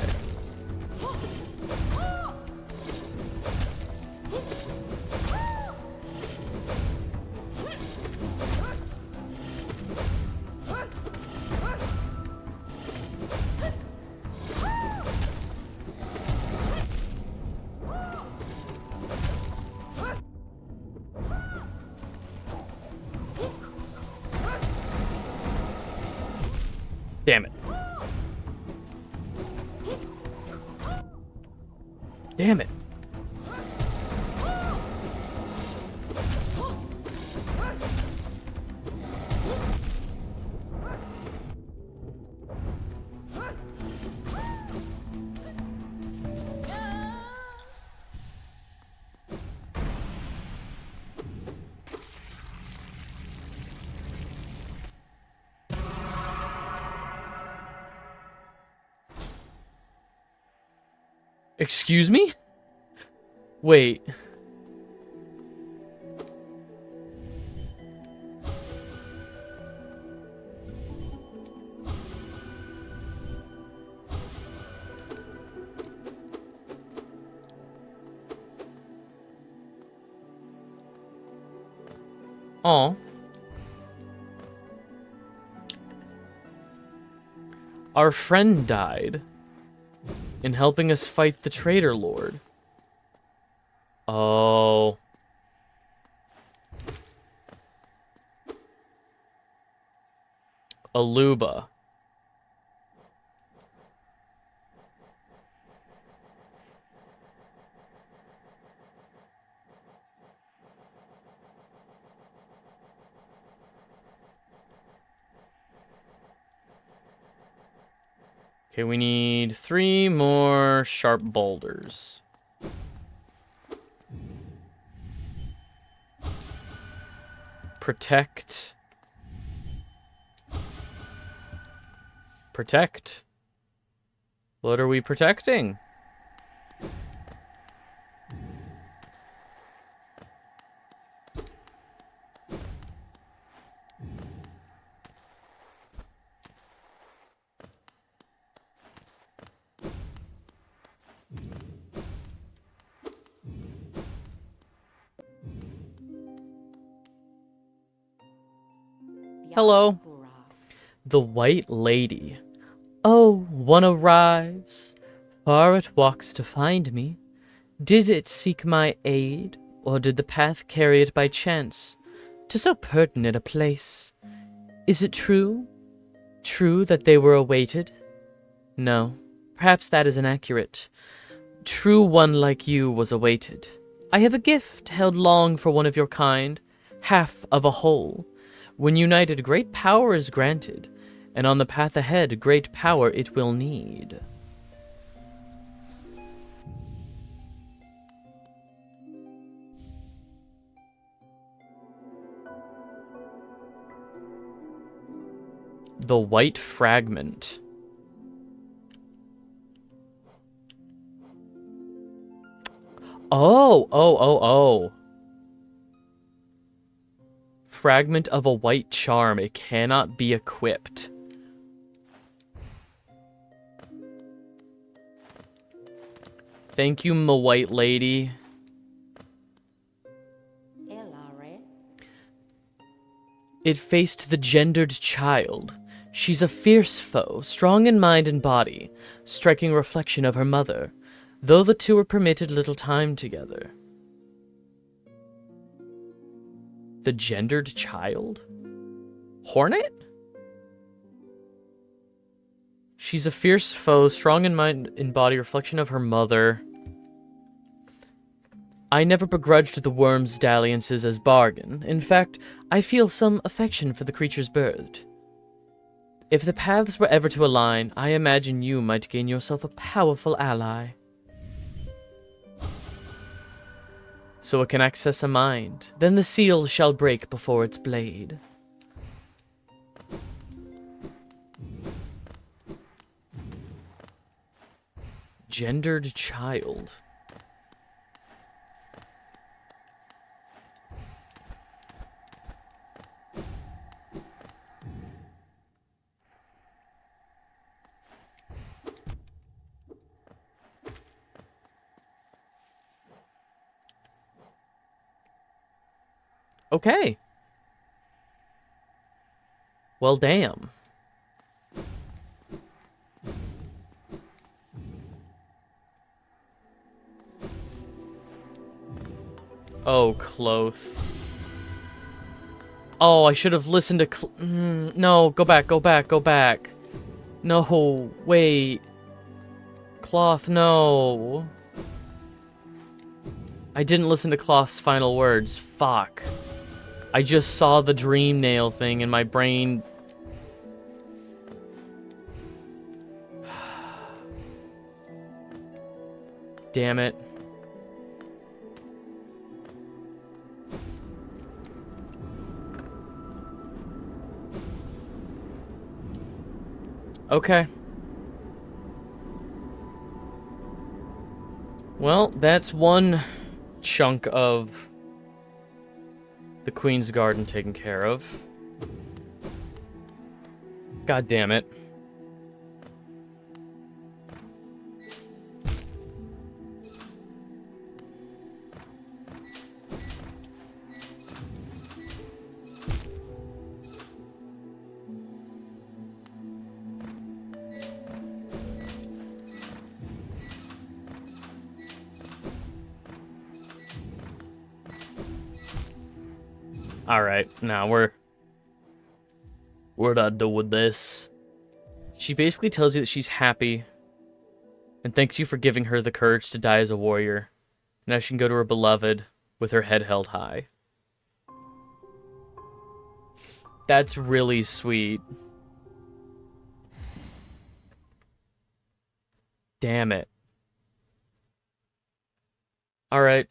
Damn it. Damn it. Excuse me? Wait. Aw. Our friend died in helping us fight the traitor lord. Oh. Aluba. Okay, we need 3 more sharp boulders. Protect. Protect. What are we protecting? Hello. The White Lady. Oh, one arrives. Far it walks to find me. Did it seek my aid, or did the path carry it by chance to so pertinent a place? Is it true? True that they were awaited? No, perhaps that is inaccurate. True one like you was awaited. I have a gift held long for one of your kind, half of a whole. When united, great power is granted, and on the path ahead, great power it will need. The White Fragment. Oh. Fragment of a white charm. It cannot be equipped. Thank you, my white lady. It faced the gendered child. She's a fierce foe, strong in mind and body, striking reflection of her mother, though the two were permitted little time together. The gendered child? Hornet? She's a fierce foe, strong in mind and body, reflection of her mother. I never begrudged the worm's dalliances as bargain. In fact, I feel some affection for the creatures birthed. If the paths were ever to align, I imagine you might gain yourself a powerful ally. So it can access a mind. Then the seal shall break before its blade. Gendered child. Okay. Well, damn. Oh, Cloth. Oh, I should have listened to no, go back. No, wait. Cloth, no. I didn't listen to Cloth's final words. Fuck. I just saw the dream nail thing in my brain. Damn it. Okay. Well, that's one chunk of the Queen's Garden taken care of. God damn it. Alright, now we're not done with this. She basically tells you that she's happy and thanks you for giving her the courage to die as a warrior. Now she can go to her beloved with her head held high. That's really sweet. Damn it. Alright.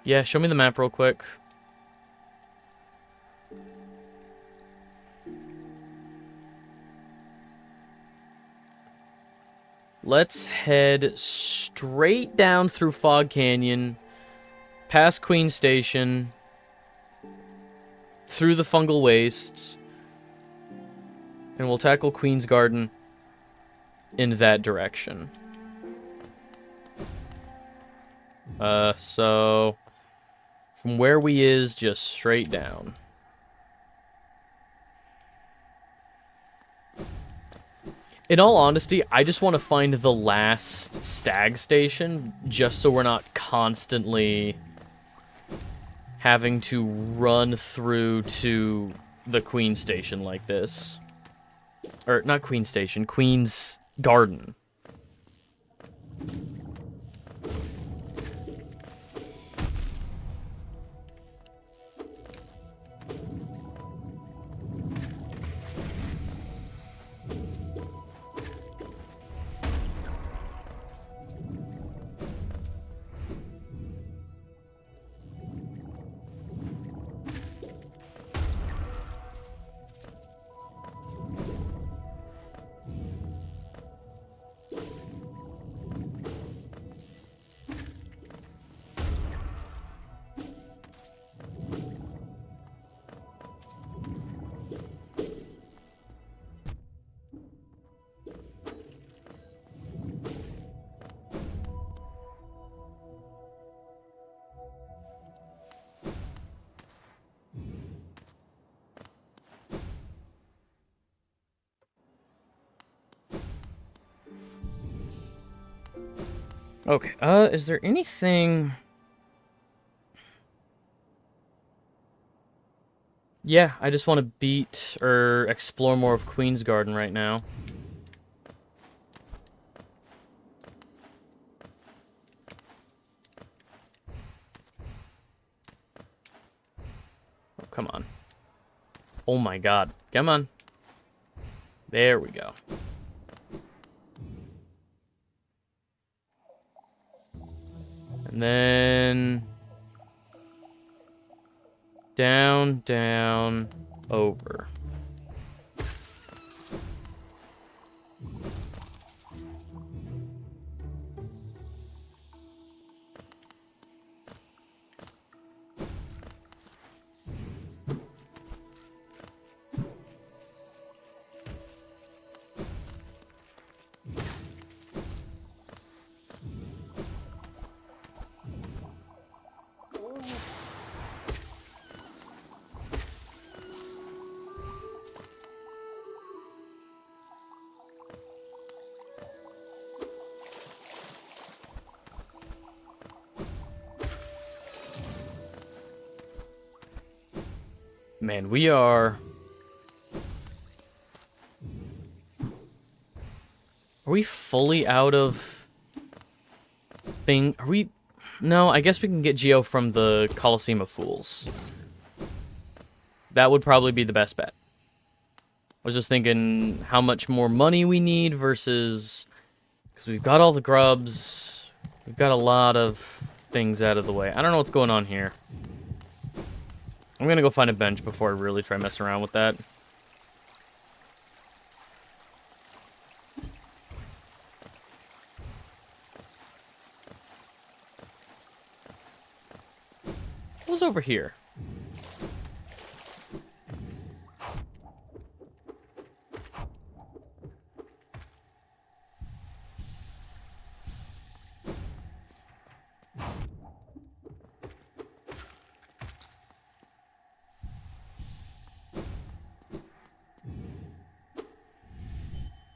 Yeah, show me the map real quick. Let's head straight down through Fog Canyon, past Queen Station, through the fungal wastes, and we'll tackle Queen's Garden in that direction. So from where we is, just straight down. In all honesty, I just want to find the last stag station, just so we're not constantly having to run through to the Queen Station like this. Or, not Queen Station, Queen's Garden. Okay, is there anything... Yeah, I just want to beat or explore more of Queen's Garden right now. Oh, come on. Oh my god. Come on. There we go. And then... down, down, over. Man, we are... Are we fully out of... thing? Are we... No, I guess we can get Geo from the Coliseum of Fools. That would probably be the best bet. I was just thinking how much more money we need versus... Because we've got all the grubs. We've got a lot of things out of the way. I don't know what's going on here. I'm gonna go find a bench before I really try messing around with that. What was over here?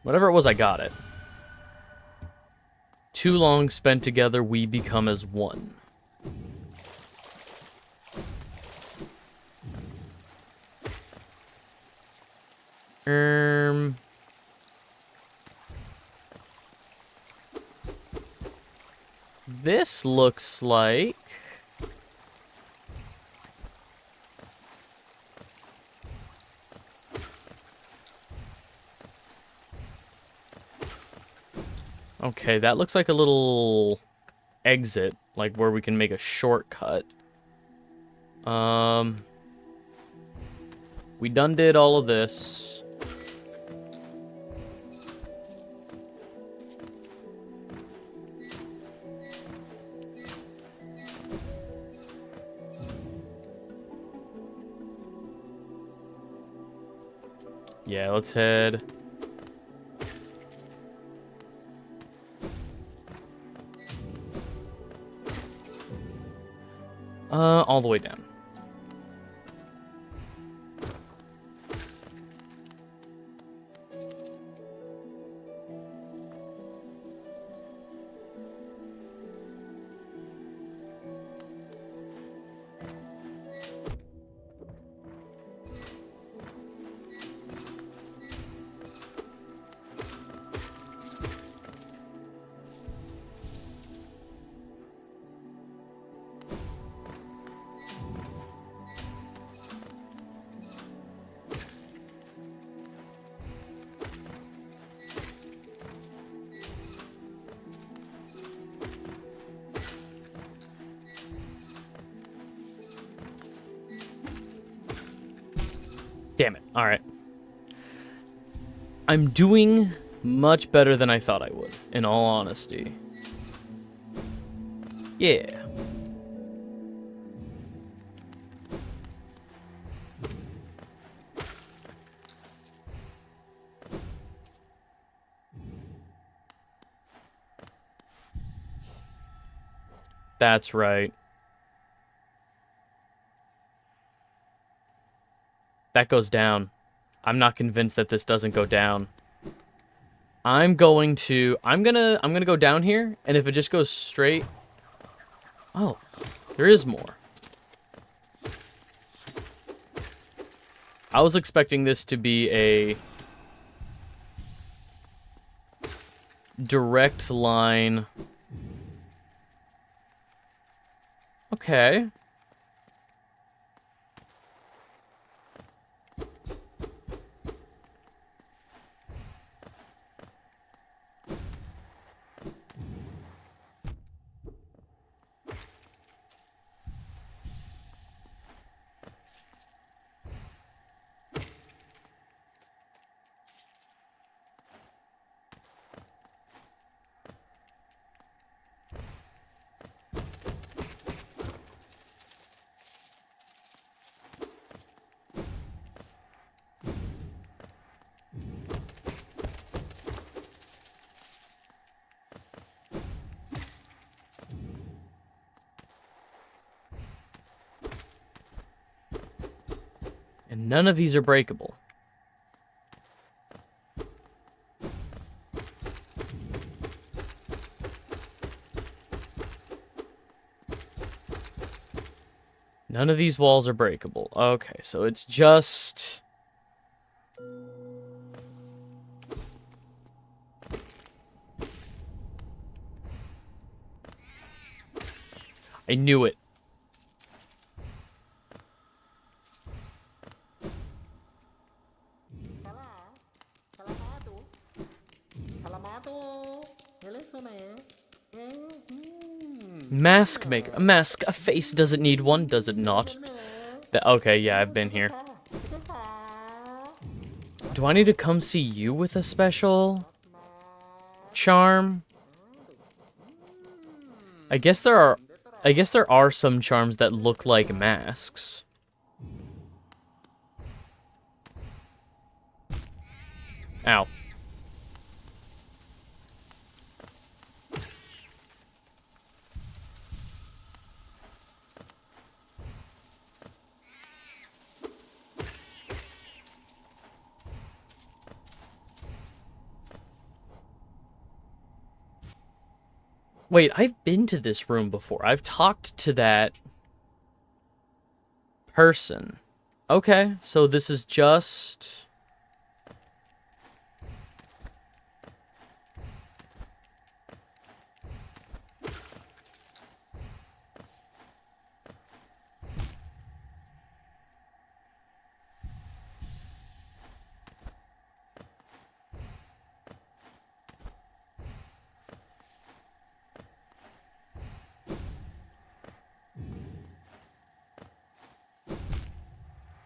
Whatever it was, I got it. too long spent together, we become as one. This looks like... Okay, that looks like a little exit, like where we can make a shortcut. We done did all of this. Yeah, let's head. All the way down. Damn it. All right. I'm doing much better than I thought I would, in all honesty. Yeah. That's right. That goes down. I'm not convinced that this doesn't go down. I'm gonna go down here, and if it just goes straight... Oh, there is more. I was expecting this to be a direct line. Okay. And none of these are breakable. None of these walls are breakable. Okay, so it's just... I knew it. Mask maker. A mask. A face doesn't need one, does it not? Okay, yeah, I've been here. Do I need to come see you with a special charm? I guess there are some charms that look like masks. Ow. Wait, I've been to this room before. I've talked to that person. Okay, so this is just...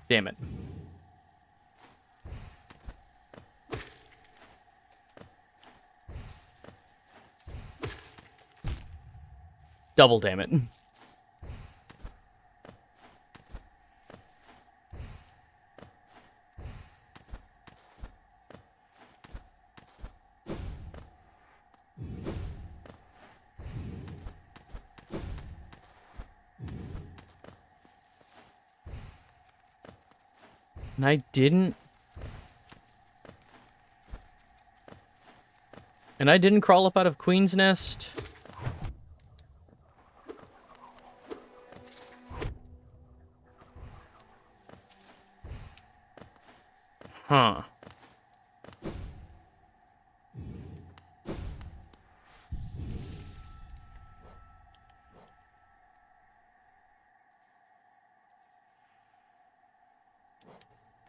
Damn it. Double damn it. And I didn't... And I didn't crawl up out of Queen's Nest? Huh.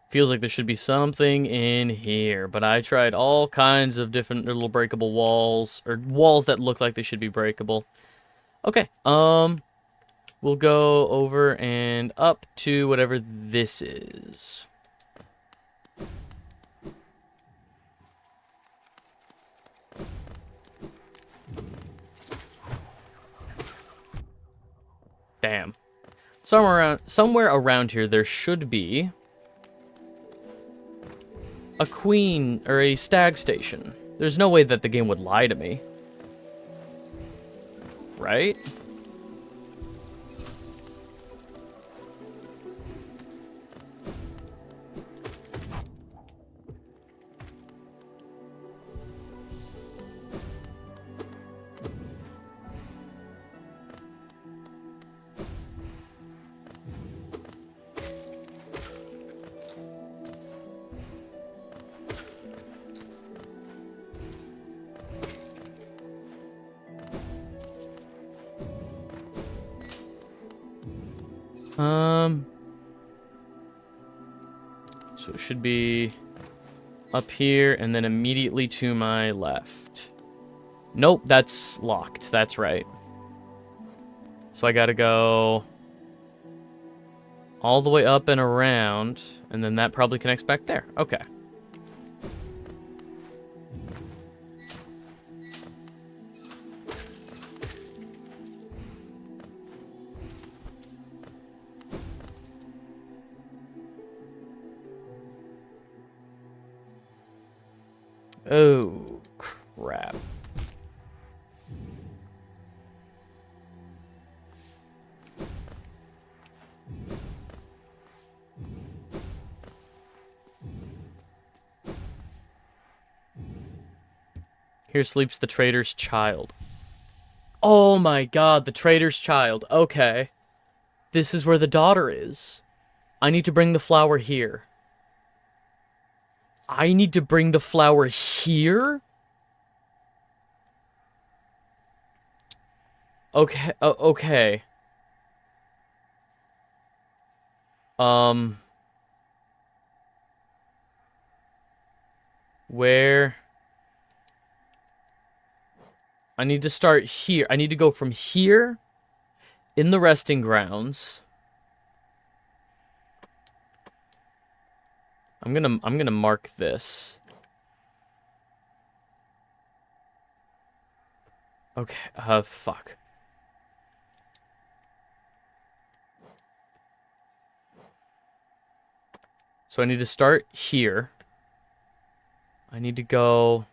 Feels like there should be something in here, but I tried all kinds of different little breakable walls, or walls that look like they should be breakable. Okay, we'll go over and up to whatever this is. Damn. Somewhere around here there should be a queen or a stag station. There's no way that the game would lie to me. Right? So it should be up here and then immediately to my left. Nope, that's locked. That's right. So I gotta go all the way up and around, and then that probably connects back there. Okay. Oh, crap. Here sleeps the trader's child. Oh my god, the trader's child. Okay. This is where the daughter is. I need to bring the flower here. I need to bring the flower here? Okay, okay. Where? I need to start here. I need to go from here in the resting grounds. I'm gonna mark this. Okay, fuck. So I need to start here. I need to go...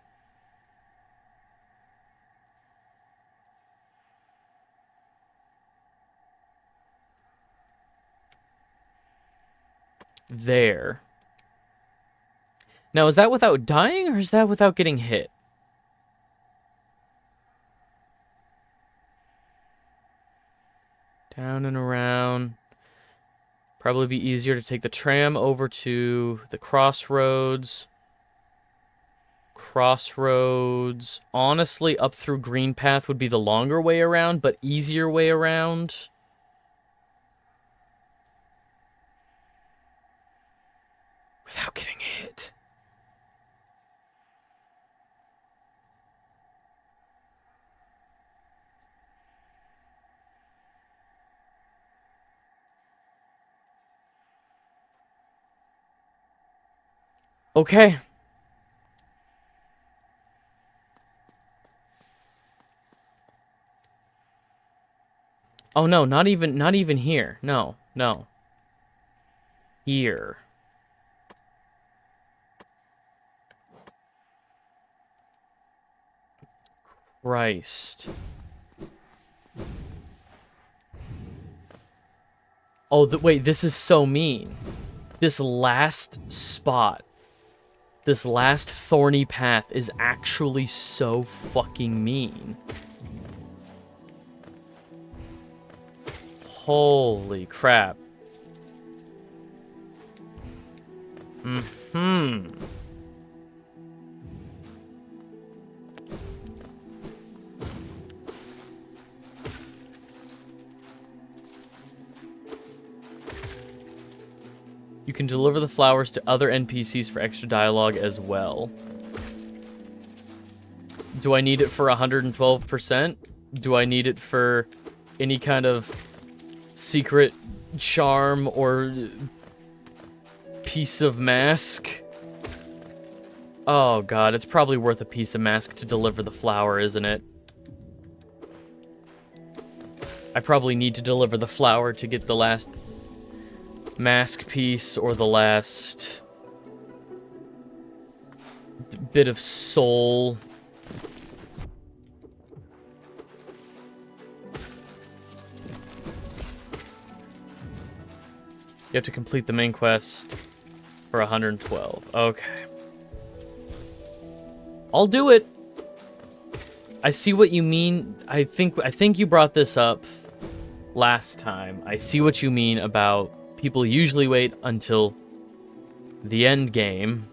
there. Now, is that without dying, or is that without getting hit? Down and around. Probably be easier to take the tram over to the crossroads. Crossroads. Honestly, up through Green Path would be the longer way around, but easier way around. Without getting hit. Okay. Oh no, not even here. No, no. Here. Christ. Oh, wait, this is so mean. This last spot, this last thorny path is actually so fucking mean. Holy crap. Mm-hmm. You can deliver the flowers to other NPCs for extra dialogue as well. Do I need it for 112%? Do I need it for any kind of secret charm or piece of mask? Oh god, it's probably worth a piece of mask to deliver the flower, isn't it? I probably need to deliver the flower to get the last mask piece or the last bit of soul. You have to complete the main quest for 112. Okay. I'll do it. I see what you mean. I think you brought this up last time. I see what you mean about people usually wait until the end game.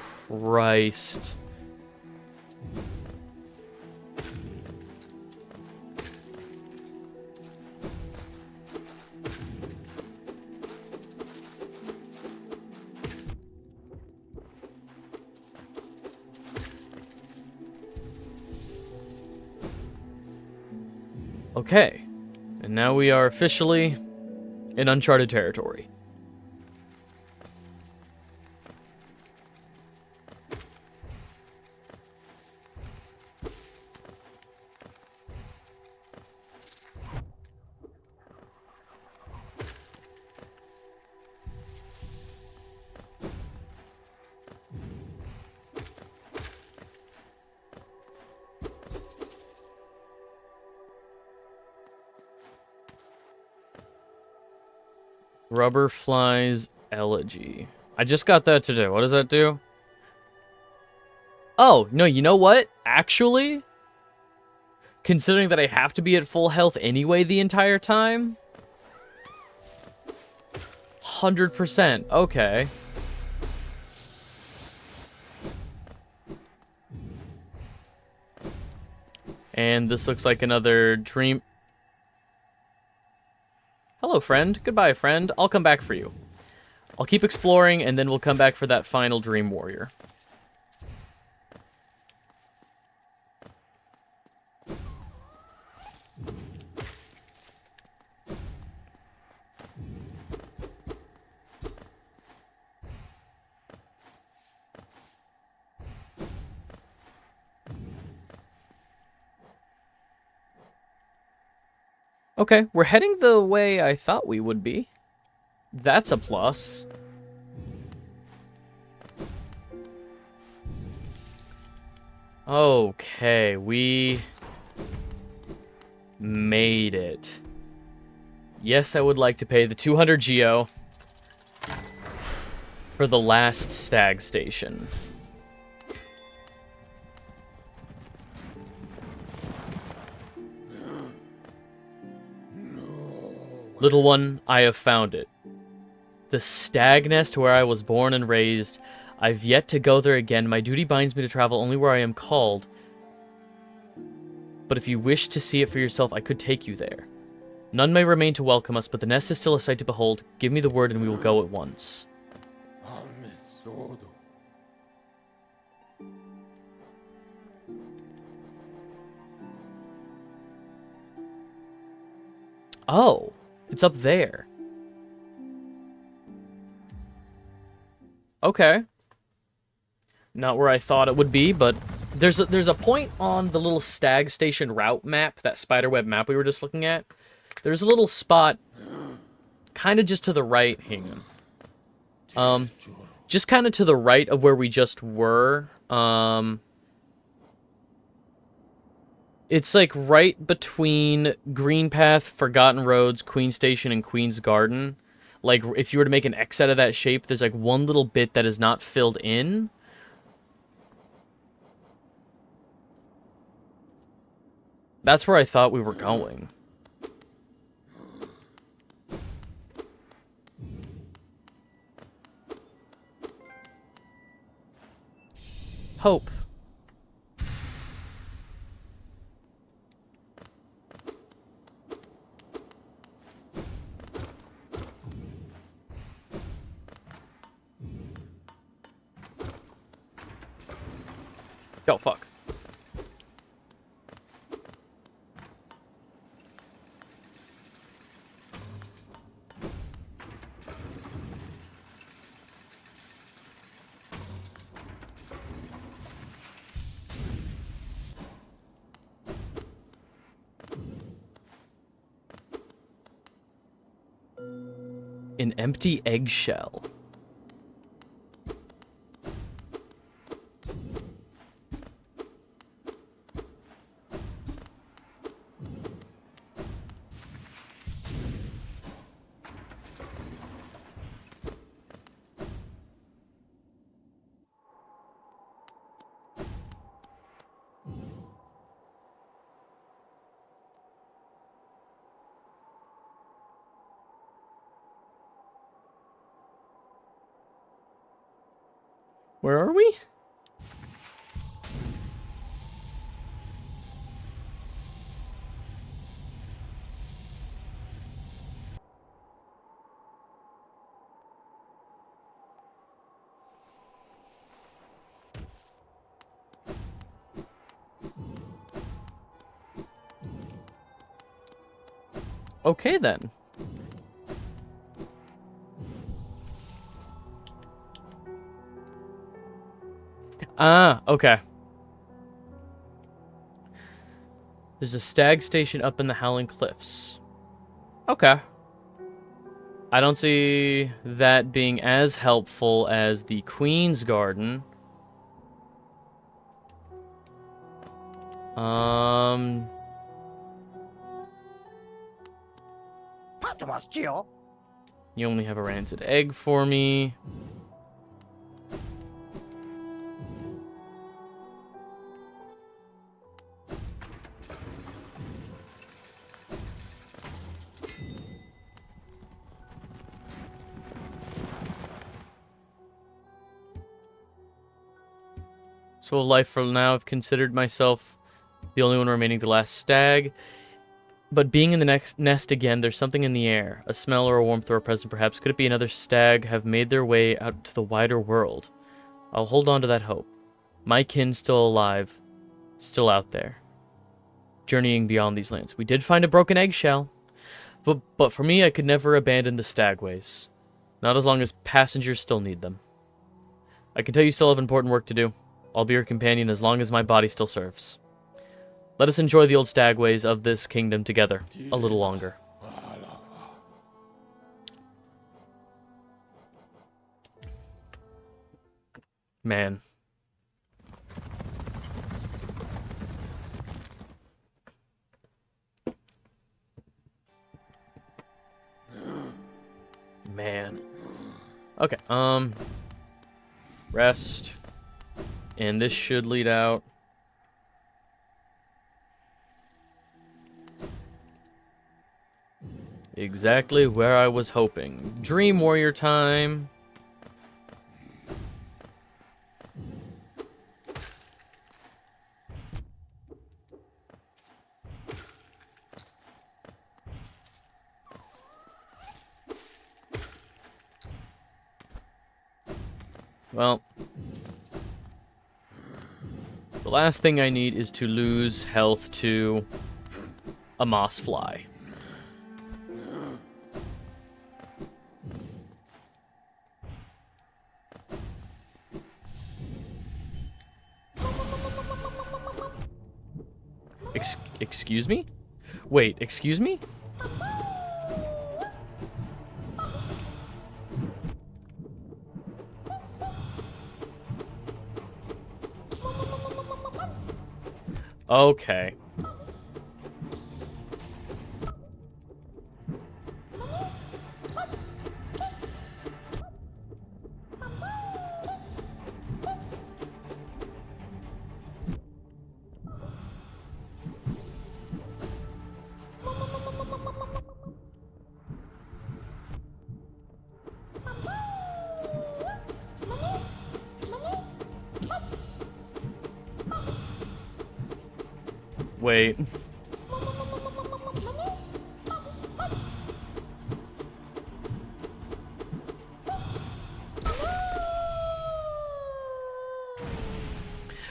Christ. Okay, and now we are officially in uncharted territory. Rubber Flies Elegy. I just got that to do. What does that do? Oh, no, you know what? Actually, considering that I have to be at full health anyway the entire time, 100%. Okay. And this looks like another dream. Hello, friend. Goodbye, friend. I'll come back for you. I'll keep exploring, and then we'll come back for that final Dream Warrior. Okay, we're heading the way I thought we would be. That's a plus. Okay, we made it. Yes, I would like to pay the 200 geo for the last stag station. Little one, I have found it. The stag nest where I was born and raised. I've yet to go there again. My duty binds me to travel only where I am called. But if you wish to see it for yourself, I could take you there. None may remain to welcome us, but the nest is still a sight to behold. Give me the word and we will go at once. Oh, it's up there. Okay. Not where I thought it would be, but there's a point on the little stag station route map, that spiderweb map we were just looking at. There's a little spot kind of just to the right. Hang on. Just kind of to the right of where we just were. It's like right between Green Path, Forgotten Roads, Queen Station, and Queen's Garden. Like, if you were to make an X out of that shape, there's like one little bit that is not filled in. That's where I thought we were going. Hope. Oh, fuck. An empty eggshell. Where are we? Okay, then. Ah, okay. There's a stag station up in the Howling Cliffs. Okay. I don't see that being as helpful as the Queen's Garden. You only have a rancid egg for me. So a life for now, I've considered myself the only one remaining, the last stag. But being in the next nest again, there's something in the air. A smell or a warmth or a presence, perhaps. Could it be another stag have made their way out to the wider world? I'll hold on to that hope. My kin still alive. Still out there. Journeying beyond these lands. We did find a broken eggshell. But for me, I could never abandon the stagways. Not as long as passengers still need them. I can tell you still have important work to do. I'll be your companion as long as my body still serves. Let us enjoy the old stagways of this kingdom together a little longer. Man. Man. Okay, rest. And this should lead out. Exactly where I was hoping. Dream Warrior time. Well, the last thing I need is to lose health to a moss fly. Excuse me? Wait, excuse me? Okay. Wait.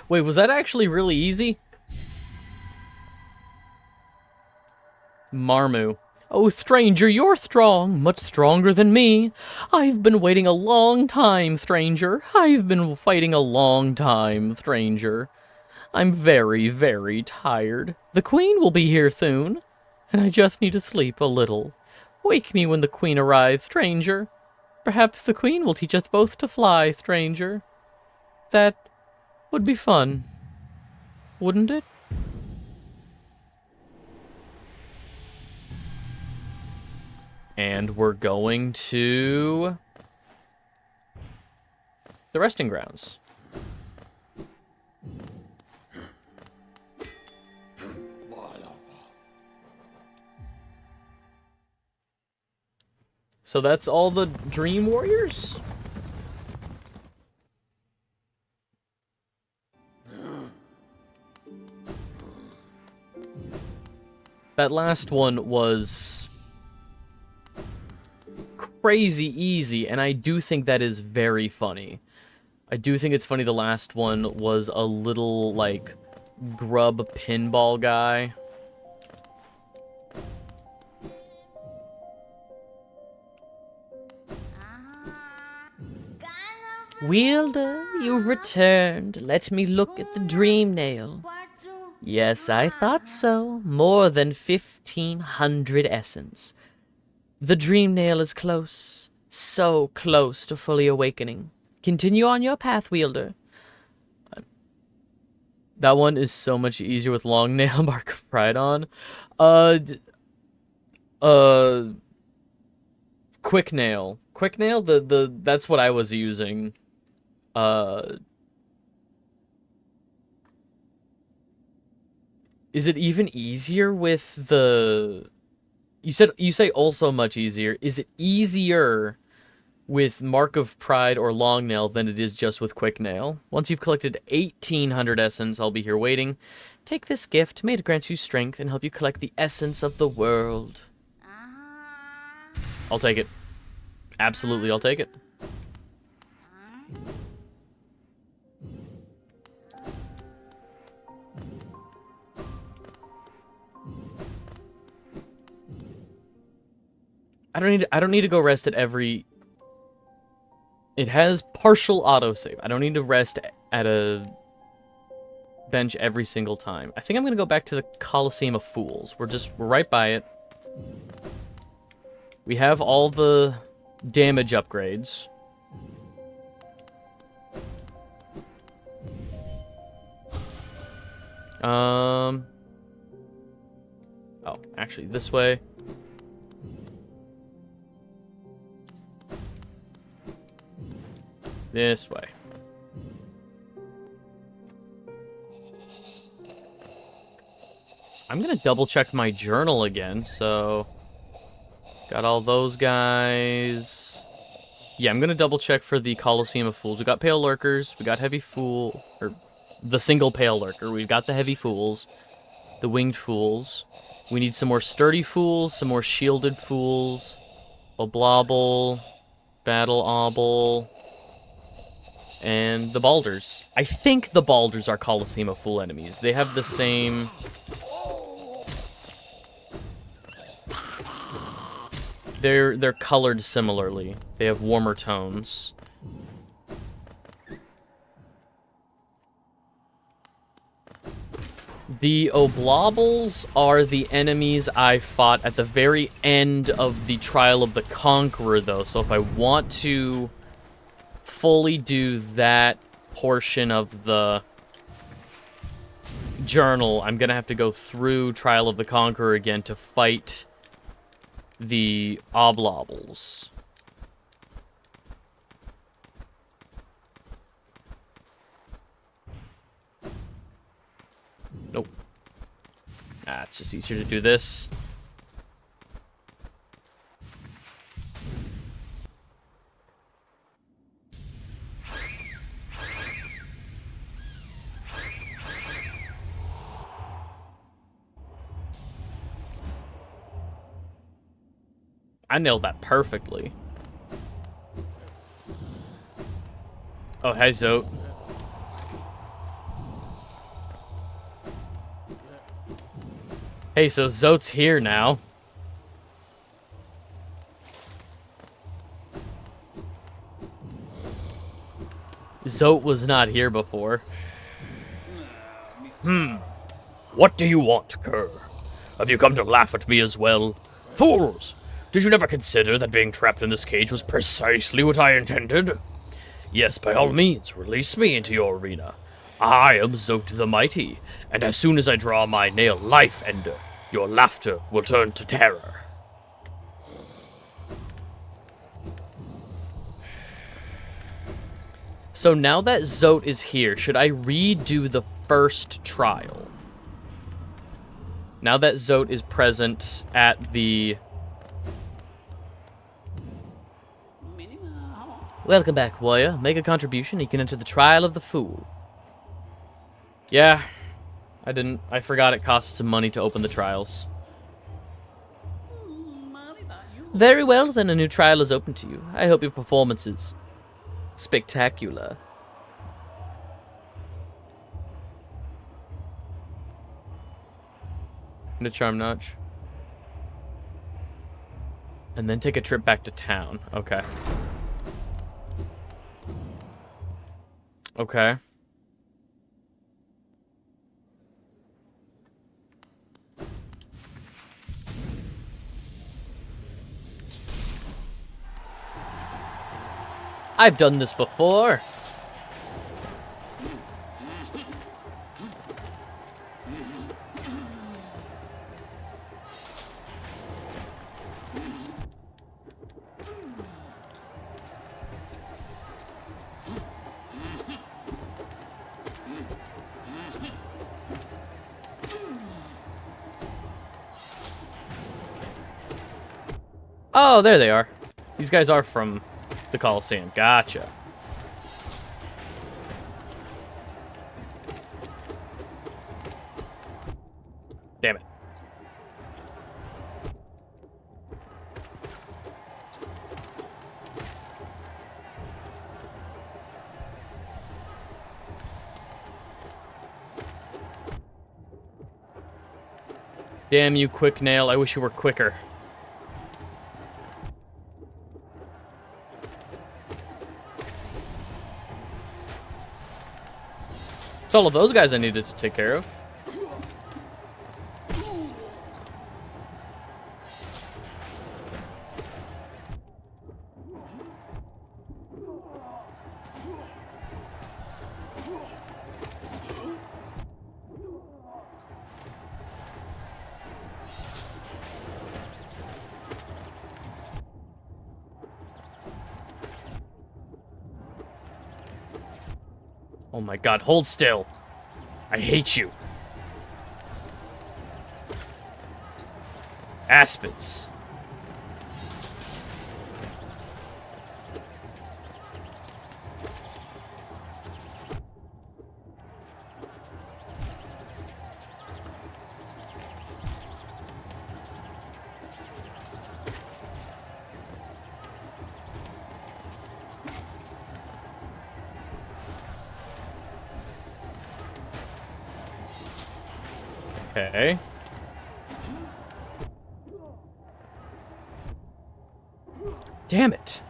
Wait, was that actually really easy? Marmu. Oh, stranger, you're strong, much stronger than me. I've been waiting a long time, stranger. I've been fighting a long time, stranger. I'm very, very tired. The queen will be here soon, and I just need to sleep a little. Wake me when the queen arrives, stranger. Perhaps the queen will teach us both to fly, stranger. That would be fun, wouldn't it? And we're going to the resting grounds. So that's all the Dream Warriors? That last one was crazy easy, and I do think that is very funny. I do think it's funny the last one was a little, like, grub pinball guy. Wielder, you returned. Let me look at the dream nail. Yes, I thought so. More than 1,500 essence. The dream nail is close. So close to fully awakening. Continue on your path, Wielder. That one is so much easier with long nail mark of pride on. Quick nail. Quick nail, that's what I was using. Is it even easier with the... You say also much easier. Is it easier with Mark of Pride or Long Nail than it is just with Quick Nail? Once you've collected 1,800 essence, I'll be here waiting. Take this gift. May it grant you strength and help you collect the essence of the world. I'll take it. Absolutely, I'll take it. I don't need to go rest at every... It has partial autosave. I don't need to rest at a bench every single time. I think I'm gonna go back to the Coliseum of Fools. We're right by it. We have all the damage upgrades. Oh, actually, this way. This way. I'm gonna double check my journal again, so... Got all those guys. Yeah, I'm gonna double check for the Coliseum of Fools. We got Pale Lurkers, we got Heavy Fool, or the single Pale Lurker. We've got the Heavy Fools, the Winged Fools. We need some more Sturdy Fools, some more Shielded Fools, Oblobble, Battle Obble, and the Balders. I think the Balders are Coliseum of Fool enemies. They have the same... They're colored similarly. They have warmer tones. The Oblobbles are the enemies I fought at the very end of the Trial of the Conqueror, though. So if I want to fully do that portion of the journal, I'm gonna have to go through Trial of the Conqueror again to fight the Oblobbles. Nope. Ah, it's just easier to do this. I nailed that perfectly. Oh, hi, Zote. Hey, so Zote's here now. Zote was not here before. What do you want, Kerr? Have you come to laugh at me as well? Fools! Did you never consider that being trapped in this cage was precisely what I intended? Yes, by all means, release me into your arena. I am Zote the Mighty, and as soon as I draw my nail life ender, your laughter will turn to terror. So now that Zote is here, should I redo the first trial? Now that Zote is present at the... Welcome back, warrior. Make a contribution, you can enter the Trial of the Fool. Yeah, I forgot it costs some money to open the trials. Very well, then a new trial is open to you. I hope your performance is spectacular. And a charm notch. And then take a trip back to town. Okay. Okay. I've done this before. Oh, there they are. These guys are from the Coliseum. Gotcha. Damn it. Damn you, Quick Nail. I wish you were quicker. It's all of those guys I needed to take care of. Oh my god, hold still. I hate you. Aspens. Okay. Damn it.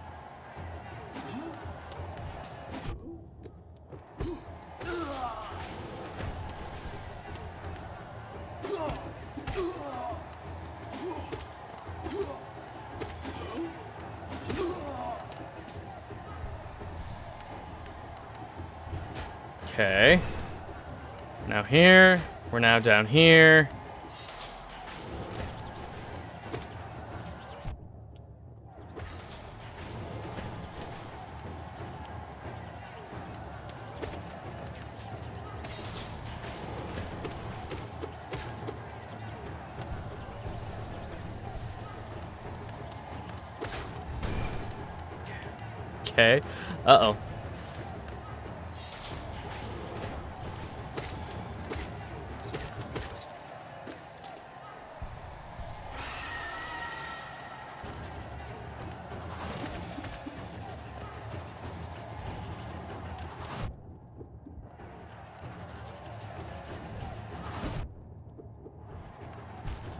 Okay. Now here. We're now down here. Okay. Uh-oh.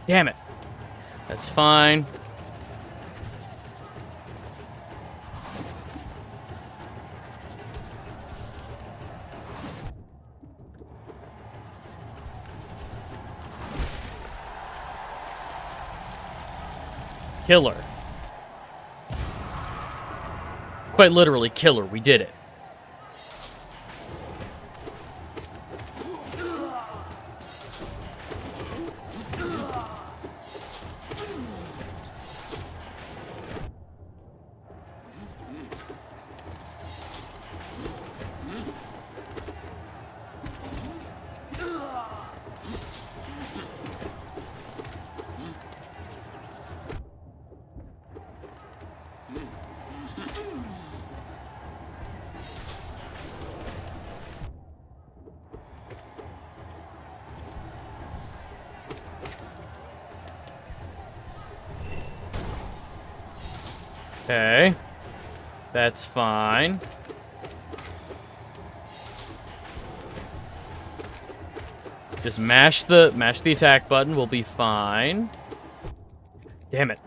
Damn it. That's fine. Killer. Quite literally, killer. We did it. Okay. That's fine. Just mash the attack button, we'll be fine. Damn it.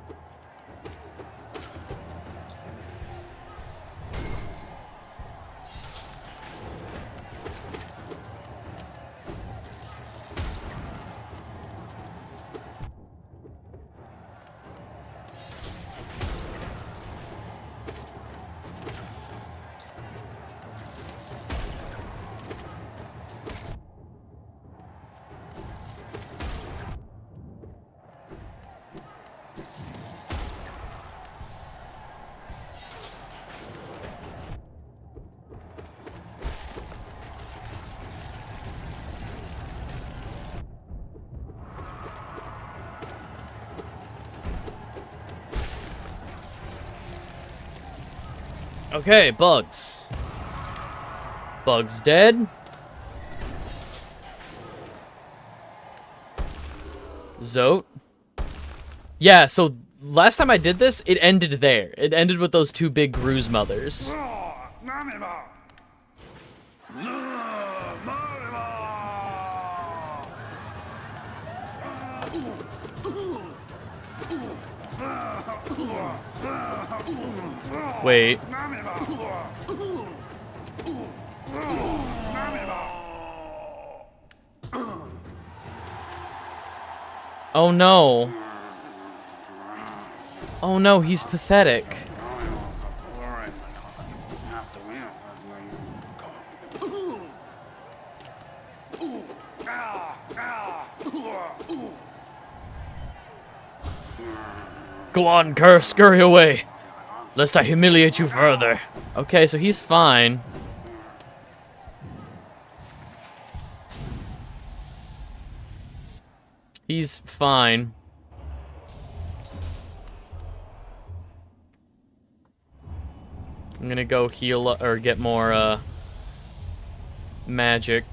Okay, Bugs. Bugs dead. Zote. Yeah, so last time I did this, it ended there. It ended with those two big Gru's mothers. Wait. Oh no. Oh no, he's pathetic. Go on, Kerr, scurry away, lest I humiliate you further. Okay, so he's fine. He's fine. I'm gonna go heal or get more magic.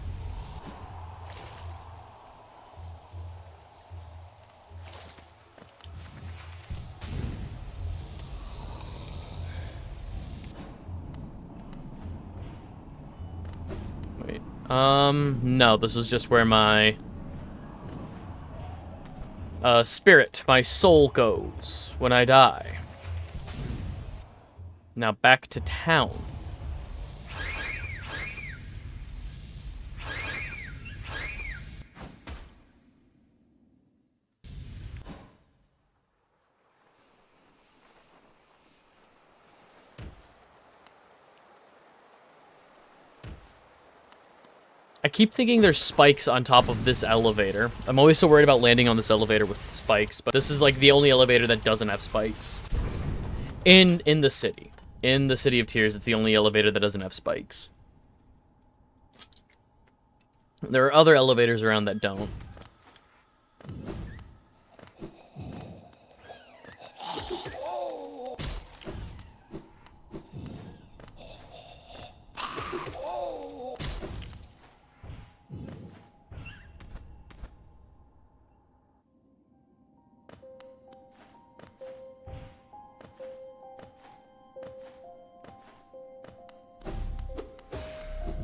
Wait. No, this was just where my spirit, my soul goes when I die. Now back to town. I keep thinking there's spikes on top of this elevator. I'm always so worried about landing on this elevator with spikes, but this is like the only elevator that doesn't have spikes. In the city. In the City of Tears, it's the only elevator that doesn't have spikes. There are other elevators around that don't.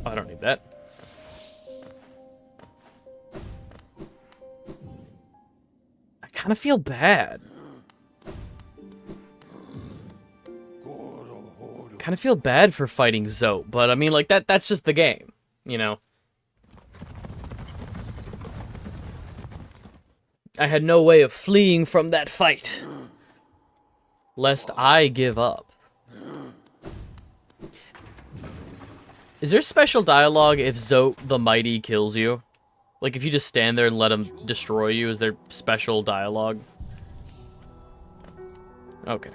I don't need that. I kind of feel bad. Kind of feel bad for fighting Zote, but I mean, like, that's just the game, you know? I had no way of fleeing from that fight, lest I give up. Is there special dialogue if Zote the Mighty kills you? Like, if you just stand there and let him destroy you, is there special dialogue? Okay.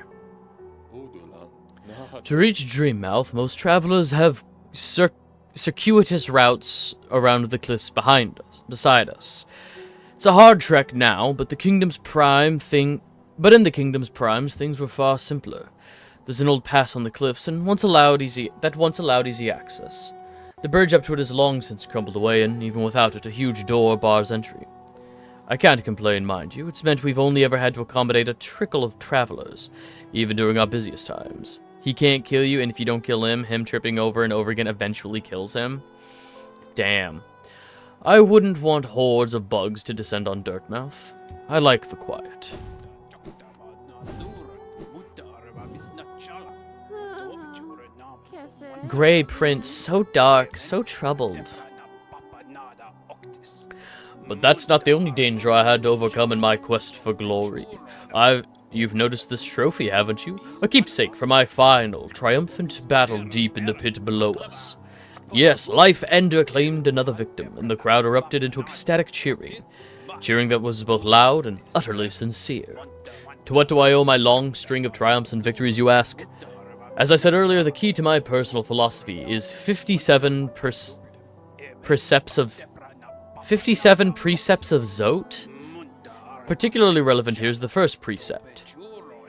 To reach Dreammouth, most travelers have circuitous routes around the cliffs beside us. It's a hard trek now, but in the Kingdom's primes, things were far simpler. There's an old pass on the cliffs, and once allowed easy access. The bridge up to it has long since crumbled away, and even without it, a huge door bars entry. I can't complain, mind you. It's meant we've only ever had to accommodate a trickle of travelers, even during our busiest times. He can't kill you, and if you don't kill him, him tripping over and over again eventually kills him. Damn. I wouldn't want hordes of bugs to descend on Dirtmouth. I like the quiet. Grey Prince, so dark, so troubled. But that's not the only danger I had to overcome in my quest for glory. You've noticed this trophy, haven't you? A keepsake for my final, triumphant battle deep in the pit below us. Yes, Life Ender claimed another victim, and the crowd erupted into ecstatic cheering. Cheering that was both loud and utterly sincere. To what do I owe my long string of triumphs and victories, you ask? As I said earlier, the key to my personal philosophy is 57 precepts of Zote. Particularly relevant here is the first precept.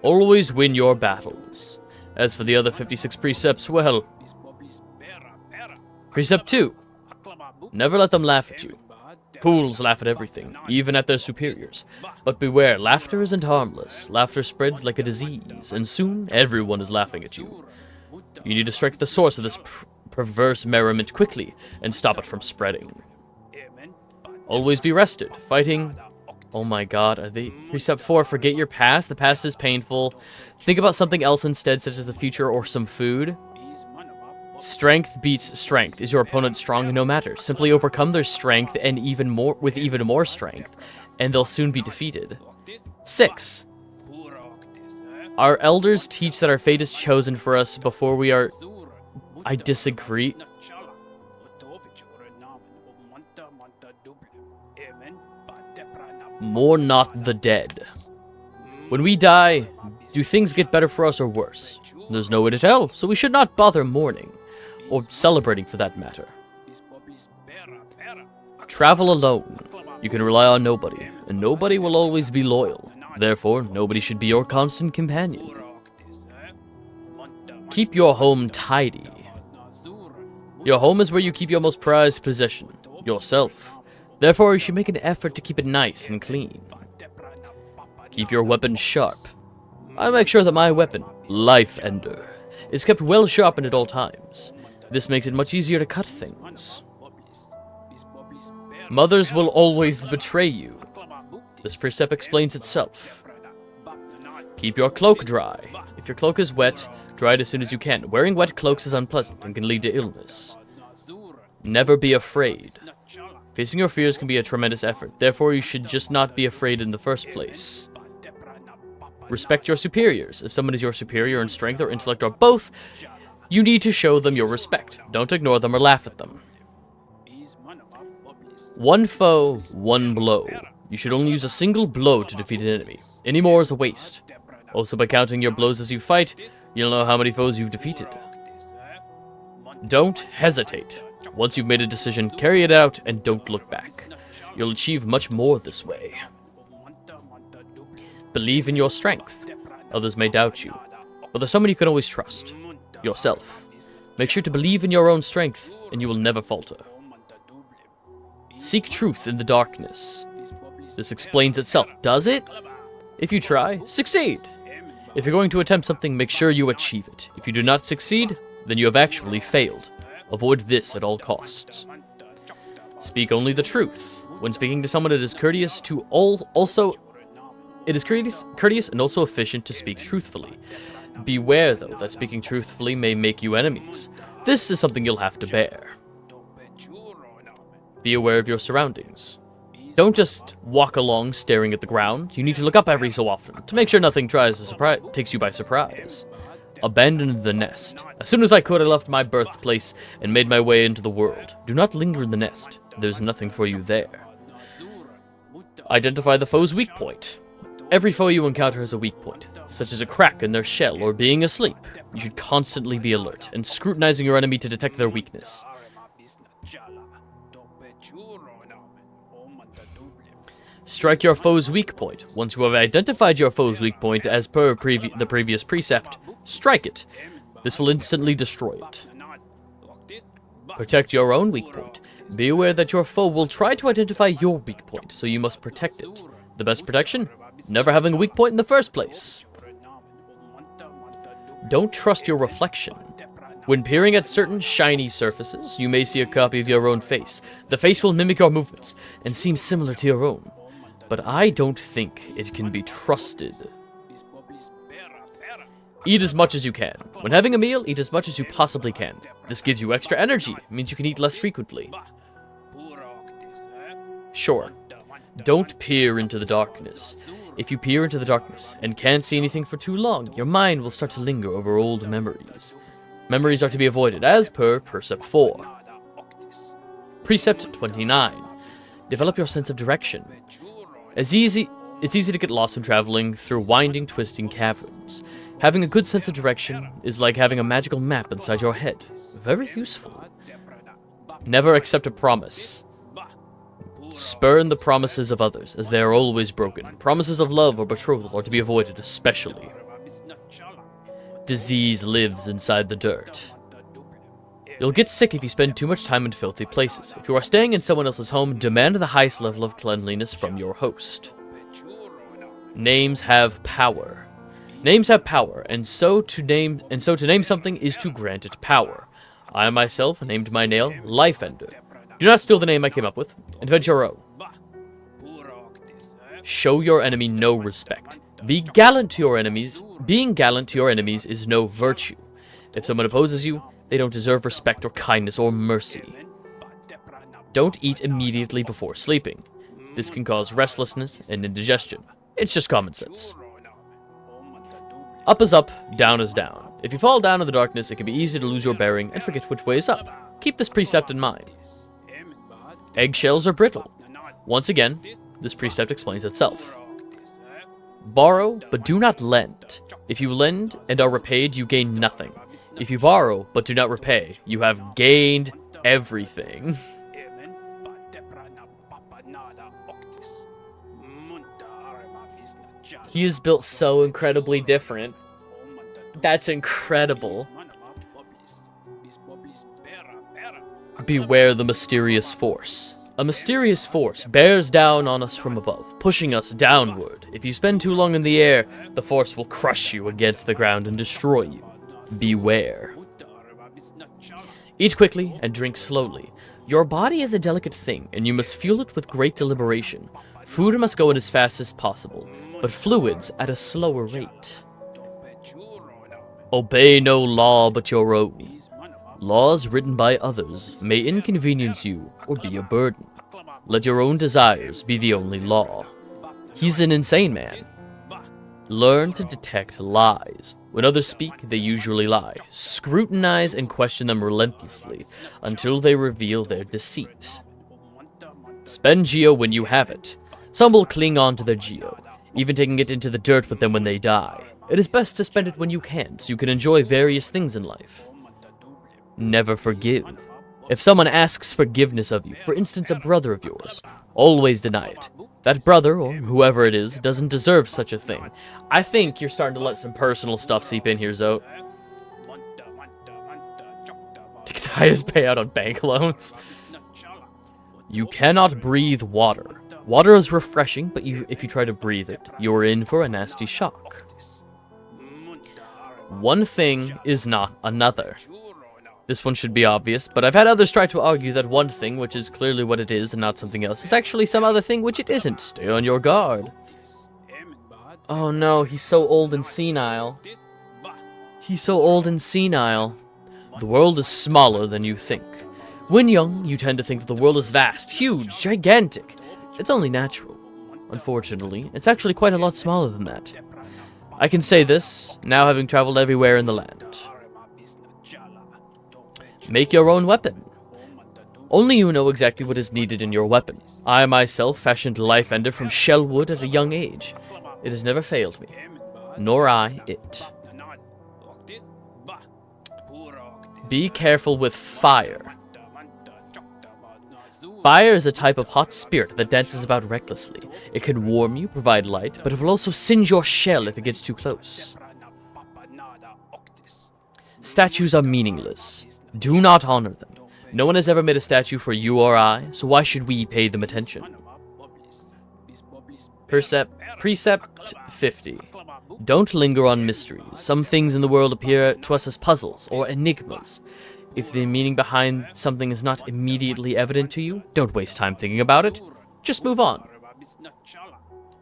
Always win your battles. As for the other 56 precepts, well... Precept 2. Never let them laugh at you. Fools laugh at everything, even at their superiors. But beware, laughter isn't harmless. Laughter spreads like a disease, and soon everyone is laughing at you. You need to strike the source of this perverse merriment quickly, and stop it from spreading. Always be rested. Fighting... Oh my god, are they... Precept 4, forget your past. The past is painful. Think about something else instead, such as the future or some food. Strength beats strength. Is your opponent strong? No matter. Simply overcome their strength and even more strength, and they'll soon be defeated. 6. Our elders teach that our fate is chosen for us before we are... I disagree. Mourn not the dead. When we die, do things get better for us or worse? There's no way to tell, so we should not bother mourning. Or celebrating, for that matter. Travel alone. You can rely on nobody, and nobody will always be loyal. Therefore, nobody should be your constant companion. Keep your home tidy. Your home is where you keep your most prized possession, yourself. Therefore, you should make an effort to keep it nice and clean. Keep your weapon sharp. I make sure that my weapon, Life Ender, is kept well sharpened at all times. This makes it much easier to cut things. Mothers will always betray you. This precept explains itself. Keep your cloak dry. If your cloak is wet, dry it as soon as you can. Wearing wet cloaks is unpleasant and can lead to illness. Never be afraid. Facing your fears can be a tremendous effort, therefore you should just not be afraid in the first place. Respect your superiors. If someone is your superior in strength or intellect or both, you need to show them your respect. Don't ignore them or laugh at them. One foe, one blow. You should only use a single blow to defeat an enemy. Any more is a waste. Also, by counting your blows as you fight, you'll know how many foes you've defeated. Don't hesitate. Once you've made a decision, carry it out and don't look back. You'll achieve much more this way. Believe in your strength. Others may doubt you, but there's someone you can always trust. Yourself. Make sure to believe in your own strength, and you will never falter. Seek truth in the darkness. This explains itself, does it? If you try, succeed. If you're going to attempt something, make sure you achieve it. If you do not succeed, then you have actually failed. Avoid this at all costs. Speak only the truth. When speaking to someone, it is courteous and also efficient to speak truthfully. Beware, though, that speaking truthfully may make you enemies. This is something you'll have to bear. Be aware of your surroundings. Don't just walk along staring at the ground. You need to look up every so often to make sure nothing takes you by surprise. Abandon the nest. As soon as I could, I left my birthplace and made my way into the world. Do not linger in the nest. There's nothing for you there. Identify the foe's weak point. Every foe you encounter has a weak point, such as a crack in their shell or being asleep. You should constantly be alert and scrutinizing your enemy to detect their weakness. Strike your foe's weak point. Once you have identified your foe's weak point as per the previous precept, strike it. This will instantly destroy it. Protect your own weak point. Be aware that your foe will try to identify your weak point, so you must protect it. The best protection? Never having a weak point in the first place. Don't trust your reflection. When peering at certain shiny surfaces, you may see a copy of your own face. The face will mimic your movements and seem similar to your own. But I don't think it can be trusted. Eat as much as you can. When having a meal, eat as much as you possibly can. This gives you extra energy. It means you can eat less frequently. Sure. Don't peer into the darkness. If you peer into the darkness and can't see anything for too long, your mind will start to linger over old memories. Memories are to be avoided, as per Precept 4. Precept 29. Develop your sense of direction. It's easy to get lost when traveling through winding, twisting caverns. Having a good sense of direction is like having a magical map inside your head. Very useful. Never accept a promise. Spurn the promises of others, as they are always broken. Promises of love or betrothal are to be avoided, especially. Disease lives inside the dirt. You'll get sick if you spend too much time in filthy places. If you are staying in someone else's home, demand the highest level of cleanliness from your host. Names have power. Names have power, and so to name something is to grant it power. I myself named my nail Life Ender. Do not steal the name I came up with. Invent your own. Show your enemy no respect. Be gallant to your enemies. Being gallant to your enemies is no virtue. If someone opposes you, they don't deserve respect or kindness or mercy. Don't eat immediately before sleeping. This can cause restlessness and indigestion. It's just common sense. Up is up, down is down. If you fall down in the darkness, it can be easy to lose your bearing and forget which way is up. Keep this precept in mind. Eggshells are brittle. Once again, this precept explains itself. Borrow, but do not lend. If you lend and are repaid, you gain nothing. If you borrow, but do not repay, you have gained everything. He is built so incredibly different. That's incredible. Beware the mysterious force. A mysterious force bears down on us from above, pushing us downward. If you spend too long in the air, the force will crush you against the ground and destroy you. Beware. Eat quickly and drink slowly. Your body is a delicate thing, and you must fuel it with great deliberation. Food must go in as fast as possible, but fluids at a slower rate. Obey no law but your own. Laws written by others may inconvenience you or be a burden. Let your own desires be the only law. He's an insane man. Learn to detect lies. When others speak, they usually lie. Scrutinize and question them relentlessly until they reveal their deceit. Spend geo when you have it. Some will cling on to their geo, even taking it into the dirt with them when they die. It is best to spend it when you can, so you can enjoy various things in life. Never forgive. If someone asks forgiveness of you, for instance a brother of yours, always deny it. That brother, or whoever it is, doesn't deserve such a thing. I think you're starting to let some personal stuff seep in here, Zote. To get the highest payout on bank loans. You cannot breathe water. Water is refreshing, but if you try to breathe it, you're in for a nasty shock. One thing is not another. This one should be obvious, but I've had others try to argue that one thing, which is clearly what it is and not something else, is actually some other thing which it isn't. Stay on your guard. Oh no, he's so old and senile. He's so old and senile. The world is smaller than you think. When young, you tend to think that the world is vast, huge, gigantic. It's only natural. Unfortunately, it's actually quite a lot smaller than that. I can say this, now having traveled everywhere in the land. Make your own weapon. Only you know exactly what is needed in your weapon. I myself fashioned Life Ender from shell wood at a young age. It has never failed me, nor I it. Be careful with fire. Fire is a type of hot spirit that dances about recklessly. It can warm you, provide light, but it will also singe your shell if it gets too close. Statues are meaningless. Do not honor them. No one has ever made a statue for you or I, so why should we pay them attention? Precept 50. Don't linger on mysteries. Some things in the world appear to us as puzzles or enigmas. If the meaning behind something is not immediately evident to you, don't waste time thinking about it. Just move on.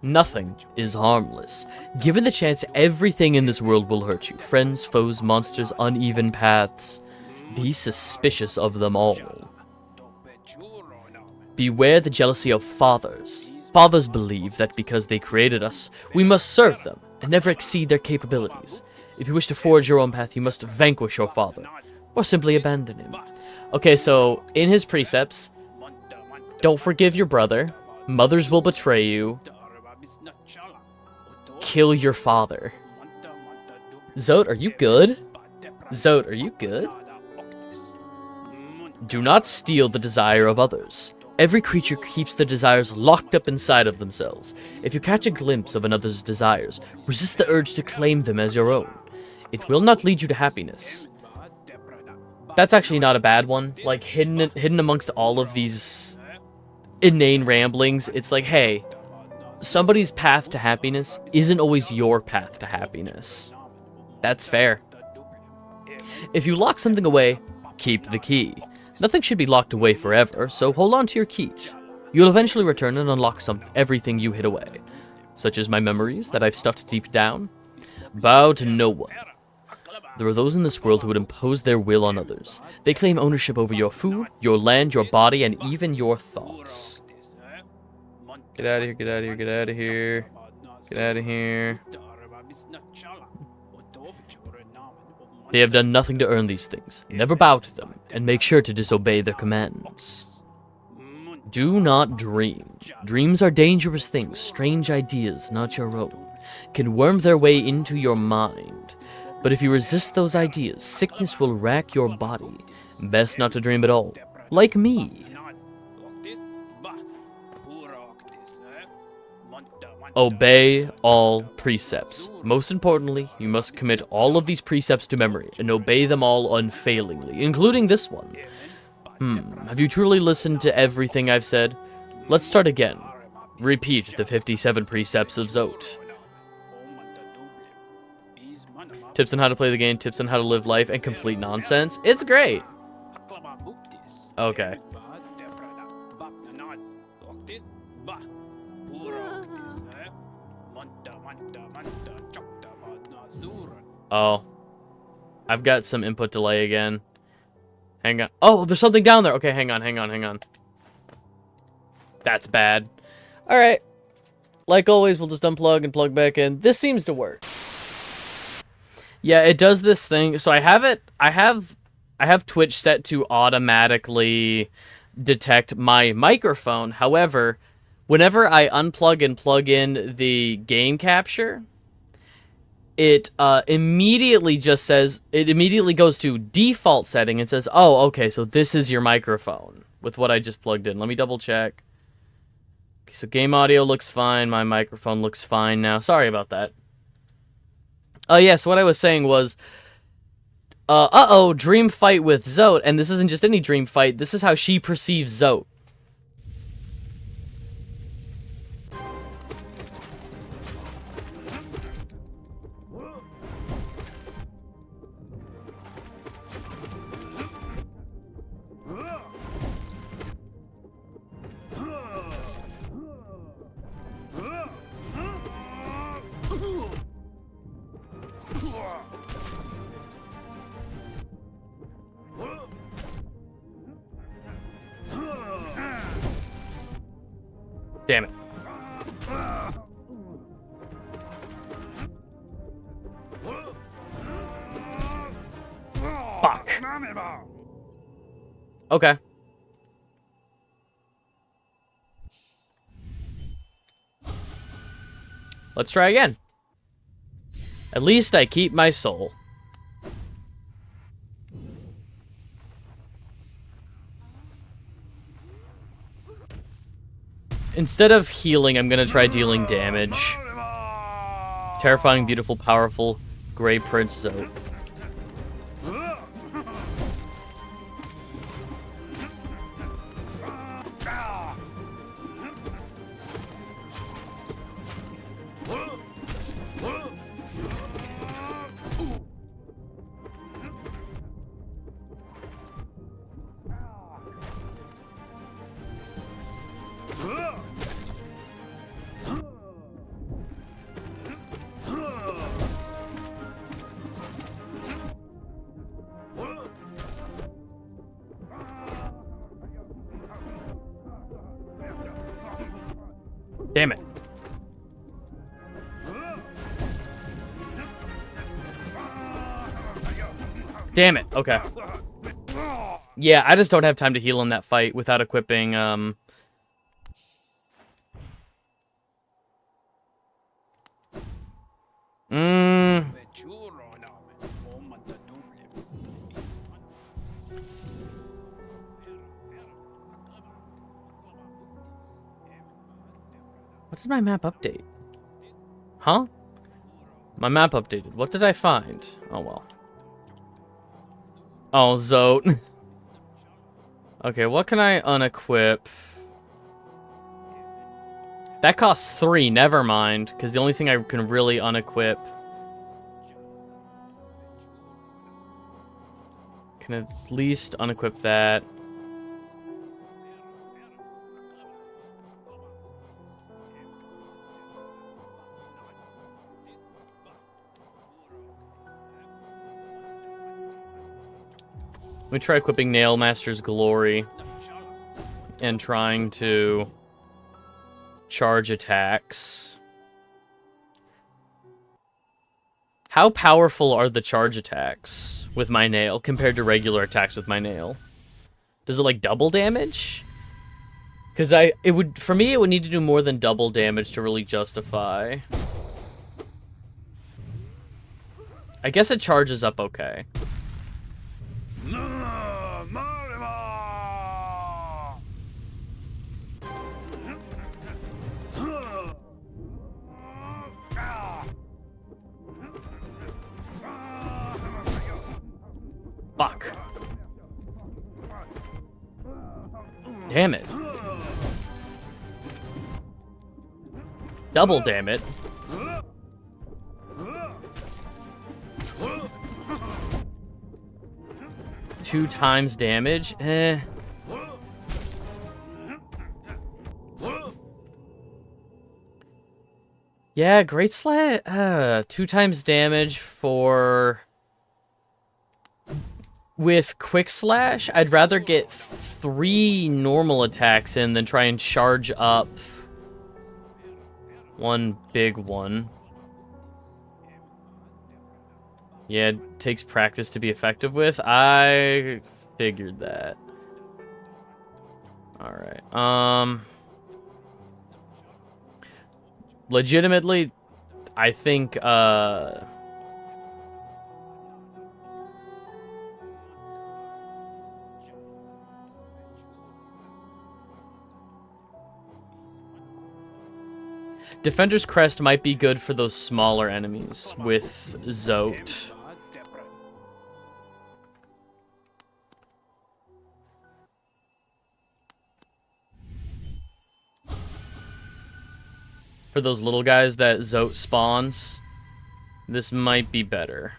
Nothing is harmless. Given the chance, everything in this world will hurt you. Friends, foes, monsters, uneven paths. Be suspicious of them all. Beware the jealousy of fathers. Fathers believe that because they created us, we must serve them and never exceed their capabilities. If you wish to forge your own path, you must vanquish your father, or simply abandon him. Okay, so in his precepts, don't forgive your brother, mothers will betray you, kill your father. Zote, are you good? Zote, are you good? Do not steal the desire of others. Every creature keeps their desires locked up inside of themselves. If you catch a glimpse of another's desires, resist the urge to claim them as your own. It will not lead you to happiness. That's actually not a bad one. Like, hidden amongst all of these inane ramblings, it's like, hey, somebody's path to happiness isn't always your path to happiness. That's fair. If you lock something away, keep the key. Nothing should be locked away forever, so hold on to your keys. You'll eventually return and unlock everything you hid away, such as my memories that I've stuffed deep down. Bow to no one. There are those in this world who would impose their will on others. They claim ownership over your food, your land, your body, and even your thoughts. Get out of here, get out of here, get out of here. Get out of here. They have done nothing to earn these things. Never bow to them, and make sure to disobey their commands. Do not dream. Dreams are dangerous things, strange ideas, not your own, can worm their way into your mind. But if you resist those ideas, sickness will rack your body. Best not to dream at all. Like me. Obey all precepts. Most importantly, you must commit all of these precepts to memory and obey them all unfailingly, including this one. Have you truly listened to everything I've said? Let's start again. Repeat the 57 precepts of Zote. Tips on how to play the game, tips on how to live life, and complete nonsense. It's great. Okay. Oh. I've got some input delay again. Hang on. Oh, there's something down there. Okay, hang on. That's bad. Alright. Like always, we'll just unplug and plug back in. This seems to work. Yeah, it does this thing. So I have Twitch set to automatically detect my microphone. However, whenever I unplug and plug in the game capture, it immediately goes to default setting and says, oh, okay, so this is your microphone with what I just plugged in. Let me double check. Okay, so game audio looks fine. My microphone looks fine now. Sorry about that. Oh, yeah, so what I was saying was, dream fight with Zote, and this isn't just any dream fight, this is how she perceives Zote. Damn it. Fuck. Okay. Let's try again. At least I keep my soul. Instead of healing, I'm gonna try dealing damage. Terrifying, beautiful, powerful, Grey Prince Zote. Damn it. Damn it. Okay. Yeah, I just don't have time to heal in that fight without equipping, What did my map update? Huh? My map updated. What did I find? Oh, well. Oh, Zote. Okay, what can I unequip? That costs 3, never mind. Because the only thing I can really unequip... Can at least unequip that. Let me try equipping Nailmaster's Glory and trying to charge attacks. How powerful are the charge attacks with my nail compared to regular attacks with my nail? Does it like double damage? Because for me it would need to do more than double damage to really justify. I guess it charges up okay. Fuck. Damn it. Double damn it. Two times damage? Eh. Yeah, Great Slash. 2 times damage for... With Quick Slash, I'd rather get 3 normal attacks in than try and charge up one big one. Yeah, it takes practice to be effective with. I figured that. Alright, legitimately, I think, Defender's Crest might be good for those smaller enemies with Zote. For those little guys that Zote spawns, this might be better.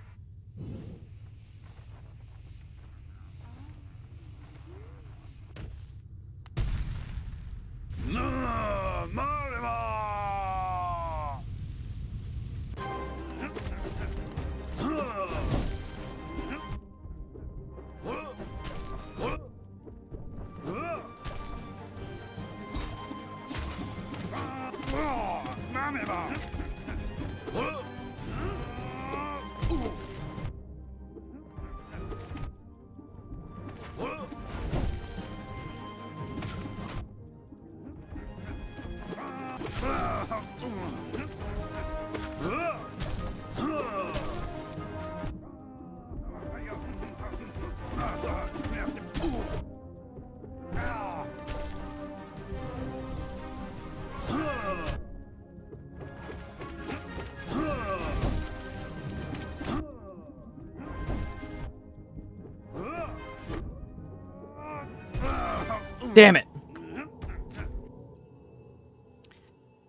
Damn it.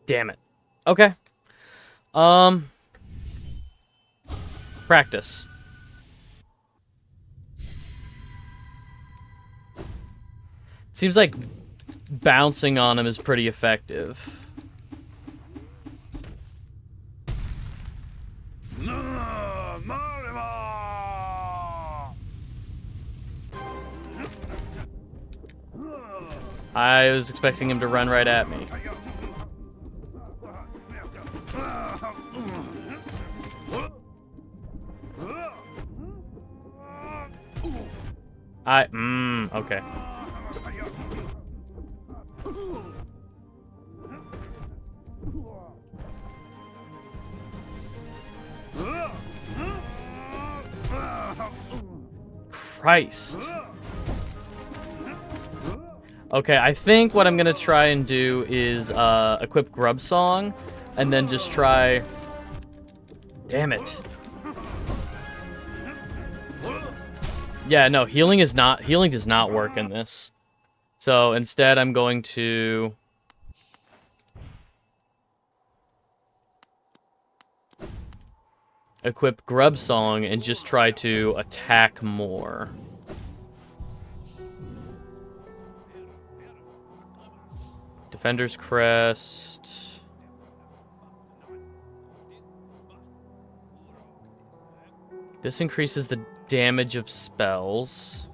Damn it. Okay. Practice. Seems like bouncing on him is pretty effective. I was expecting him to run right at me. Okay. Christ. Okay, I think what I'm gonna try and do is equip Grub Song, and then just try... Damn it. Yeah, no, healing does not work in this. So instead I'm going to... equip Grub Song and just try to attack more. Defender's Crest. This increases the damage of spells.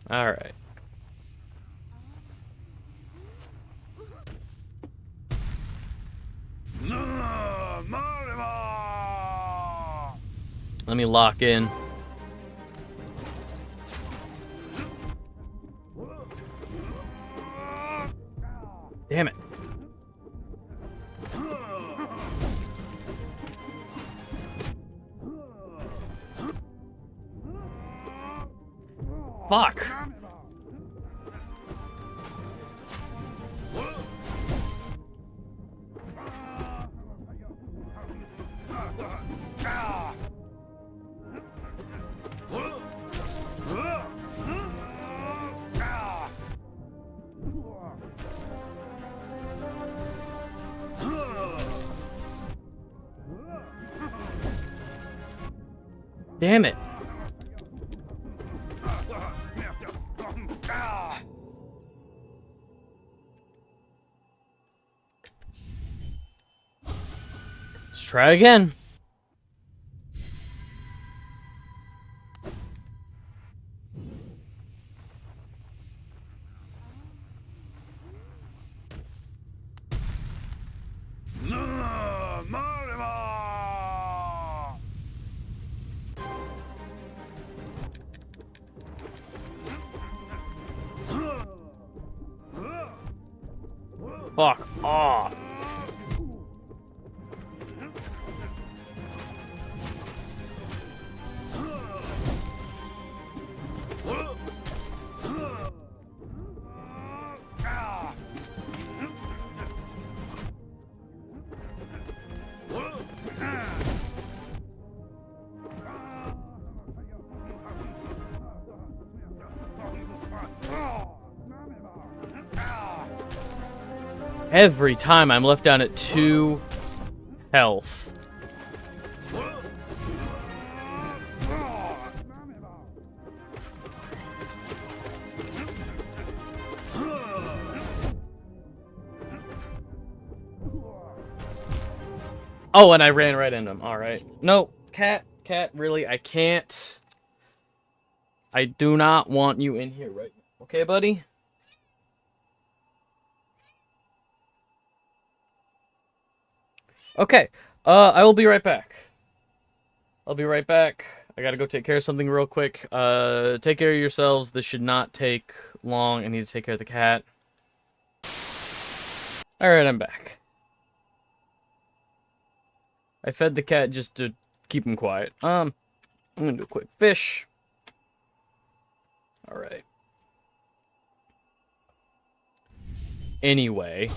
All right. Let me lock in. Damn it. Fuck. Damn it. Let's try again. Fuck off. Every time I'm left down at 2 health. Oh, and I ran right into him. All right. No, cat, really, I can't. I do not want you in here right now. Okay, buddy? Okay, I will be right back. I'll be right back. I gotta go take care of something real quick. Take care of yourselves. This should not take long. I need to take care of the cat. Alright, I'm back. I fed the cat just to keep him quiet. I'm gonna do a quick fish. Alright. Anyway.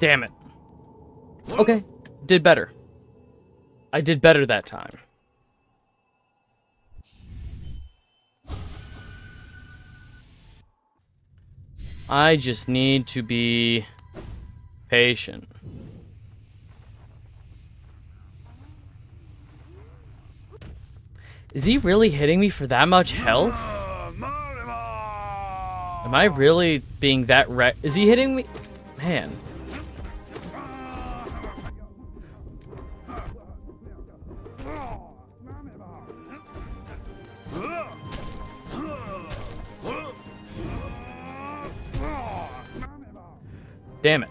Damn it. Okay, did better. I did better that time. I just need to be patient. Is he really hitting me for that much health? Am I really being that Is he hitting me? Man. Damn it.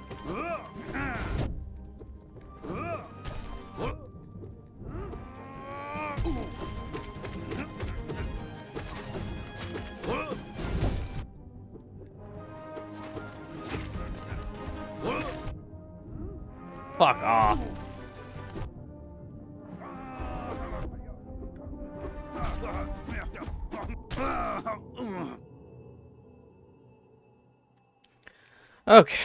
Fuck off. Okay.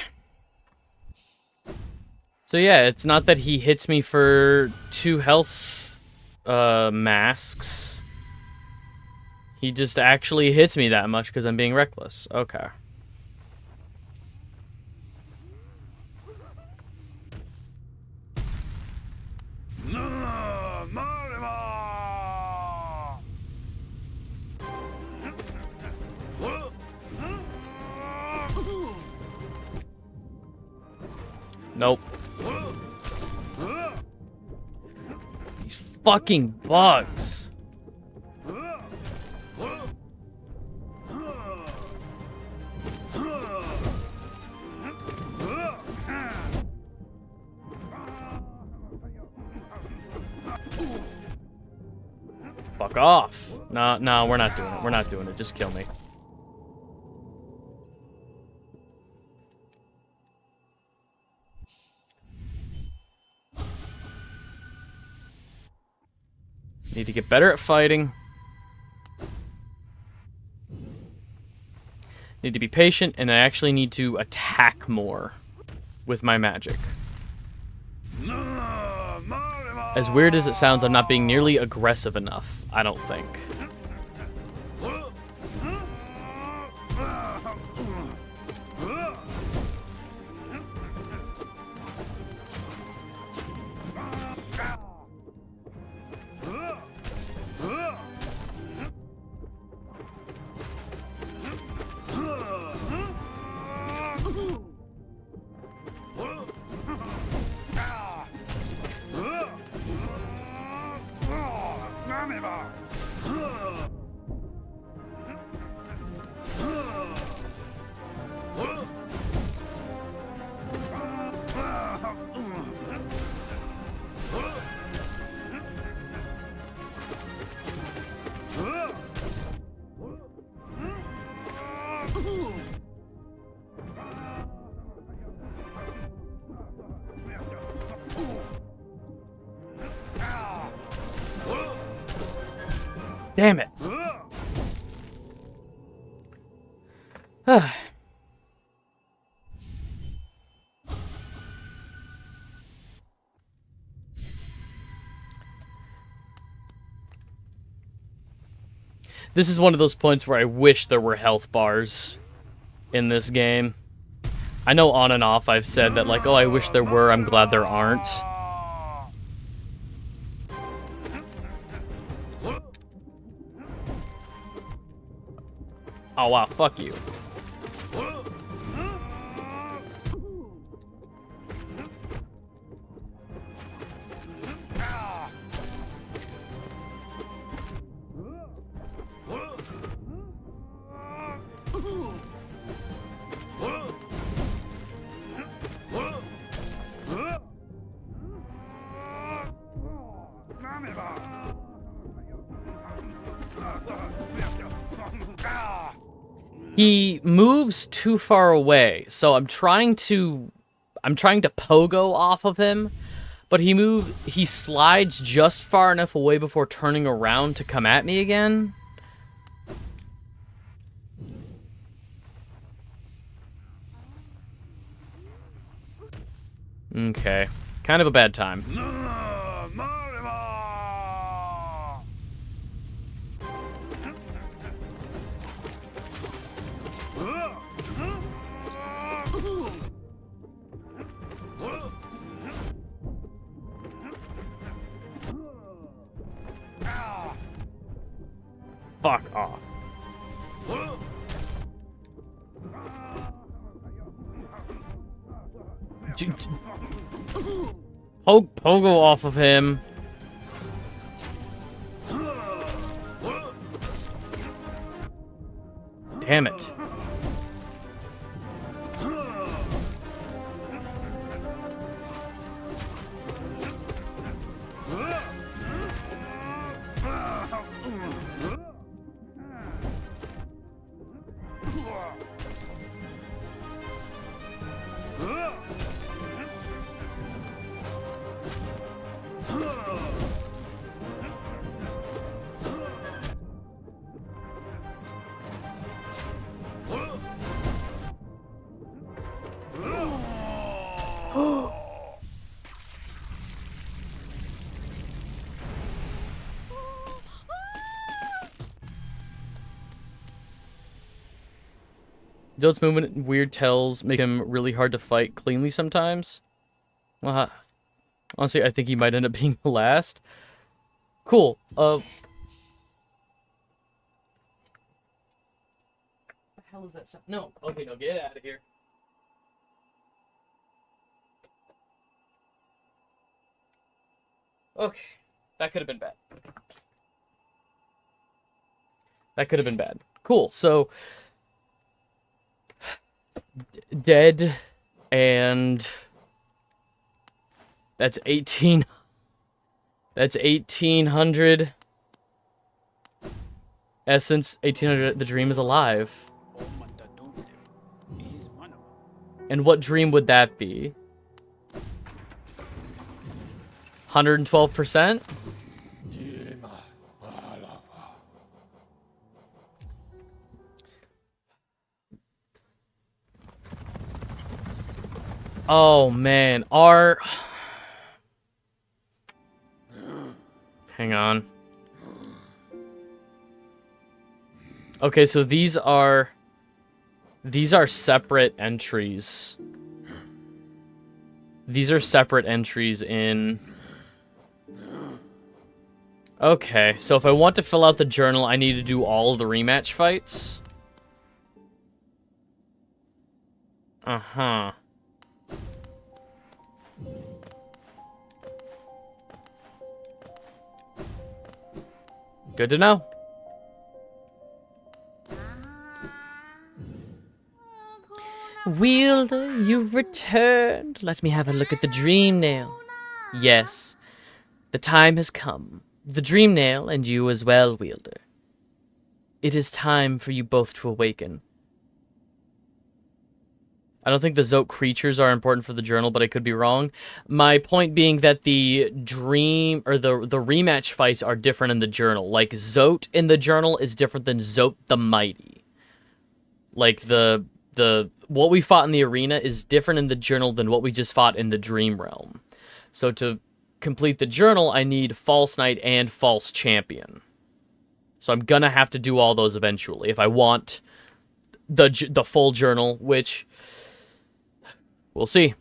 So yeah, it's not that he hits me for 2 health masks. He just actually hits me that much because I'm being reckless. Okay. Nope. These fucking bugs. Fuck off. No, we're not doing it. We're not doing it. Just kill me. Need to get better at fighting. Need to be patient, and I actually need to attack more with my magic. As weird as it sounds, I'm not being nearly aggressive enough, I don't think. Damn it. This is one of those points where I wish there were health bars in this game. I know on and off I've said that, like, oh, I wish there were, I'm glad there aren't. Oh wow, fuck you. He moves too far away, so I'm trying to pogo off of him, but he slides just far enough away before turning around to come at me again. Okay, kind of a bad time. Fuck off. Pogo off of him. Damn it. Zote's movement and weird tells make him really hard to fight cleanly sometimes. Well, honestly, I think he might end up being the last. Cool. What the hell is that sound? No. Okay, no, get out of here. Okay. That could have been bad. That could have been bad. Cool. So, dead, and that's 18. That's 1800 essence. 1800. The dream is alive. And what dream would that be? 112%? Oh man, hang on. Okay, so these are separate entries. These are separate entries in... Okay, so if I want to fill out the journal, I need to do all of the rematch fights. Uh-huh. Good to know. Wielder, you've returned. Let me have a look at the dream nail. Yes, the time has come. The dream nail, and you as well, Wielder. It is time for you both to awaken. I don't think the Zote creatures are important for the journal, but I could be wrong. My point being that the dream, or the rematch fights are different in the journal. Like, Zote in the journal is different than Zote the Mighty. Like, what we fought in the arena is different in the journal than what we just fought in the dream realm. So to complete the journal, I need False Knight and False Champion. So I'm gonna have to do all those eventually if I want the full journal, which we'll see.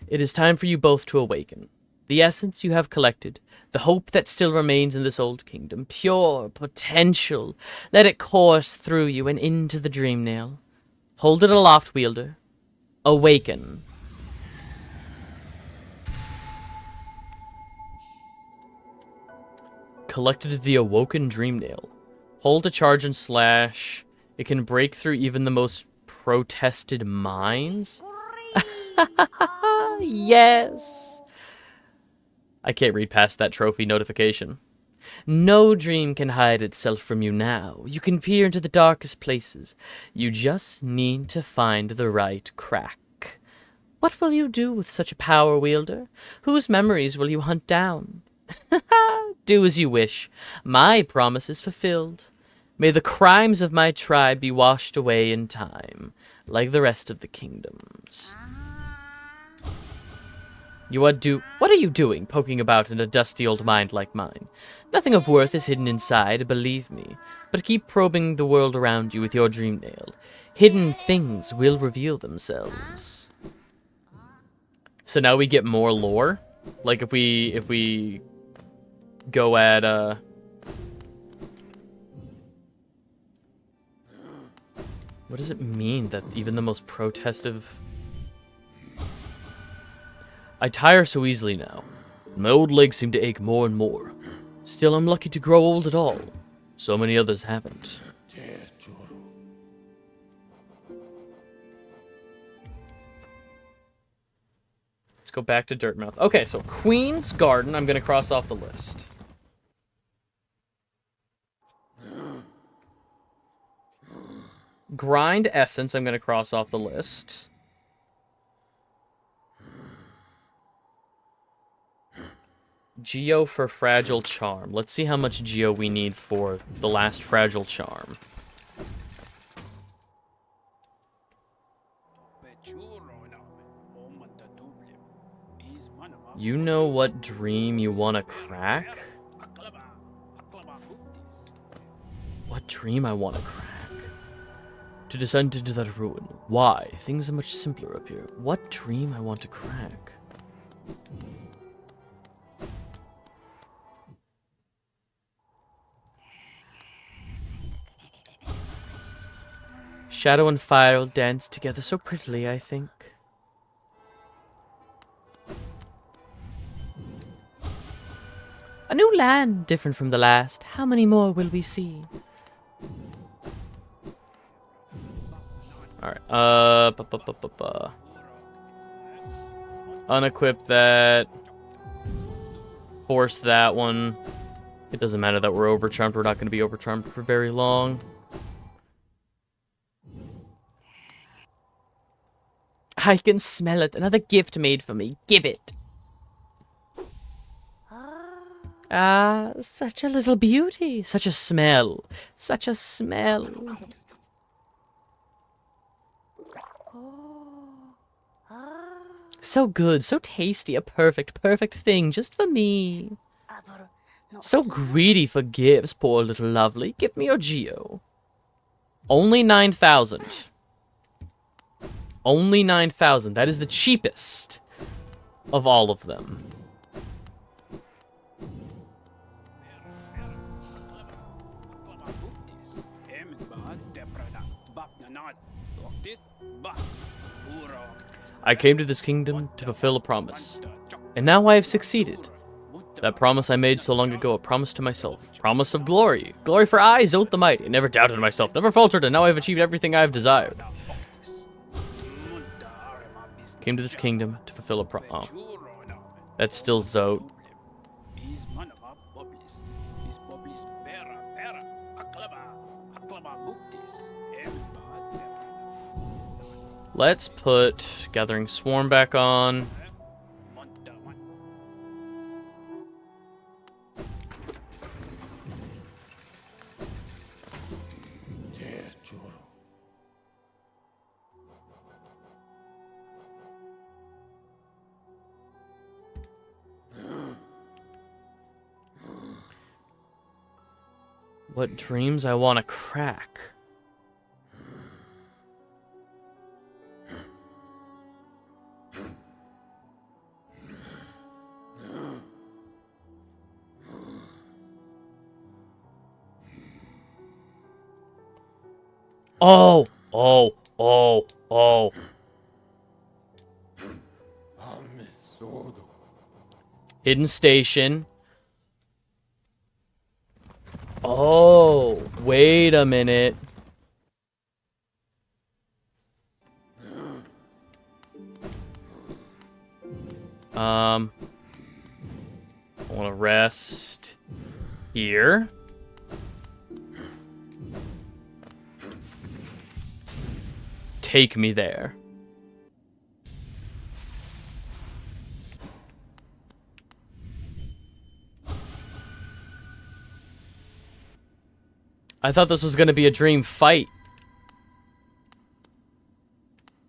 It is time for you both to awaken. The essence you have collected, the hope that still remains in this old kingdom, pure potential. Let it course through you and into the dream nail. Hold it aloft, Wielder. Awaken. Collected the awoken dream nail. Hold to charge and slash. It can break through even the most protested minds. Yes. I can't read past that trophy notification. No dream can hide itself from you now. You can peer into the darkest places. You just need to find the right crack. What will you do with such a power, Wielder? Whose memories will you hunt down? Do as you wish. My promise is fulfilled. May the crimes of my tribe be washed away in time, like the rest of the kingdoms. What are you doing, poking about in a dusty old mind like mine? Nothing of worth is hidden inside, believe me. But keep probing the world around you with your dream nail. Hidden things will reveal themselves. So now we get more lore? Like if we go at what does it mean that even the most protestive... I tire so easily now. My old legs seem to ache more and more. Still, I'm lucky to grow old at all. So many others haven't. Let's go back to Dirtmouth. Okay, so Queen's Garden, I'm going to cross off the list. Grind Essence, I'm going to cross off the list. Geo for Fragile Charm. Let's see how much Geo we need for the last Fragile Charm. You know what dream you want to crack? What dream I want to crack? To descend into that ruin. Why? Things are much simpler up here. What dream I want to crack? Shadow and fire will dance together so prettily, I think. A new land, different from the last. How many more will we see? Alright, unequip that. Force that one. It doesn't matter that we're overcharmed. We're not going to be overcharmed for very long. I can smell it. Another gift made for me. Give it. Ah, such a little beauty. Such a smell. Such a smell. So good, so tasty, a perfect, perfect thing just for me. So greedy for gifts, poor little lovely. Give me your geo. Only 9,000. Only 9,000. That is the cheapest of all of them. I came to this kingdom to fulfill a promise, and now I have succeeded. That promise I made so long ago, a promise to myself, promise of glory, glory for I, Zote the Mighty. Never doubted myself, never faltered, and now I have achieved everything I have desired. Came to this kingdom to fulfill a promise. Oh. That's still Zote. Let's put Gathering Swarm back on. What dreams I want to crack. Oh, oh, oh, oh. Hidden station. Oh, wait a minute. I want to rest here. Take me there. I thought this was going to be a dream fight.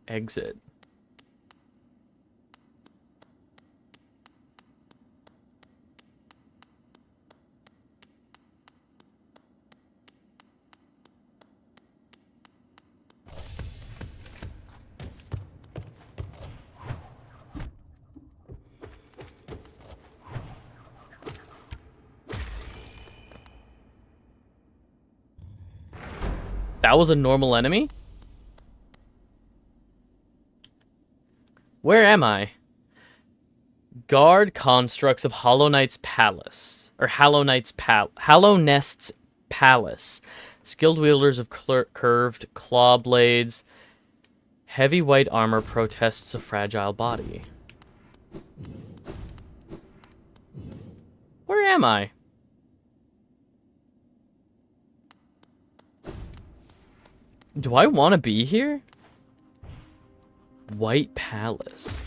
Exit. That was a normal enemy? Where am I? Guard constructs of Hollow Knight's Palace. Or Hallow Nest's Palace. Skilled wielders of curved claw blades. Heavy white armor protests a fragile body. Where am I? Do I want to be here? White Palace.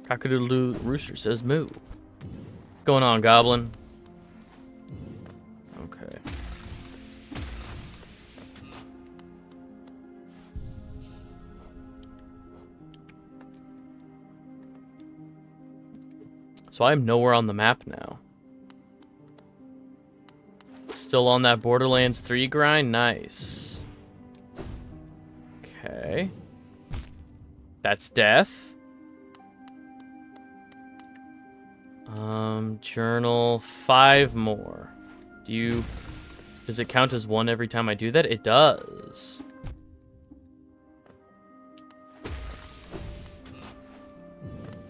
Cockadoodle Rooster says moo. What's going on, Goblin? Okay. So I'm nowhere on the map now. Still on that Borderlands 3 grind? Nice. Okay. That's death. Journal 5 more. Does it count as 1 every time I do that? It does.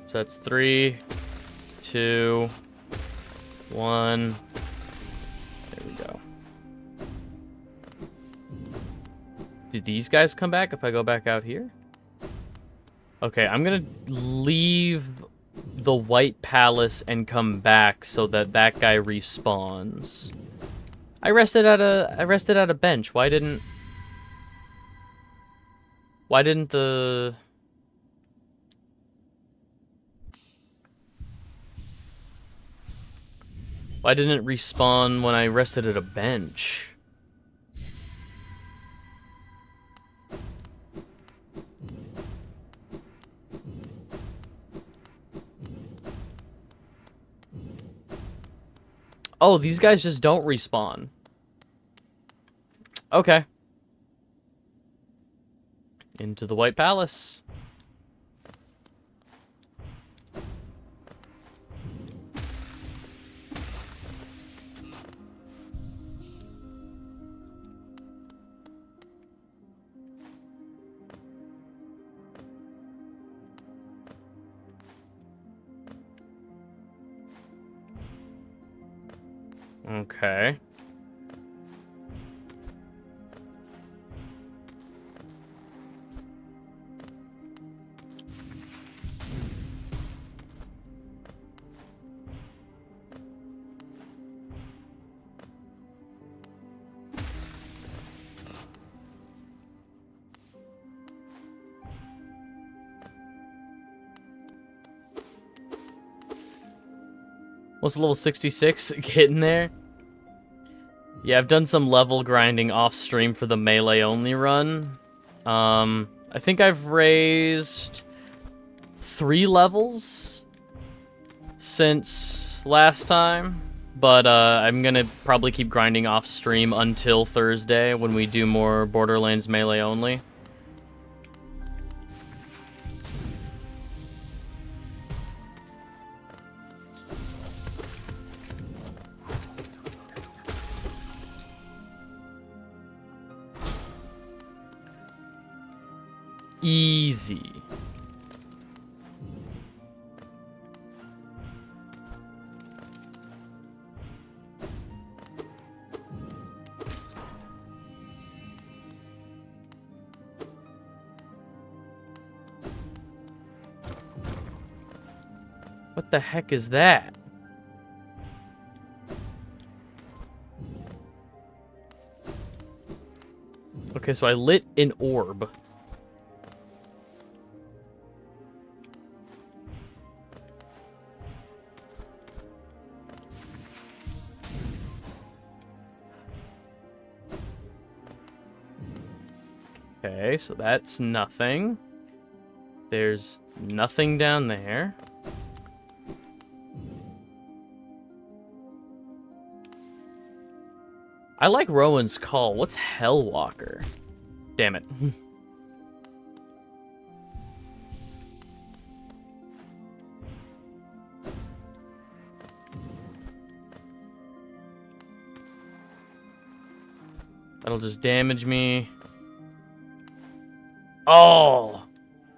So that's 3, 2, 1. There we go. Do these guys come back if I go back out here? Okay, I'm gonna leave the White Palace and come back so that that guy respawns. I rested at a bench. Why didn't the... Why didn't it respawn when I rested at a bench? Oh, these guys just don't respawn. Okay. Into the White Palace. Okay. What's level 66? Getting there? Yeah, I've done some level grinding off stream for the melee only run. I think I've raised 3 levels since last time, but I'm gonna probably keep grinding off stream until Thursday when we do more Borderlands melee only. Easy. What the heck is that? Okay, so I lit an orb. Okay, so that's nothing. There's nothing down there. I like Rowan's call. What's Hellwalker? Damn it. That'll just damage me. Oh,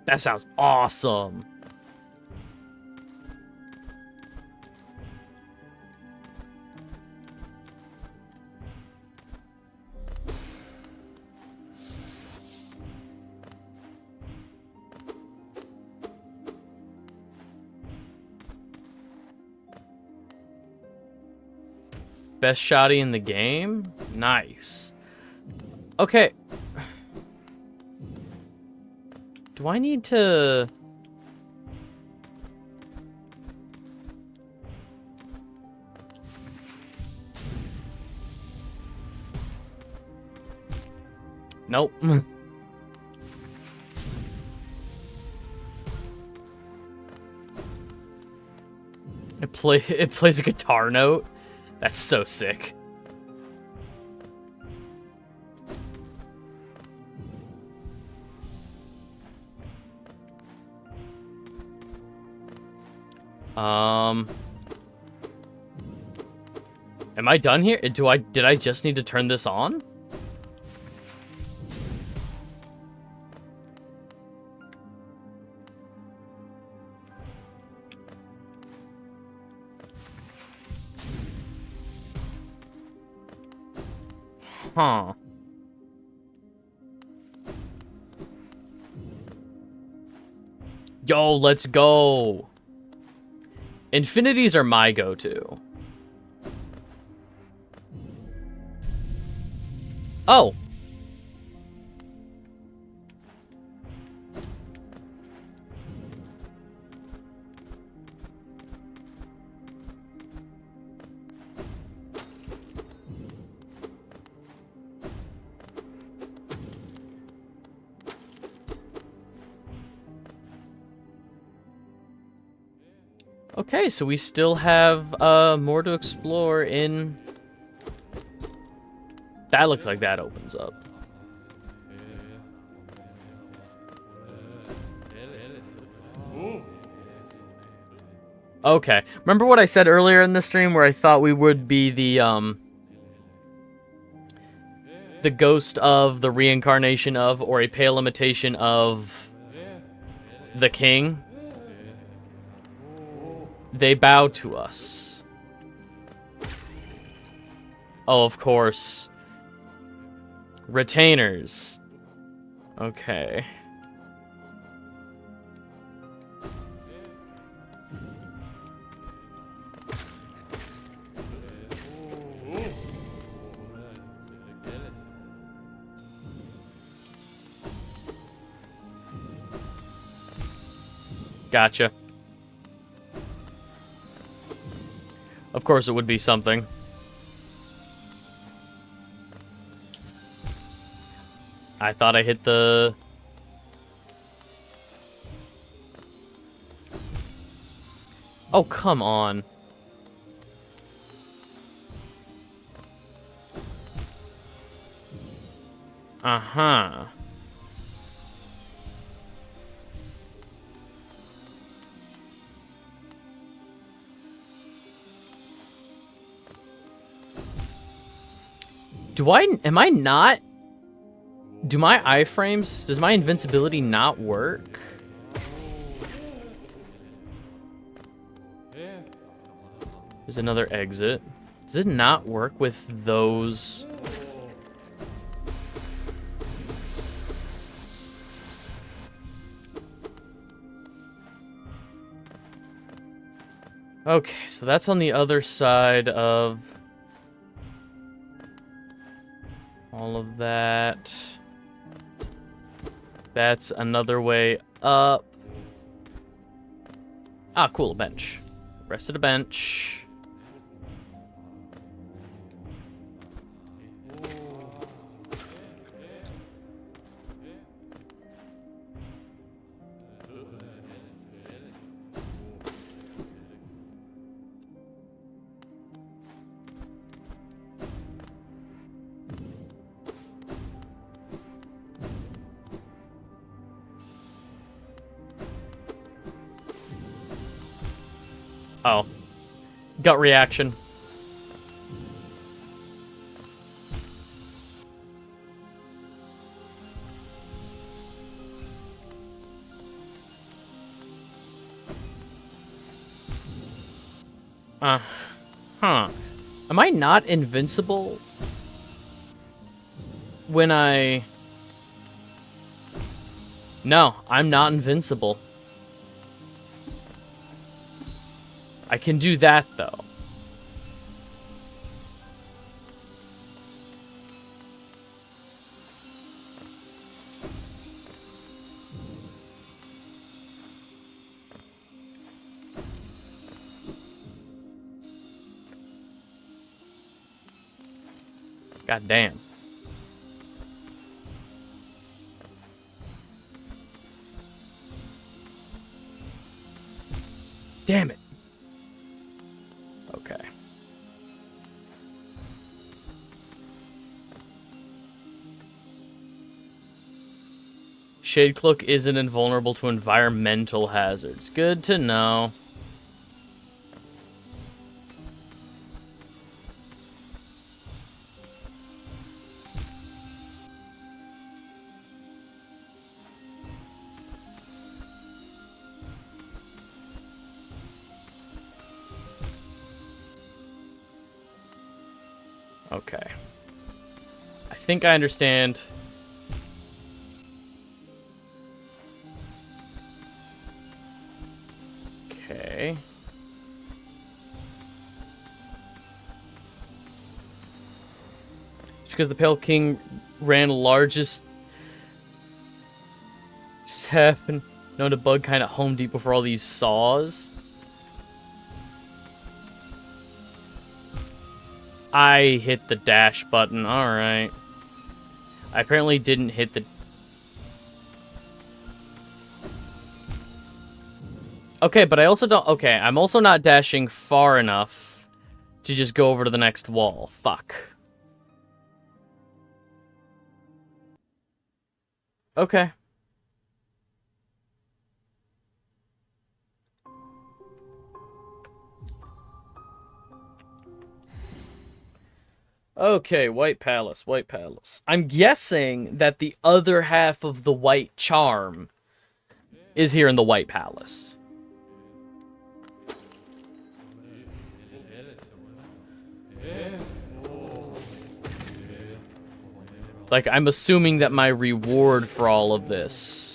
that sounds awesome. Best shotty in the game? Nice. Okay. Do I need to... Nope. It plays a guitar note. That's so sick. Am I done here? Did I just need to turn this on? Huh. Yo, let's go. Infinities are my go-to. Oh. Okay, so we still have more to explore in... That looks like that opens up. Okay. Remember what I said earlier in the stream where I thought we would be the ghost of, the reincarnation of, or a pale imitation of the king? They bow to us. Oh, of course. Retainers. Okay. Gotcha. Of course it would be something. I thought I hit the... Oh, come on. Uh-huh. Am I not? Do my iframes, does my invincibility not work? There's another exit. Does it not work with those? Okay, so that's on the other side of all of that. That's another way up. Ah, cool, a bench. Rest of the bench. Oh. Gut reaction. Huh. Am I not invincible when I... No, I'm not invincible. I can do that, though. God damn. Damn it. Shade Cloak isn't invulnerable to environmental hazards. Good to know. Okay. I think I understand. Okay. Just because the Pale King ran largest seven known to bug kind of Home Depot for all these saws. I hit the dash button. Alright. I apparently didn't hit the... Okay, but I also don't... Okay, I'm also not dashing far enough to just go over to the next wall. Fuck. Okay. Okay, White Palace, White Palace. I'm guessing that the other half of the White Charm is here in the White Palace. Like, I'm assuming that my reward for all of this...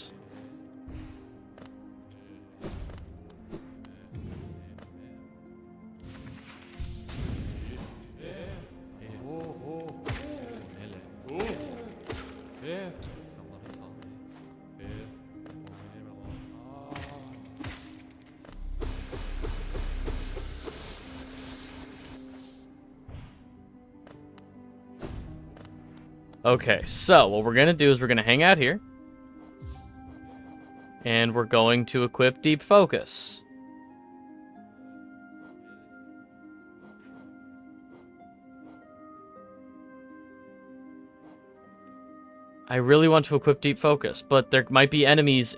Okay, so what we're going to do is we're going to hang out here. And we're going to equip Deep Focus. I really want to equip Deep Focus, but there might be enemies...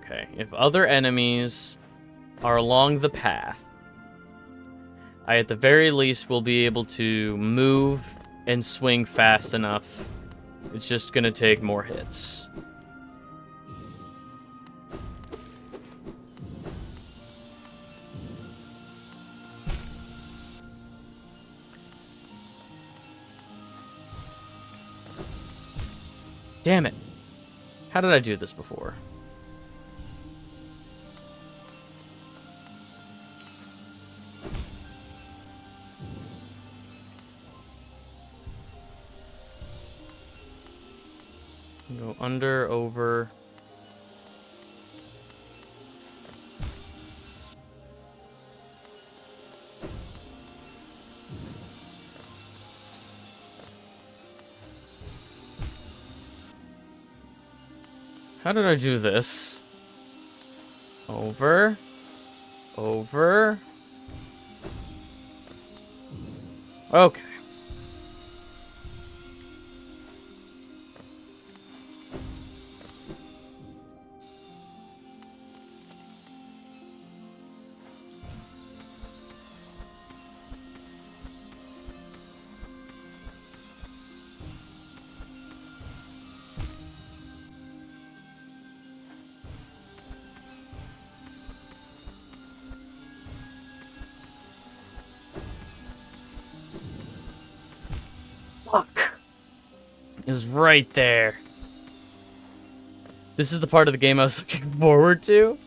Okay, if other enemies are along the path, I at the very least will be able to move and swing fast enough. It's just gonna take more hits. Damn it. How did I do this before? Go under, over. How did I do this? Over. Over. Okay. Fuck. It was right there. This is the part of the game I was looking forward to.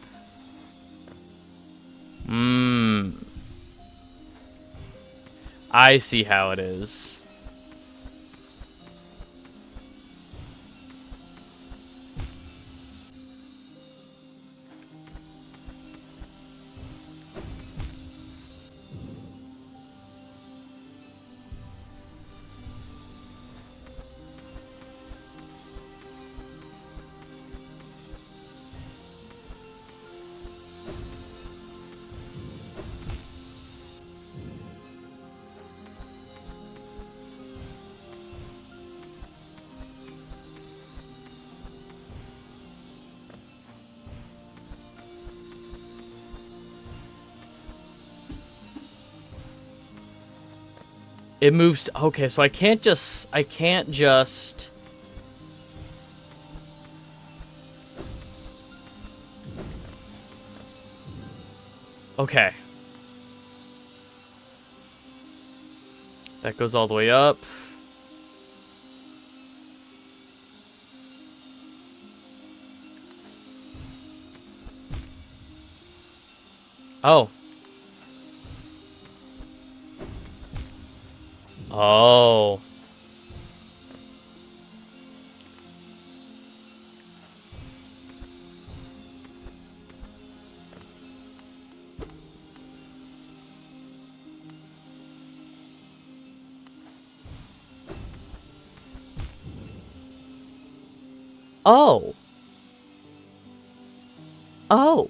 I see how it is. It moves... Okay, so I can't just... Okay. That goes all the way up. Oh. Oh. Oh. Oh.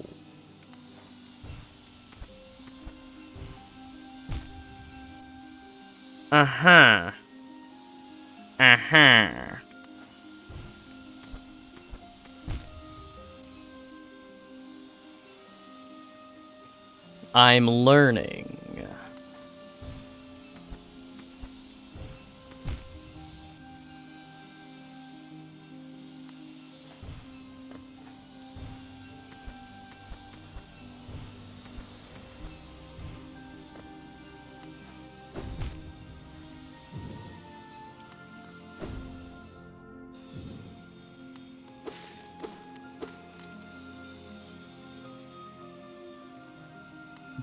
Uh-huh. Uh-huh. I'm learning.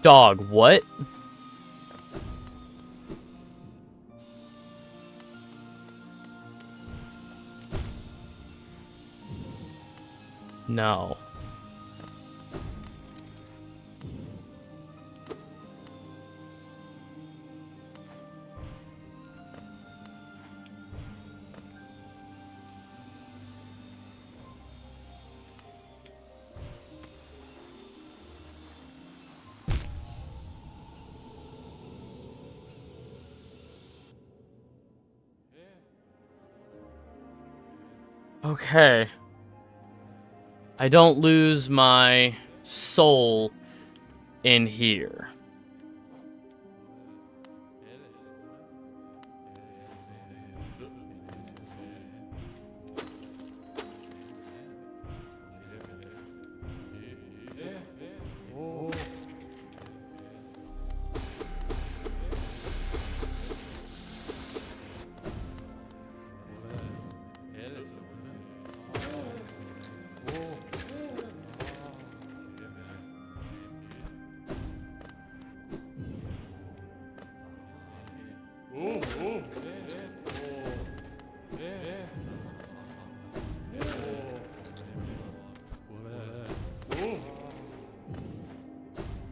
Dog, what? No. Okay. I don't lose my soul in here.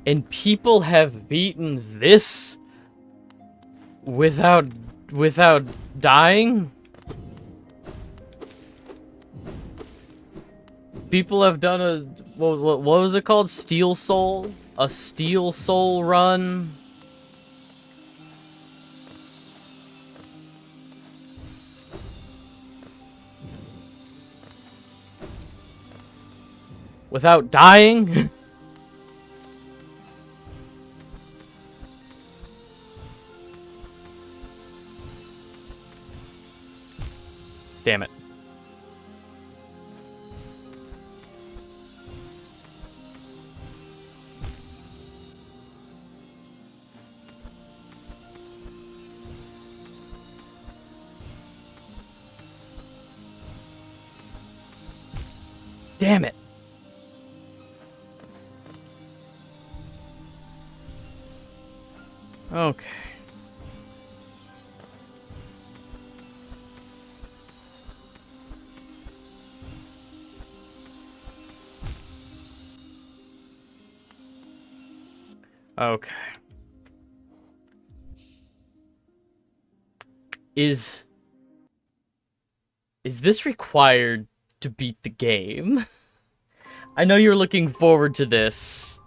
And people have beaten this without dying? People have done a what was it called? Steel Soul? A Steel Soul run? Without dying? Damn it. Damn it. Okay. Okay. Is this required to beat the game? I know you're looking forward to this.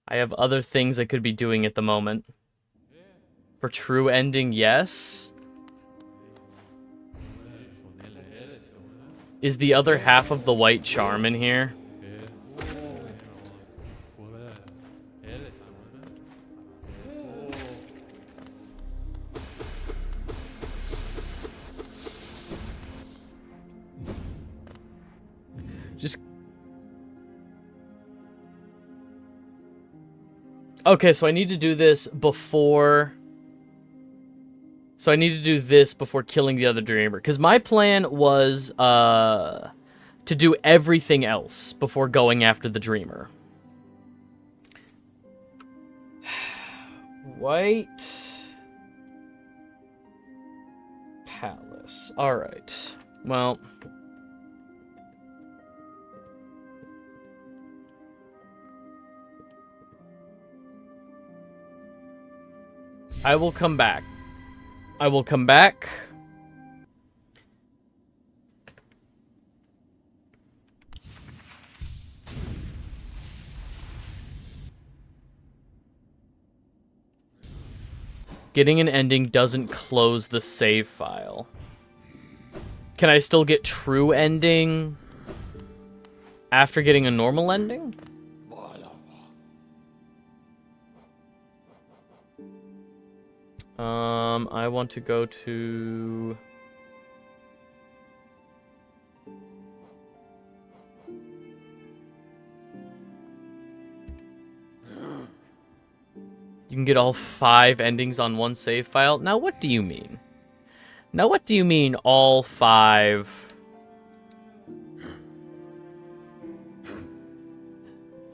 I have other things I could be doing at the moment. For true ending, yes. Is the other half of the white charm in here? Just... Okay, so I need to do this before... So I need to do this before killing the other dreamer. Because my plan was to do everything else before going after the dreamer. White Palace. Alright. Well... I will come back. I will come back. Getting an ending doesn't close the save file. Can I still get true ending after getting a normal ending? I want to go to... You can get all 5 endings on one save file? Now, what do you mean? Now, what do you mean, all 5?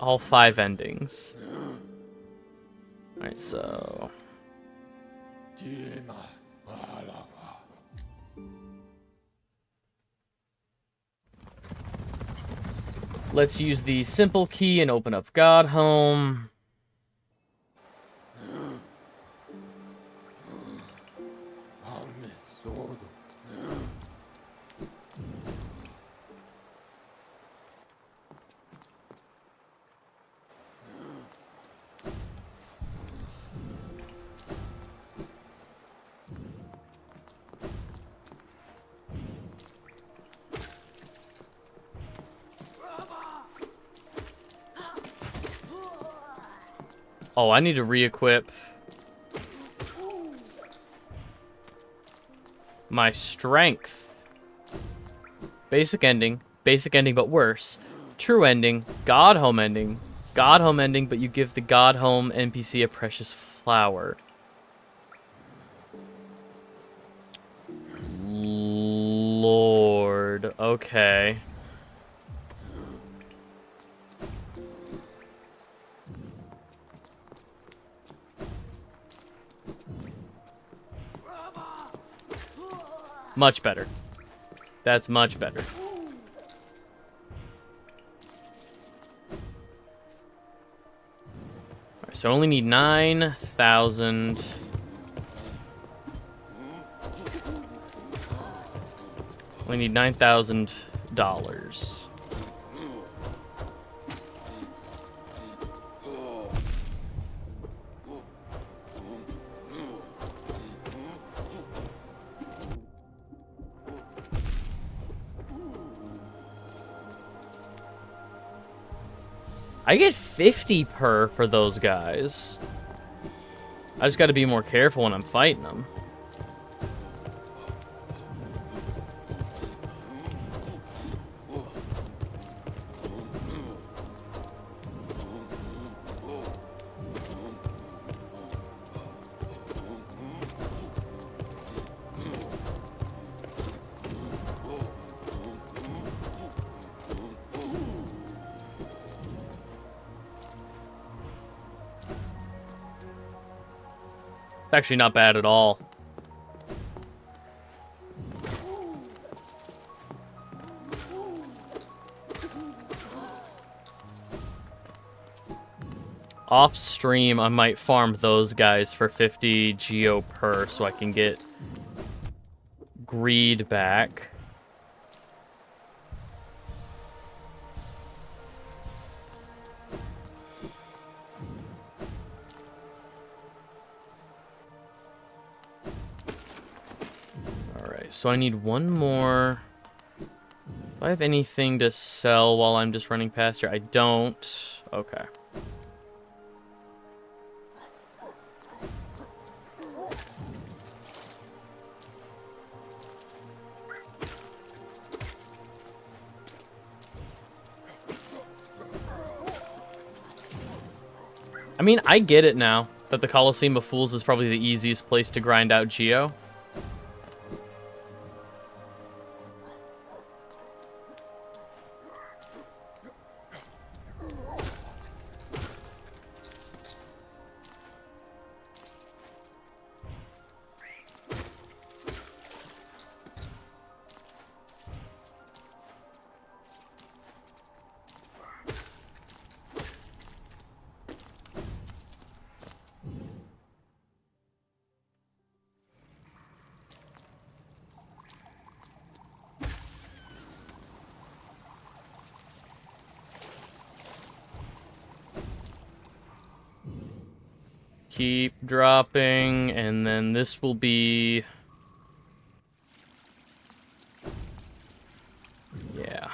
All 5 endings. Alright, so... Let's use the simple key and open up God Home. Oh, I need to re-equip my strength. Basic ending but worse. True ending, God Home ending, but you give the God Home NPC a precious flower. Lord, okay. Much better. That's much better. Alright, so I only need 9,000. We need $9,000. I get 50 per for those guys. I just got to be more careful when I'm fighting them. It's actually not bad at all. Off stream, I might farm those guys for 50 geo per so I can get greed back. So I need one more. Do I have anything to sell while I'm just running past here? I don't. Okay. I mean, I get it now that the Colosseum of Fools is probably the easiest place to grind out Geo. Keep dropping, and then this will be... Yeah.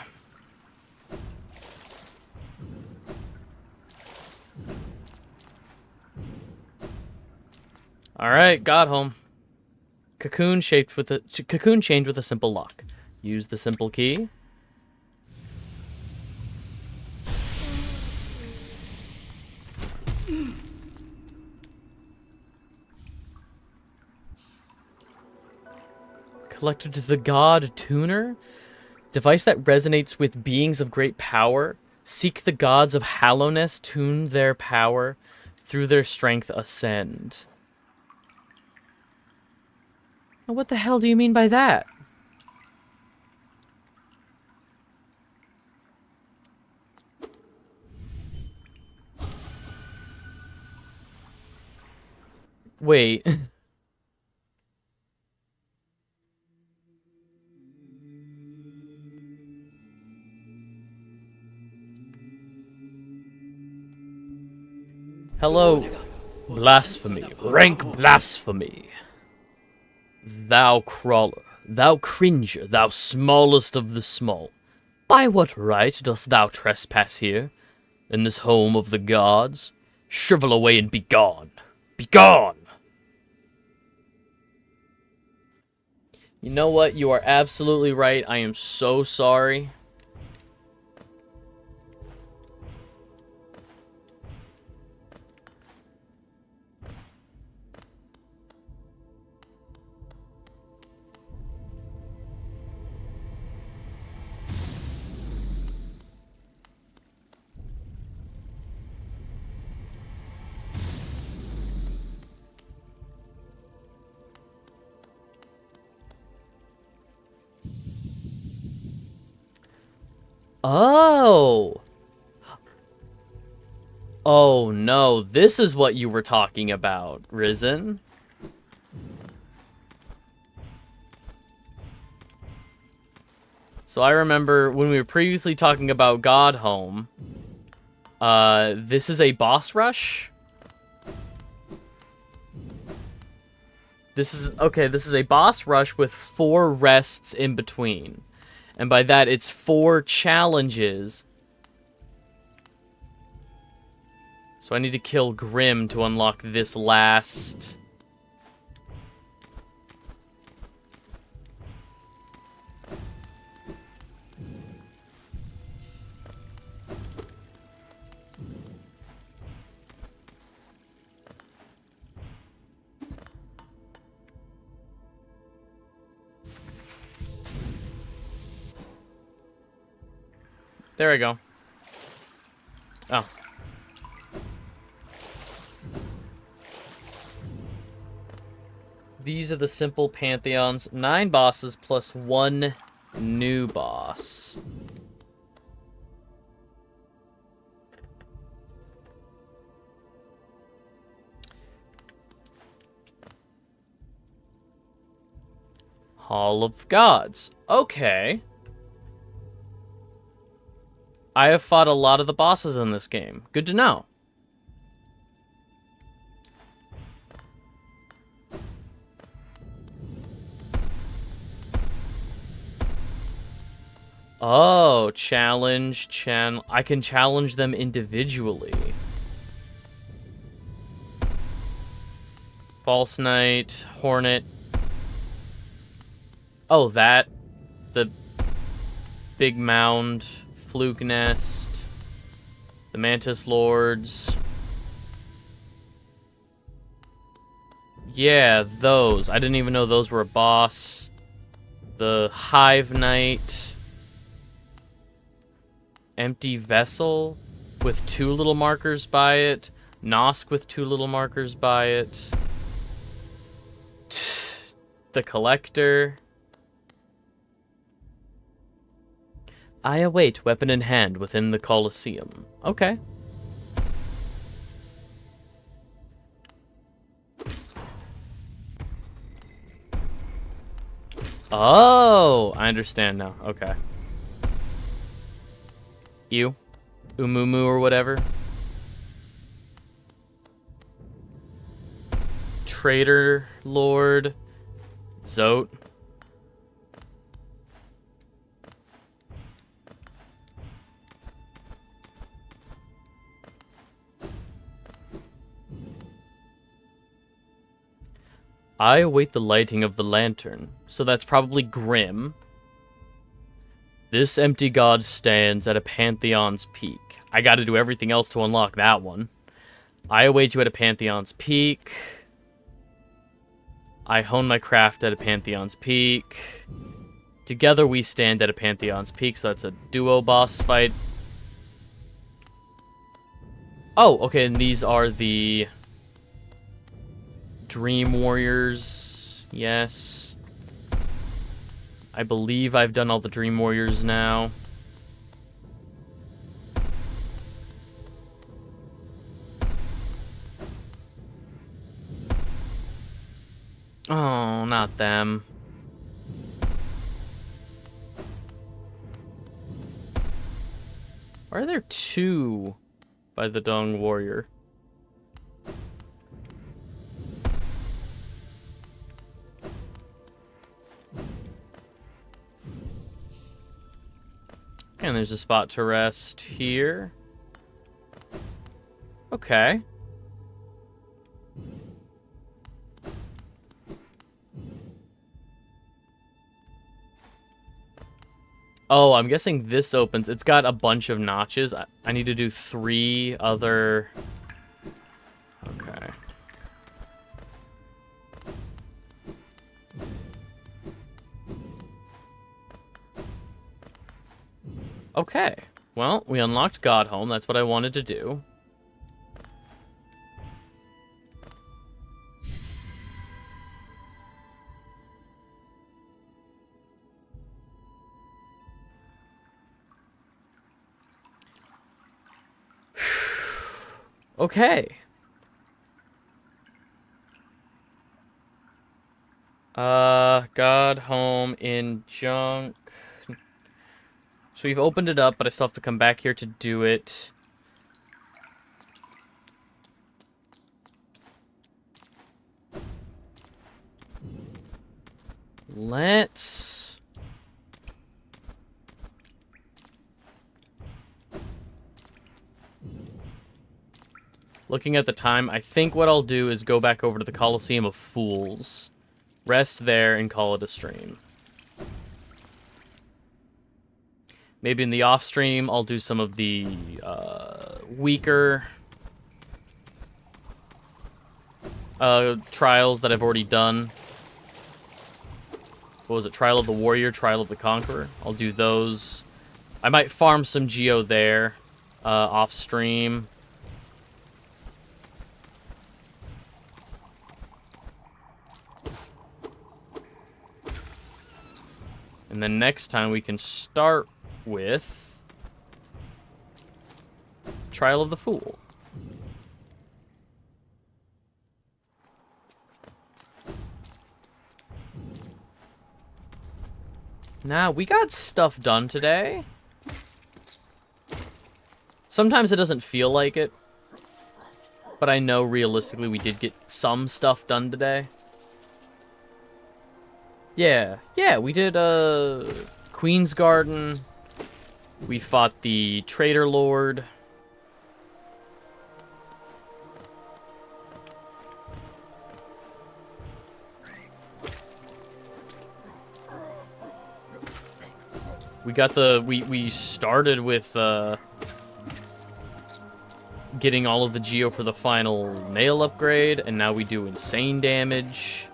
Alright, got home. Cocoon chained with a simple lock. Use the simple key. Collected the God Tuner? Device that resonates with beings of great power. Seek the gods of hallowness, tune their power. Through their strength ascend. Now what the hell do you mean by that? Wait. Hello, blasphemy, rank blasphemy. Thou crawler, thou cringer, thou smallest of the small. By what right dost thou trespass here, in this home of the gods? Shrivel away and be gone. Be gone! You know what? You are absolutely right. I am so sorry. Oh! Oh no, this is what you were talking about, Risen. So I remember when we were previously talking about Godhome, this is a boss rush. This is a boss rush with 4 rests in between. And by that, it's 4 challenges. So I need to kill Grim to unlock this last... There we go. Oh. These are the simple pantheons. 9 bosses plus 1 new boss. Hall of Gods. Okay. I have fought a lot of the bosses in this game. Good to know. Oh, I can challenge them individually. False Knight, Hornet. Oh, that. The big mound. Fluke Nest, the Mantis Lords. Yeah, those. I didn't even know those were a boss. The Hive Knight. Empty Vessel with 2 little markers by it. Nosk with 2 little markers by it. The Collector. I await weapon in hand within the Colosseum. Okay. Oh, I understand now. Okay. You? Umumu or whatever? Traitor Lord. Zote. I await the lighting of the lantern, so that's probably Grim. This empty god stands at a pantheon's peak. I gotta do everything else to unlock that one. I await you at a pantheon's peak. I hone my craft at a pantheon's peak. Together we stand at a pantheon's peak, so that's a duo boss fight. Oh, okay, and these are the Dream Warriors. Yes. I believe I've done all the Dream Warriors now. Oh, not them. Why are there 2 by the Dung Warrior? And there's a spot to rest here. Okay. Oh, I'm guessing this opens. It's got a bunch of notches. I need to do 3 other... Okay. Okay. Well, we unlocked Godhome. That's what I wanted to do. Okay. Godhome in junk. So we've opened it up, but I still have to come back here to do it. Let's... Looking at the time, I think what I'll do is go back over to the Colosseum of Fools. Rest there and call it a stream. Maybe in the off stream, I'll do some of the weaker trials that I've already done. What was it? Trial of the Warrior, Trial of the Conqueror. I'll do those. I might farm some Geo there off stream. And then next time we can start with Trial of the Fool. Nah, we got stuff done today. Sometimes it doesn't feel like it, but I know realistically we did get some stuff done today. Yeah, we did Queen's Garden. We fought the Traitor Lord. We got the we started with getting all of the geo for the final nail upgrade, and now we do insane damage.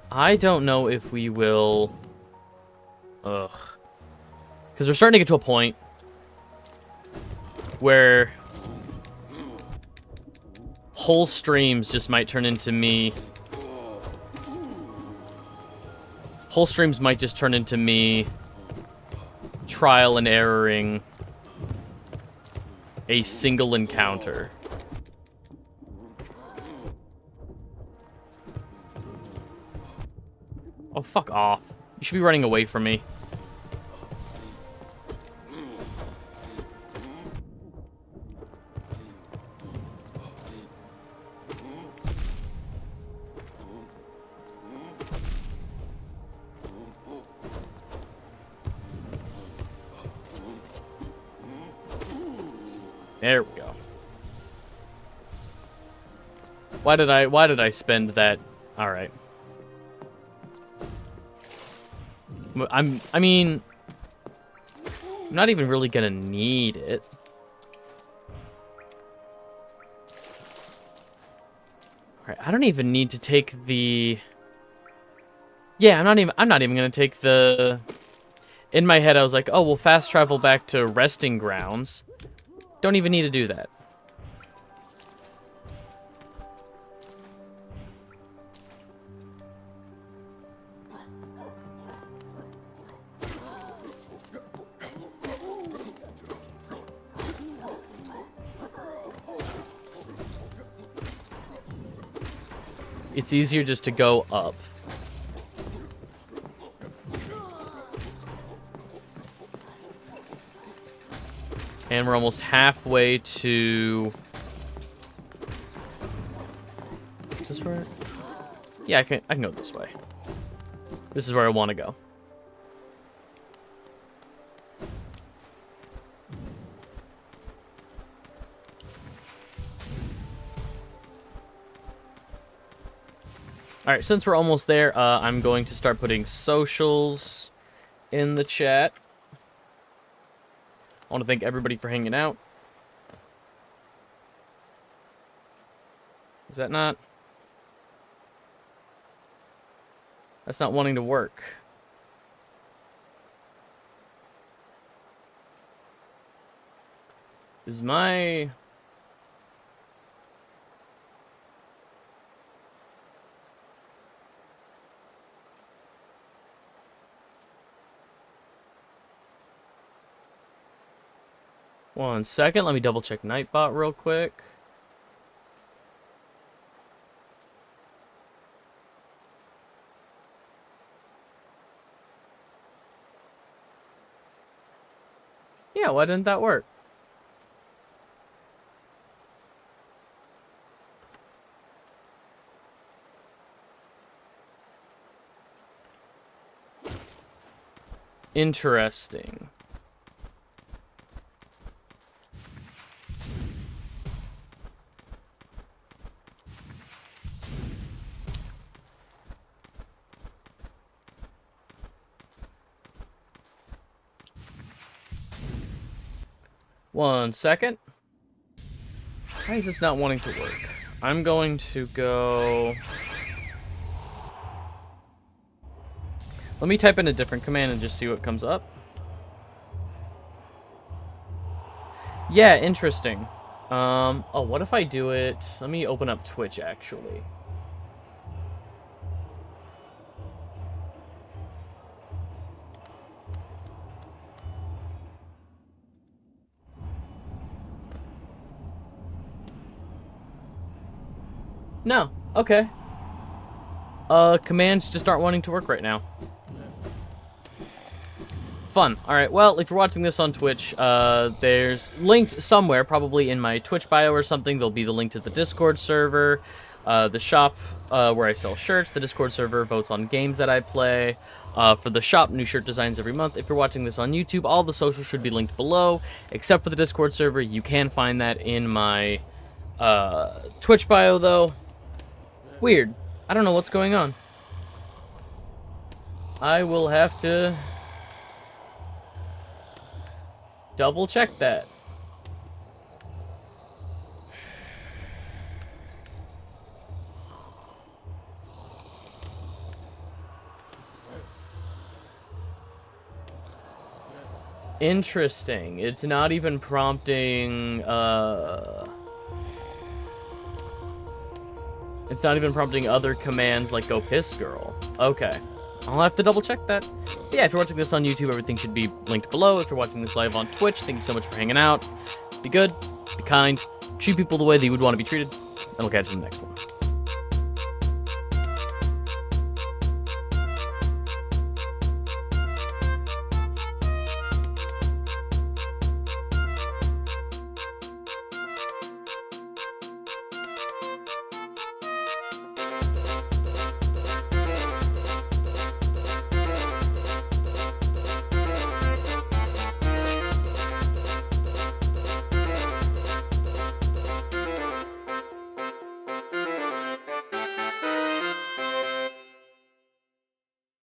I don't know if we will... Ugh. Because we're starting to get to a point where whole streams just might turn into me... Whole streams might just turn into me trial and erroring a single encounter. Oh, fuck off. You should be running away from me. There we go. Why did I spend that? All right. I mean, I'm not even really gonna need it. All right, I don't even need to take the... Yeah, I'm not even gonna take the... In my head, I was like, oh, we'll fast travel back to resting grounds. Don't even need to do that. It's easier just to go up. And we're almost halfway to... Is this where... Yeah, I can go this way. This is where I want to go. Alright, since we're almost there, I'm going to start putting socials in the chat. I want to thank everybody for hanging out. Is that not? That's not wanting to work. Is my... One second, let me double check Nightbot real quick. Yeah, why didn't that work? Interesting. One second. Why is this not wanting to work? I'm going to go... Let me type in a different command and just see what comes up. Yeah, interesting. Oh, what if I do it... Let me open up Twitch, actually. No. Okay. Commands just aren't wanting to work right now. Fun. All right. Well, if you're watching this on Twitch, there's linked somewhere, probably in my Twitch bio or something. There'll be the link to the Discord server, the shop where I sell shirts. The Discord server votes on games that I play. For the shop, new shirt designs every month. If you're watching this on YouTube, all the socials should be linked below, except for the Discord server. You can find that in my Twitch bio, though. Weird. I don't know what's going on. I will have to double check that. Interesting. It's not even prompting, it's not even prompting other commands like go piss girl. Okay. I'll have to double check that. But yeah, if you're watching this on YouTube, everything should be linked below. If you're watching this live on Twitch, thank you so much for hanging out. Be good, be kind, treat people the way that you would want to be treated, and we'll catch you in the next one.